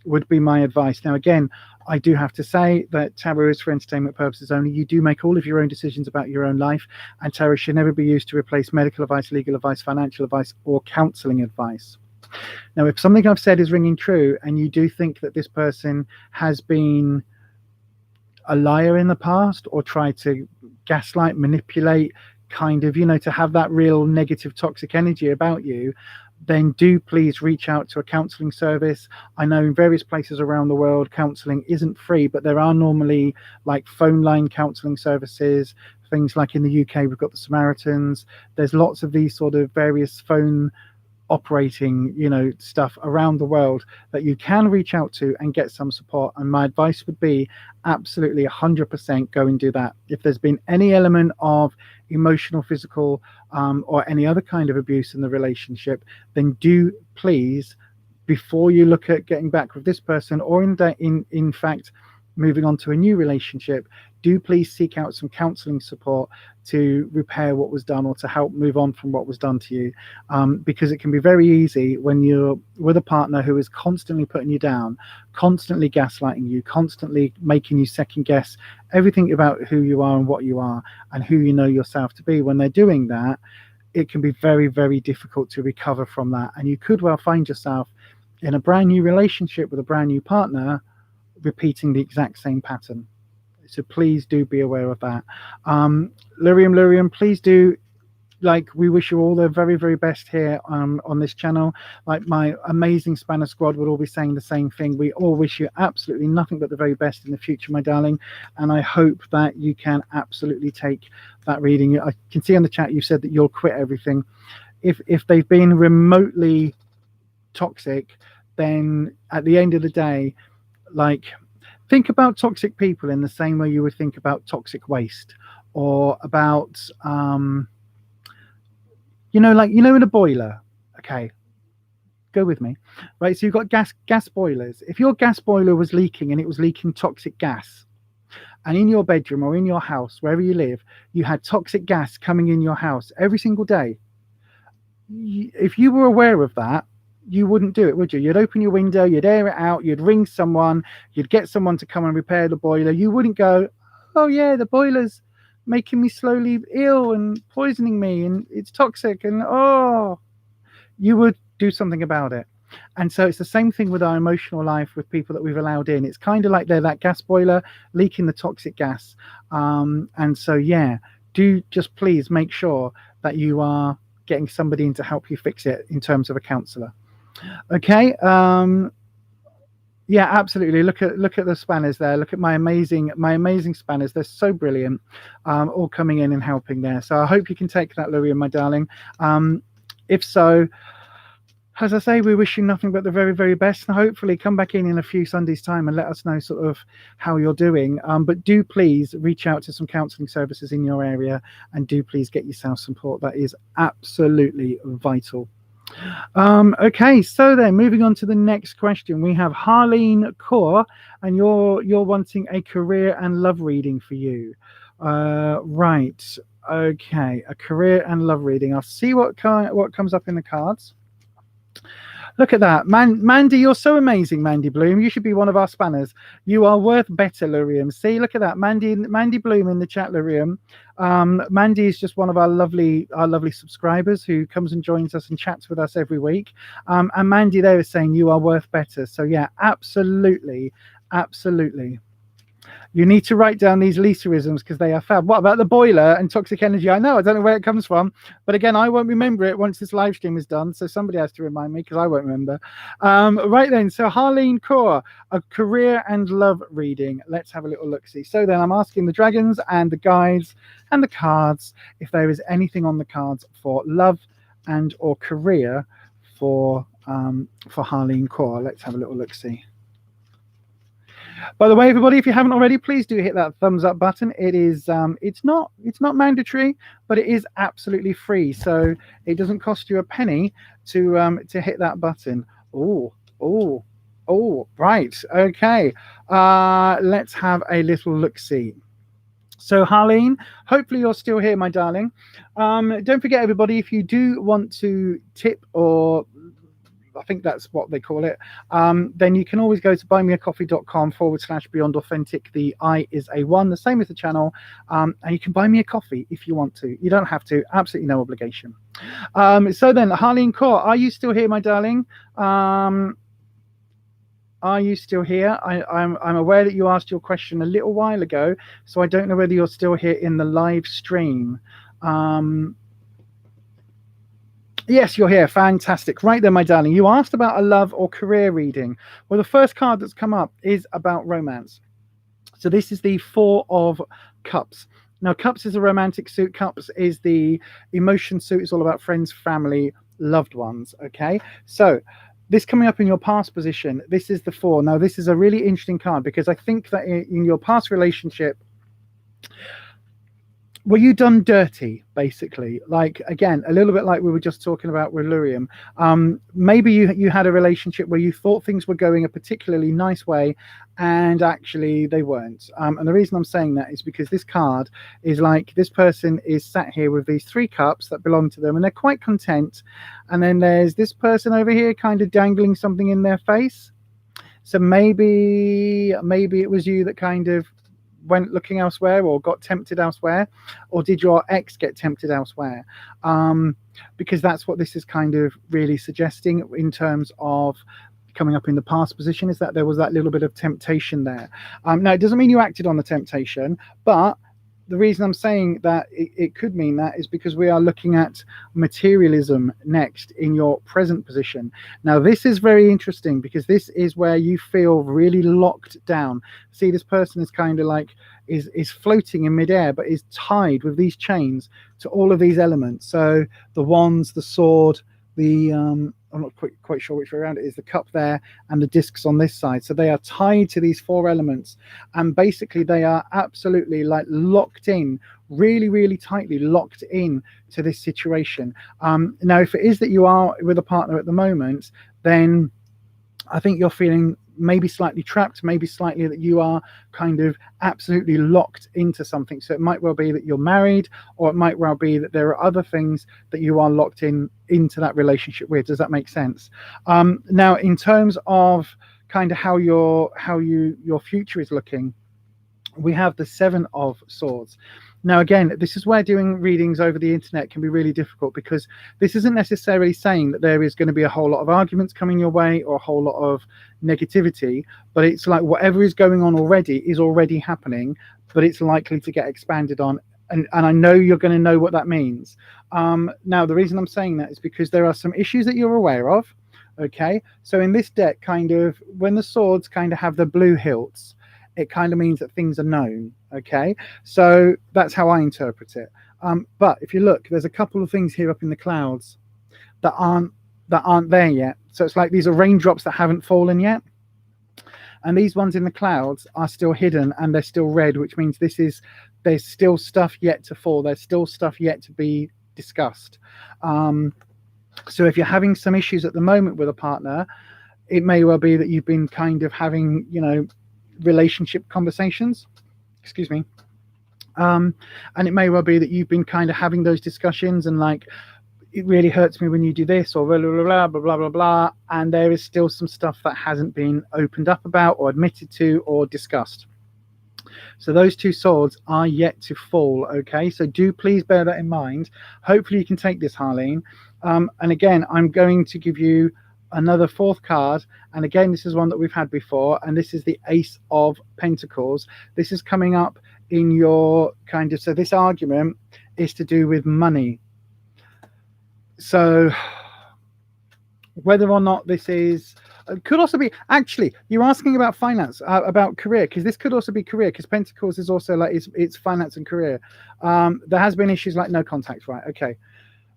would be my advice. Now, again, I do have to say that tarot is for entertainment purposes only. You do make all of your own decisions about your own life, and tarot should never be used to replace medical advice, legal advice, financial advice, or counseling advice. Now, if something I've said is ringing true and you do think that this person has been a liar in the past or tried to gaslight, manipulate, kind of, to have that real negative, toxic energy about you, then do please reach out to a counseling service. I know in various places around the world, counseling isn't free, but there are normally like phone line counseling services, things like in the UK, we've got the Samaritans. There's lots of these sort of various phone operating stuff around the world that you can reach out to and get some support. And my advice would be absolutely 100% go and do that. If there's been any element of emotional, physical, or any other kind of abuse in the relationship, then do please, before you look at getting back with this person, or in fact moving on to a new relationship, do please seek out some counseling support to repair what was done or to help move on from what was done to you, because it can be very easy when you're with a partner who is constantly putting you down, constantly gaslighting you, constantly making you second guess everything about who you are and what you are and who you know yourself to be. When they're doing that, it can be very, very difficult to recover from that, and you could well find yourself in a brand new relationship with a brand new partner repeating the exact same pattern. So please do be aware of that. Lurium, please do, we wish you all the very, very best here on this channel. Like, my amazing Spanner squad would all be saying the same thing. We all wish you absolutely nothing but the very best in the future, my darling, and I hope that you can absolutely take that reading. I can see on the chat you said that you'll quit everything. If they've been remotely toxic, then at the end of the day, think about toxic people in the same way you would think about toxic waste, or about in a boiler. Okay, go with me. Right, so you've got gas boilers. If your gas boiler was leaking and it was leaking toxic gas, and in your bedroom or in your house, wherever you live, you had toxic gas coming in your house every single day, if you were aware of that, you wouldn't do it, would you? You'd open your window, you'd air it out, you'd ring someone, you'd get someone to come and repair the boiler. You wouldn't go, oh yeah, the boiler's making me slowly ill and poisoning me and it's toxic, and you would do something about it. And so it's the same thing with our emotional life with people that we've allowed in. It's kind of like they're that gas boiler leaking the toxic gas. And so, yeah, do just please make sure that you are getting somebody in to help you fix it in terms of a counselor. Okay. Yeah, absolutely. Look at the spanners there. Look at my amazing spanners. They're so brilliant, all coming in and helping there. So I hope you can take that, Louis, my darling. If so, as I say, we wish you nothing but the very, very best, and hopefully come back in a few Sundays' time and let us know sort of how you're doing. But do please reach out to some counselling services in your area, and do please get yourself support. That is absolutely vital. Okay, so then moving on to the next question, we have Harleen Kaur, and you're wanting a career and love reading for you. Right. Okay, a career and love reading. I'll see what comes up in the cards. Look at that. Mandy, you're so amazing, Mandy Bloom. You should be one of our spanners. You are worth better, Lurium. See, look at that. Mandy Bloom in the chat, Lurium. Mandy is just one of our lovely subscribers who comes and joins us and chats with us every week. And Mandy there is saying you are worth better. So yeah, absolutely. Absolutely. You need to write down these Lisaisms because they are fab. What about the boiler and toxic energy? I know, I don't know where it comes from. But again, I won't remember it once this live stream is done. So somebody has to remind me because I won't remember. Right then, so Harleen Kaur, a career and love reading. Let's have a little look-see. So then I'm asking the dragons and the guides and the cards if there is anything on the cards for love and or career for Harleen Kaur. Let's have a little look-see. By the way, everybody, if you haven't already, please do hit that thumbs up button. It is it's not mandatory, but it is absolutely free, so it doesn't cost you a penny to hit that button. Oh, right, okay. Let's have a little look-see. So Harleen, hopefully you're still here, my darling. Don't forget, everybody, if you do want to tip, or I think that's what they call it, then you can always go to buymeacoffee.com/BeyondAuthentic. The I is a 1, the same as the channel, and you can buy me a coffee if you want to. You don't have to, absolutely no obligation. So then, Harleen Kaur, are you still here, my darling? Are you still here? I'm aware that you asked your question a little while ago, so I don't know whether you're still here in the live stream. Yes, you're here. Fantastic. Right then, my darling. You asked about a love or career reading. Well, the first card that's come up is about romance. So this is the 4 of Cups. Now, Cups is a romantic suit. Cups is the emotion suit. It's all about friends, family, loved ones. Okay. So this coming up in your past position, this is the 4. Now, this is a really interesting card because I think that in your past relationship, were you done dirty, basically? Like, again, a little bit like we were just talking about with Lurium. Maybe you had a relationship where you thought things were going a particularly nice way, and actually they weren't. And the reason I'm saying that is because this card is like, this person is sat here with these 3 cups that belong to them, and they're quite content. And then there's this person over here kind of dangling something in their face. So maybe it was you that kind of went looking elsewhere or got tempted elsewhere, or did your ex get tempted elsewhere? Because that's what this is kind of really suggesting in terms of coming up in the past position, is that there was that little bit of temptation there. Now, it doesn't mean you acted on the temptation, but the reason I'm saying that it could mean that is because we are looking at materialism next in your present position. Now, this is very interesting because this is where you feel really locked down. See, this person is kind of like is floating in midair, but is tied with these chains to all of these elements. So the wands, the sword, the I'm not quite sure which way around it is, the cup there, and the discs on this side. So they are tied to these 4 elements, and basically they are absolutely like locked in, really, really tightly locked in to this situation. Now, if it is that you are with a partner at the moment, then I think you're feeling maybe slightly trapped, maybe slightly that you are kind of absolutely locked into something. So it might well be that you're married, or it might well be that there are other things that you are locked into that relationship with. Does that make sense? Now, in terms of kind of how your future is looking, we have the 7 of Swords. Now, again, this is where doing readings over the internet can be really difficult, because this isn't necessarily saying that there is going to be a whole lot of arguments coming your way or a whole lot of negativity, but it's like whatever is going on already is already happening, but it's likely to get expanded on. And I know you're going to know what that means. Now, the reason I'm saying that is because there are some issues that you're aware of. Okay, so in this deck, kind of when the swords kind of have the blue hilts, it kind of means that things are known. Okay, so that's how I interpret it. But if you look, there's a couple of things here up in the clouds that aren't that aren't there yet. So it's like these are raindrops that haven't fallen yet. And these ones in the clouds are still hidden and they're still red, which means there's still stuff yet to fall. There's still stuff yet to be discussed. So if you're having some issues at the moment with a partner, it may well be that you've been kind of having, relationship conversations. Excuse me. And it may well be that you've been kind of having those discussions and like, it really hurts me when you do this, or blah, blah, blah, blah, blah, blah, blah. And there is still some stuff that hasn't been opened up about or admitted to or discussed. So those two swords are yet to fall, okay? So do please bear that in mind. Hopefully you can take this, Harleen. And again, I'm going to give you another fourth card. And again, this is one that we've had before. And this is the Ace of Pentacles. This is coming up in your kind of... So this argument is to do with money. So whether or not this is... could also be, actually, you're asking about finance, about career, because this could also be career, because Pentacles is also like, it's finance and career. There has been issues like no contact, right?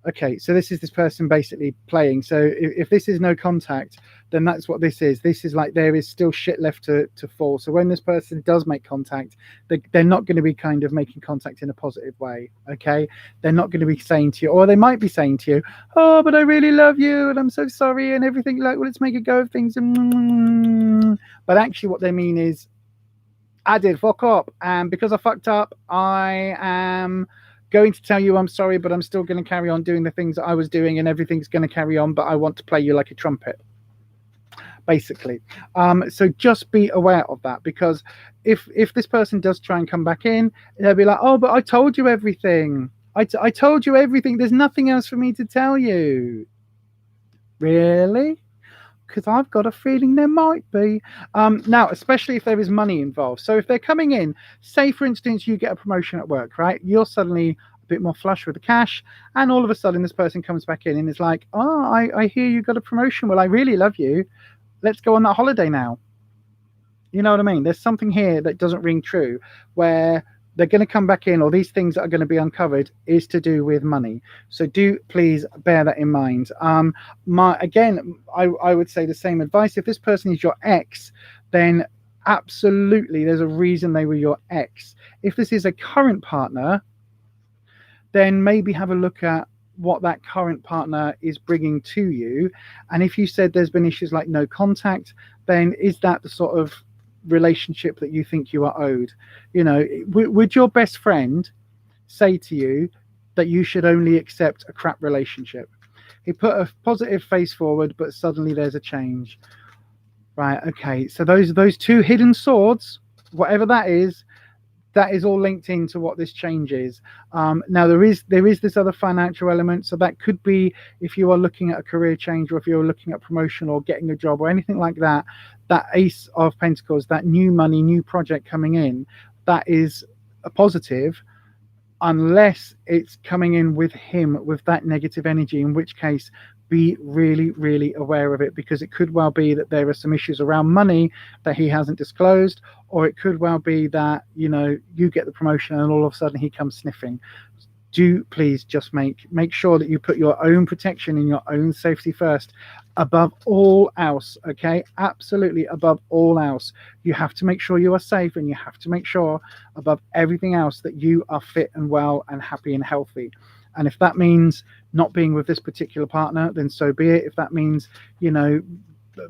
Okay, so this is this person basically playing. So if this is no contact, then that's what this is. This is like there is still shit left to fall. So when this person does make contact, they're not going to be kind of making contact in a positive way, okay? They're not going to be saying to you, or they might be saying to you, oh, but I really love you, and I'm so sorry, and everything, like, well, let's make a go of things. But actually what they mean is, I did fuck up, and because I fucked up, I am... going to tell you I'm sorry, but I'm still going to carry on doing the things that I was doing, and everything's going to carry on, but I want to play you like a trumpet, basically. So just be aware of that, because if this person does try and come back in, they'll be like, oh, but I told you everything. I told you everything. There's nothing else for me to tell you. Really? Because I've got a feeling there might be. Now, especially if there is money involved. So if they're coming in, say, for instance, you get a promotion at work, right? You're suddenly a bit more flush with the cash, and all of a sudden this person comes back in and is like, oh, I hear you got a promotion. Well, I really love you. Let's go on that holiday now. You know what I mean? There's something here that doesn't ring true, where they're going to come back in, or these things that are going to be uncovered is to do with money. So do please bear that in mind. I would say the same advice. If this person is your ex, then absolutely there's a reason they were your ex. If this is a current partner, then maybe have a look at what that current partner is bringing to you. And if you said there's been issues like no contact, then is that the sort of relationship that you think you are owed? You know, would your best friend say to you that you should only accept a crap relationship? He put a positive face forward, but suddenly there's a change. Right, okay, so those two hidden swords, whatever that is all linked into what this change is. Now there is this other financial element, so that could be if you are looking at a career change, or if you're looking at promotion or getting a job or anything like that. That Ace of Pentacles, that new money, new project coming in, that is a positive, unless it's coming in with him with that negative energy, in which case be really, really aware of it, because it could well be that there are some issues around money that he hasn't disclosed, or it could well be that, you know, you get the promotion and all of a sudden he comes sniffing. Do please just make sure that you put your own protection and your own safety first, above all else, okay? Absolutely above all else. You have to make sure you are safe, and you have to make sure above everything else that you are fit and well and happy and healthy. And if that means not being with this particular partner, then so be it. If that means, you know,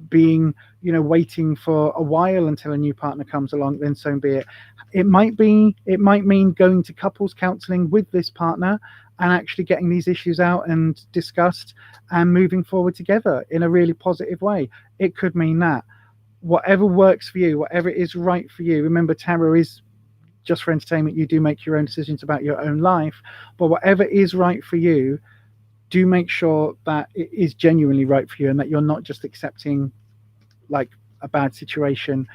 being, you know, waiting for a while until a new partner comes along, then so be it. It might mean going to couples counseling with this partner and actually getting these issues out and discussed and moving forward together in a really positive way. It could mean that. Whatever works for you, whatever is right for you. Remember, tarot is just for entertainment. You do make your own decisions about your own life, but whatever is right for you, do make sure that it is genuinely right for you, and that you're not just accepting like a bad situation.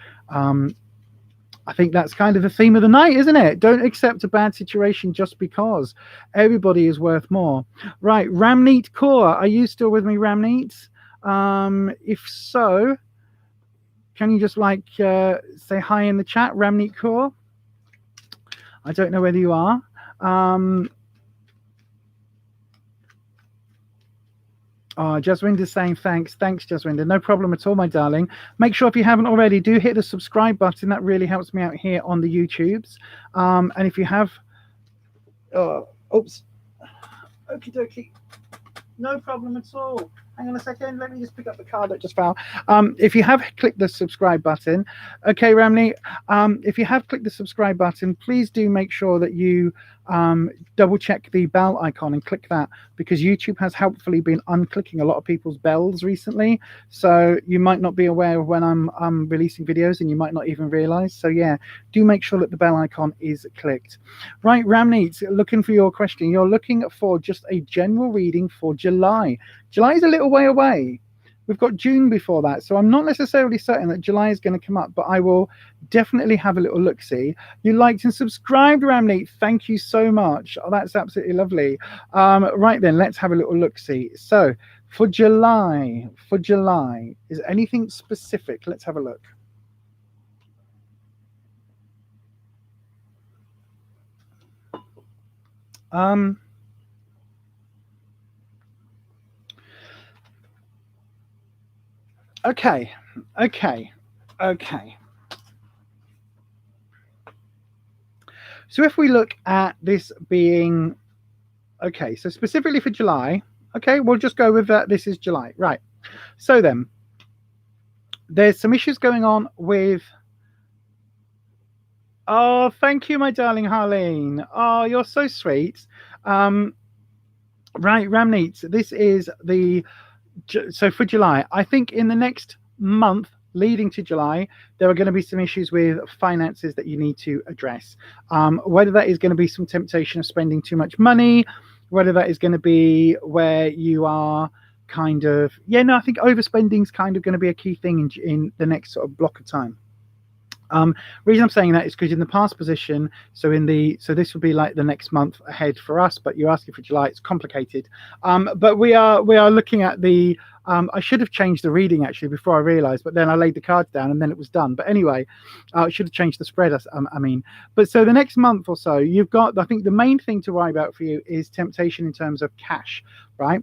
I think that's kind of the theme of the night, isn't it? Don't accept a bad situation just because. Everybody is worth more. Right, Ramneet Kaur, are you still with me, Ramneet? If so, can you just like say hi in the chat, Ramneet Kaur? I don't know whether you are. Jaswinder's saying thanks. Thanks, Jaswinder. No problem at all, my darling. Make sure if you haven't already, do hit the subscribe button. That really helps me out here on the YouTubes. And if you have... oops. Okie dokie. No problem at all. Hang on a second. Let me just pick up the card that just fell. If you have clicked the subscribe button, okay, Ramney, if you have clicked the subscribe button, please do make sure that you double check the bell icon and click that, because YouTube has helpfully been unclicking a lot of people's bells recently. So you might not be aware of when I'm releasing videos, and you might not even realize. So yeah, do make sure that the bell icon is clicked. Right, Ramney, looking for your question. You're looking for just a general reading for July. July is a little way away. We've got June before that, so I'm not necessarily certain that July is going to come up, but I will definitely have a little look-see. You liked and subscribed, Ramney. Thank you so much. Oh, that's absolutely lovely. Right then, let's have a little look-see. So for July, is anything specific? Let's have a look. Okay. So if we look at this being, okay, so specifically for July, okay, we'll just go with that. This is July, right? So then, there's some issues going on with, oh, thank you, my darling Harleen. Oh, you're so sweet. Right, Ramneet, this is the, so for July, I think in the next month leading to July, there are going to be some issues with finances that you need to address. Whether that is going to be some temptation of spending too much money, whether that is going to be where you are kind of, I think overspending is kind of going to be a key thing in the next sort of block of time. Reason I'm saying that is because in the past position, so this would be like the next month ahead for us, but you're asking for July, it's complicated. But we are looking at the, I should have changed the reading actually before I realized, but then I laid the cards down and then it was done. But anyway, I should have changed the spread, I mean. But so the next month or so, you've got, I think the main thing to worry about for you is temptation in terms of cash, right?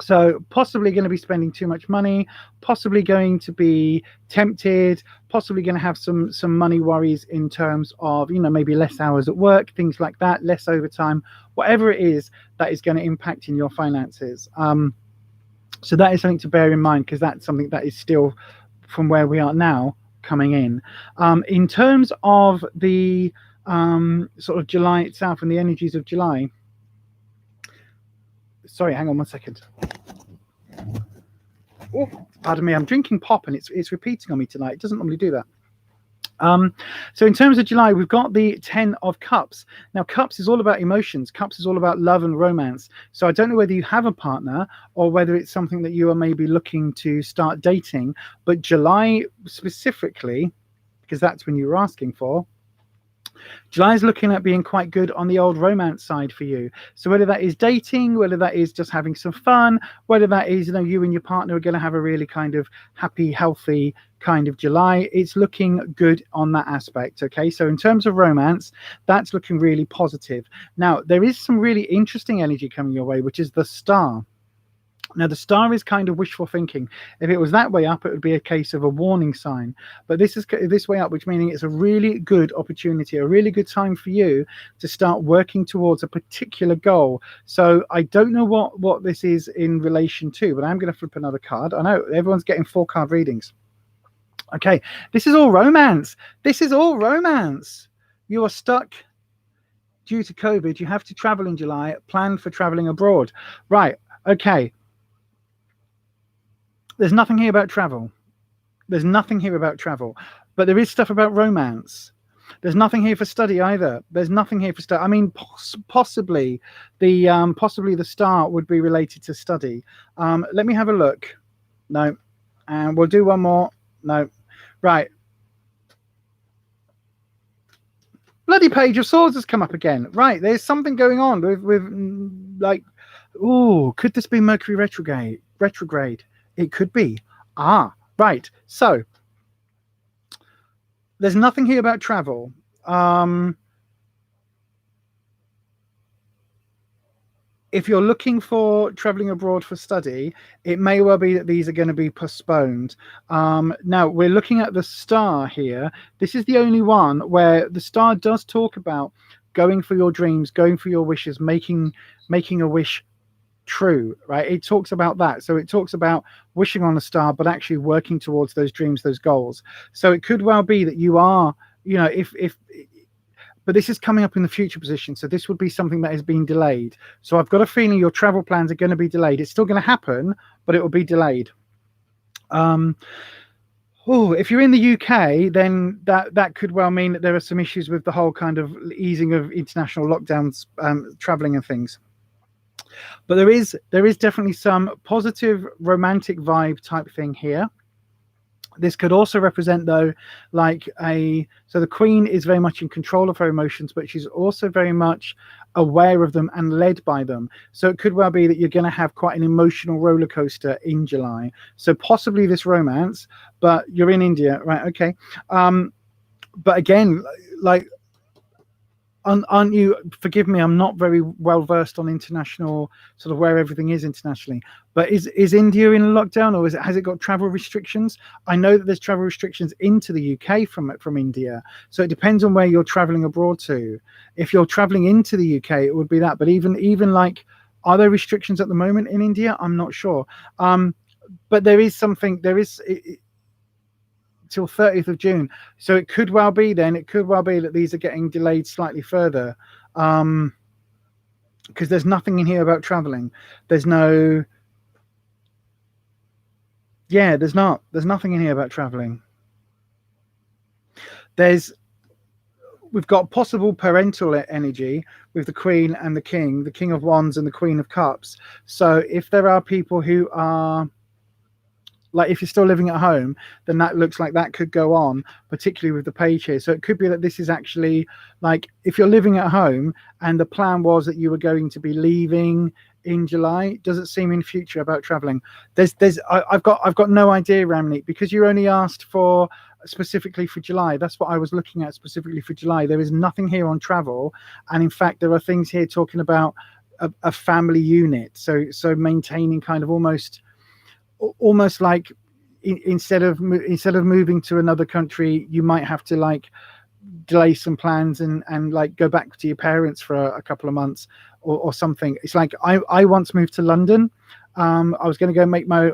So possibly going to be spending too much money, possibly going to be tempted, possibly going to have some money worries in terms of, maybe less hours at work, things like that, less overtime, whatever it is that is going to impact in your finances. So that is something to bear in mind, because that's something that is still from where we are now coming in. In terms of the sort of July itself and the energies of July. Sorry, hang on 1 second. Oh, pardon me, I'm drinking pop and it's repeating on me tonight. It doesn't normally do that. So in terms of July, we've got the 10 of Cups. Now, Cups is all about emotions. Cups is all about love and romance. So I don't know whether you have a partner or whether it's something that you are maybe looking to start dating. But July specifically, because that's when you were asking for, July is looking at being quite good on the old romance side for you. So whether that is dating, whether that is just having some fun, whether that is, you and your partner are going to have a really kind of happy, healthy kind of July, it's looking good on that aspect. Okay, so in terms of romance, that's looking really positive. Now, there is some really interesting energy coming your way, which is the Star. Now, the Star is kind of wishful thinking. If it was that way up, it would be a case of a warning sign. But this is this way up, which meaning it's a really good opportunity, a really good time for you to start working towards a particular goal. So I don't know what this is in relation to, but I'm going to flip another card. I know everyone's getting 4-card readings. Okay, this is all romance. This is all romance. You are stuck due to COVID. You have to travel in July. Plan for traveling abroad. Right, okay. There's nothing here about travel. There's nothing here about travel. But there is stuff about romance. There's nothing here for study either. There's nothing here for study. I mean, possibly the Star would be related to study. Let me have a look. No. And we'll do one more. No. Right. Bloody Page of Swords has come up again. Right. There's something going on with like, oh, could this be Mercury retrograde? It could be. Right. So there's nothing here about travel. if you're looking for traveling abroad for study, it may well be that these are going to be postponed. Now, we're looking at the star here. This is the only one where the star does talk about going for your dreams, going for your wishes, making a wish true, right? It talks about that. So it talks about wishing on a star, but actually working towards those dreams, those goals. So it could well be that you are, if but this is coming up in the future position. So this would be something that is being delayed. So I've got a feeling your travel plans are going to be delayed. It's still going to happen, but it will be delayed. If you're in the UK, then that could well mean that there are some issues with the whole kind of easing of international lockdowns, traveling and things. But there is definitely some positive romantic vibe type thing here. This could also represent, though, so the Queen is very much in control of her emotions, but she's also very much aware of them and led by them. So it could well be that you're going to have quite an emotional roller coaster in July. So possibly this romance, but you're in India, right? Okay. But again, aren't you, forgive me, I'm not very well versed on international, sort of where everything is internationally, but is India in lockdown, or has it got travel restrictions? I know that there's travel restrictions into the UK from India, so it depends on where you're traveling abroad to. If you're traveling into the UK, it would be that, but even like, are there restrictions at the moment in India? I'm not sure, but there is something, till 30th of June. So it could well be that these are getting delayed slightly further, because there's nothing in here about traveling. There's nothing in here about traveling. We've got possible parental energy with the Queen and the King of Wands and the Queen of Cups. So if there are people who are, like, if you're still living at home, then that looks like that could go on, particularly with the page here. So it could be that this is actually, like, if you're living at home and the plan was that you were going to be leaving in July, does it seem in future about traveling? I've got no idea, Ramneek, because you only asked for specifically for July. That's what I was looking at specifically for July. There is nothing here on travel, and in fact there are things here talking about a family unit. So maintaining kind of almost like instead of moving to another country, you might have to like delay some plans and like go back to your parents for a couple of months or something. It's like I once moved to London. I was going to go make my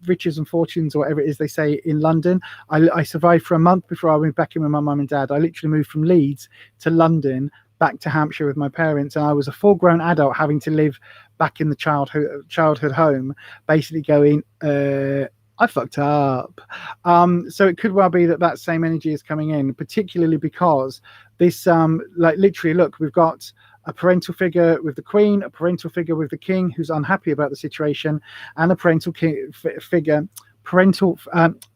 riches and fortunes, or whatever it is they say, in London. I survived for a month before I went back in with my mum and dad. I literally moved from Leeds to London, back to Hampshire with my parents, and I was a full-grown adult having to live back in the childhood home, basically going, I fucked up. So it could well be that same energy is coming in, particularly because this, like, literally, look, we've got a parental figure with the Queen, a parental figure with the King who's unhappy about the situation, and a parental figure,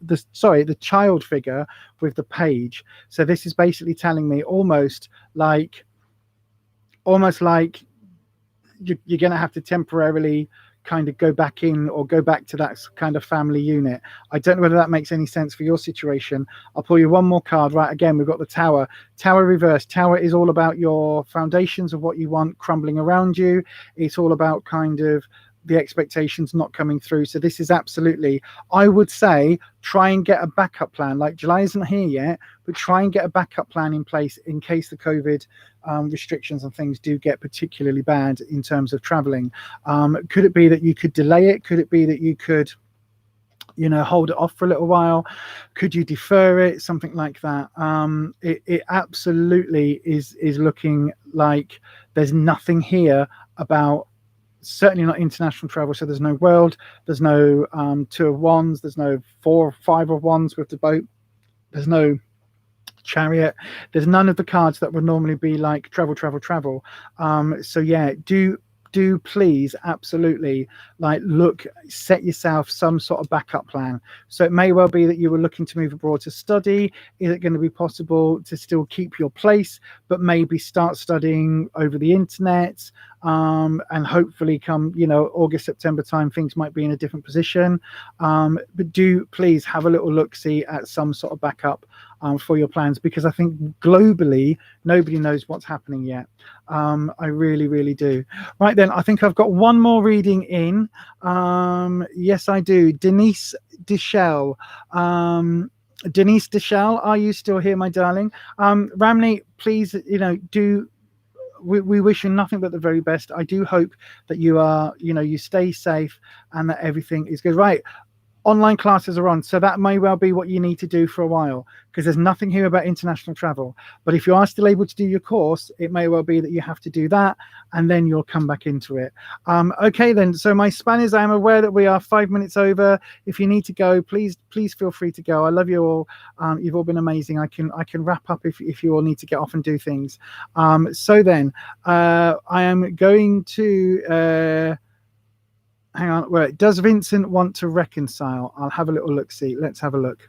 the child figure with the Page. So this is basically telling me almost like you're going to have to temporarily kind of go back in, or go back to that kind of family unit. I don't know whether that makes any sense for your situation. I'll pull you one more card. Right, again, we've got the Tower. Tower reversed. Tower is all about your foundations of what you want crumbling around you. It's all about kind of the expectations not coming through. So this is absolutely, I would say, try and get a backup plan. Like, July isn't here yet, but try and get a backup plan in place in case the COVID restrictions and things do get particularly bad in terms of traveling. Could it be that you could delay it? Could it be that you could, hold it off for a little while? Could you defer it? Something like that. It absolutely is looking like there's nothing here about, certainly not international travel. So there's no world, there's no Two of Wands, there's no 4 or 5 of Wands with the boat, there's no Chariot, there's none of the cards that would normally be like travel. So yeah, do please absolutely, like, look, set yourself some sort of backup plan. So it may well be that you were looking to move abroad to study. Is it going to be possible to still keep your place, but maybe start studying over the internet? And hopefully come, August, September time, things might be in a different position. But do please have a little look-see at some sort of backup for your plans, because I think globally nobody knows what's happening yet. I really, really do. Right then, I think I've got one more reading in. Yes, I do. Denise Deschelle. Denise Deschelle, are you still here, my darling? Ramni, please, we wish you nothing but the very best. I do hope that you are, you stay safe and that everything is good. Right. Online classes are on, so that may well be what you need to do for a while, because there's nothing here about international travel. But if you are still able to do your course, it may well be that you have to do that, and then you'll come back into it. Okay, then. So my Spanish, I am aware that we are 5 minutes over. If you need to go, please feel free to go. I love you all. You've all been amazing. I can wrap up if you all need to get off and do things. So then, I am going to. Hang on, wait, does Vincent want to reconcile? I'll have a little look, see. Let's have a look.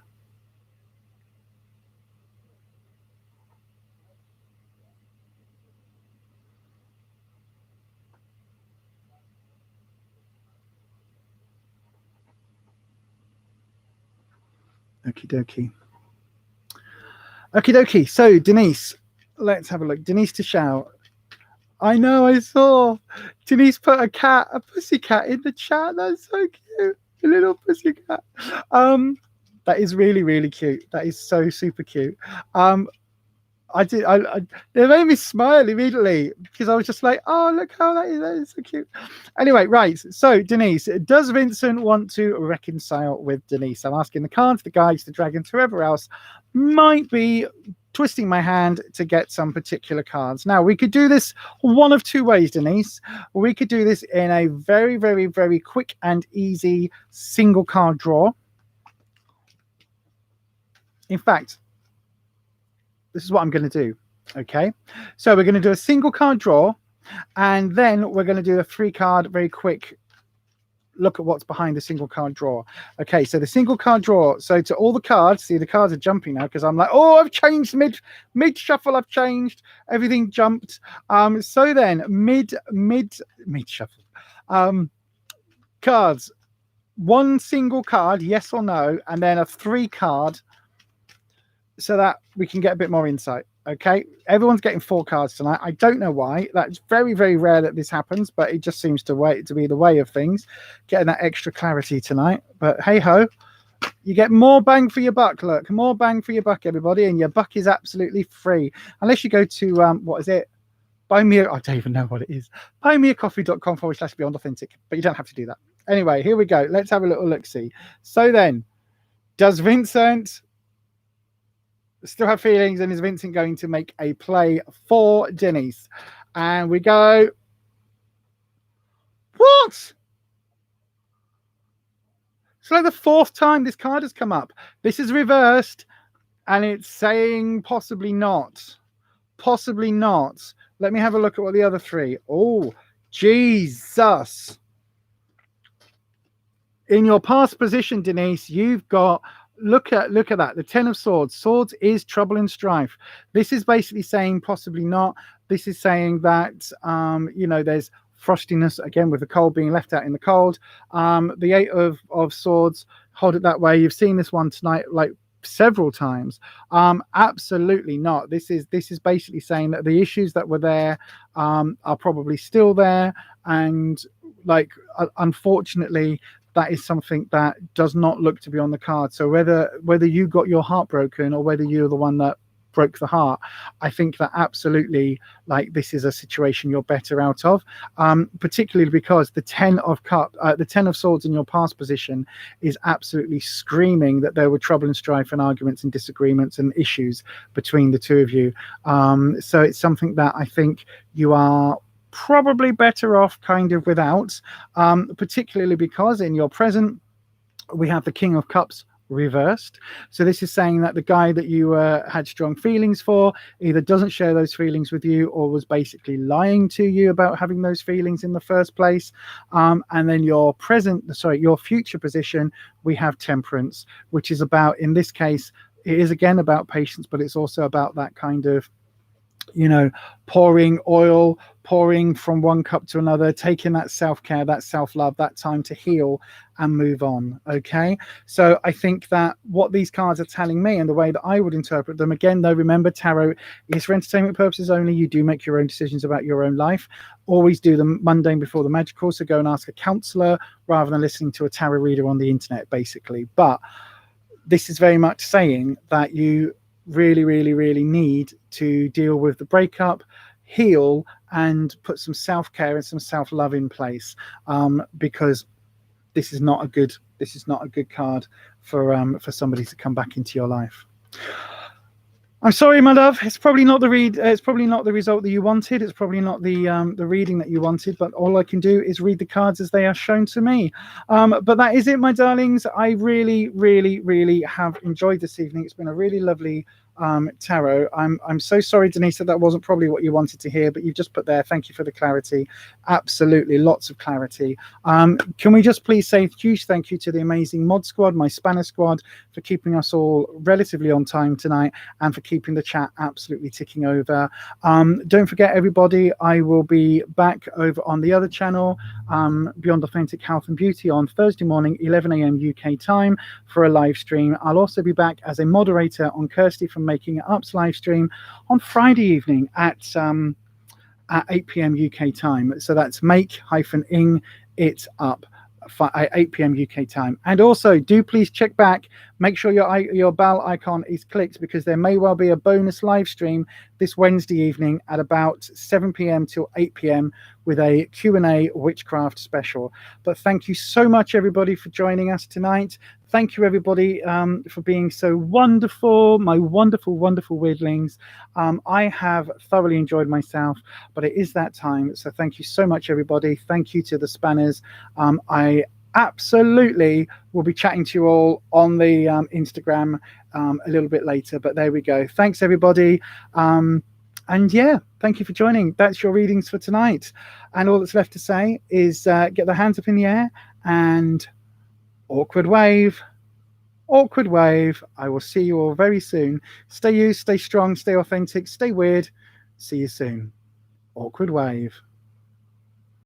Okie dokie. Okie dokie. So, Denise, let's have a look. Denise Deschelle. I know, I saw Denise put a pussycat in the chat. That's so cute. A little pussycat. That is really, really cute. That is so super cute. They made me smile immediately, because I was just like, oh, look how that is so cute. Anyway, right. So, Denise, does Vincent want to reconcile with Denise? I'm asking the cards, the guides, the dragons, whoever else might be twisting my hand to get some particular cards. Now, we could do this one of two ways, Denise. We could do this in a very, very, very quick and easy single card draw. In fact, this is what I'm going to do. Okay, so we're going to do a single card draw, and then we're going to do a 3-card very quick look at what's behind the single card draw. Okay, so the single card draw. So to all the cards, see, the cards are jumping now because I'm like, oh, I've changed mid shuffle. I've changed, everything jumped. So then mid shuffle. Cards, one single card, yes or no, and then a 3-card, so that we can get a bit more insight. Okay, everyone's getting 4 cards tonight. I don't know why. That's very, very rare that this happens, but it just seems to be the way of things, getting that extra clarity tonight. But hey ho, you get more bang for your buck. Look, more bang for your buck, everybody, and your buck is absolutely free, unless you go to what is it? I don't even know what it is. buymeacoffee.com/BeyondAuthentic, but you don't have to do that. Anyway, here we go. Let's have a little look see. So then, does Vincent still have feelings, and is Vincent going to make a play for Denise? And we go, what? It's like the 4th time this card has come up. This is reversed, and it's saying possibly not. Possibly not. Let me have a look at what the other 3. Oh, Jesus. In your past position, Denise, you've got, look at that, the 10 of Swords. Swords is trouble and strife. This is basically saying possibly not. This is saying that there's frostiness again with the cold, being left out in the cold. The 8 of Swords, hold it that way. You've seen this one tonight like several times. Absolutely not. This is basically saying that the issues that were there are probably still there, and unfortunately that is something that does not look to be on the card. So whether you got your heart broken or whether you're the one that broke the heart, I think that absolutely this is a situation you're better out of, particularly because the 10 of Swords in your past position is absolutely screaming that there were trouble and strife and arguments and disagreements and issues between the two of you. So it's something that I think you are probably better off kind of without, particularly because in your present we have the King of Cups reversed. So this is saying that the guy that you had strong feelings for either doesn't share those feelings with you or was basically lying to you about having those feelings in the first place. And then your future position, we have Temperance, which is about, in this case, it is again about patience, but it's also about that kind of you know, pouring oil, pouring from one cup to another, taking that self-care, that self-love, that time to heal and move on. Okay, so I think that what these cards are telling me, and the way that I would interpret them, again though, remember, tarot is for entertainment purposes only. You do make your own decisions about your own life. Always do the mundane before the magical, so go and ask a counselor rather than listening to a tarot reader on the internet, basically. But this is very much saying that you really need to deal with the breakup, heal, and put some self-care and some self-love in place, because this is not a good card for somebody to come back into your life. I'm sorry, my love. It's probably not the it's probably not the result that you wanted. It's probably not the reading that you wanted. But all I can do is read the cards as they are shown to me. But that is it, my darlings. I really have enjoyed this evening. It's been a really lovely tarot. I'm so sorry, Denise, that wasn't probably what you wanted to hear, but you've just put there. Thank you for the clarity. Absolutely, lots of clarity. Can we just please say a huge thank you to the amazing mod squad, my Spanish squad, for keeping us all relatively on time tonight and for keeping the chat absolutely ticking over. Don't forget, everybody, I will be back over on the other channel, Beyond Authentic Health and Beauty, on Thursday morning, 11 a.m. UK time, for a live stream. I'll also be back as a moderator on Kirsty from Making It Up's live stream on Friday evening at 8 p.m. UK time. So that's make-ing it up at 8 p.m. UK time. And also, do please check back. Make sure your bell icon is clicked, because there may well be a bonus live stream this Wednesday evening at about 7 p.m. till 8 p.m. with a Q&A witchcraft special. But thank you so much, everybody, for joining us tonight. Thank you, everybody, for being so wonderful, my wonderful weirdlings. I have thoroughly enjoyed myself, but it is that time. So thank you so much, everybody. Thank you to the Spanners. I absolutely will be chatting to you all on the Instagram a little bit later, but there we go. Thanks, everybody. And yeah, thank you for joining. That's your readings for tonight. And all that's left to say is get the hands up in the air and awkward wave. Awkward wave. I will see you all very soon. Stay you, stay strong, stay authentic, stay weird. See you soon. Awkward wave.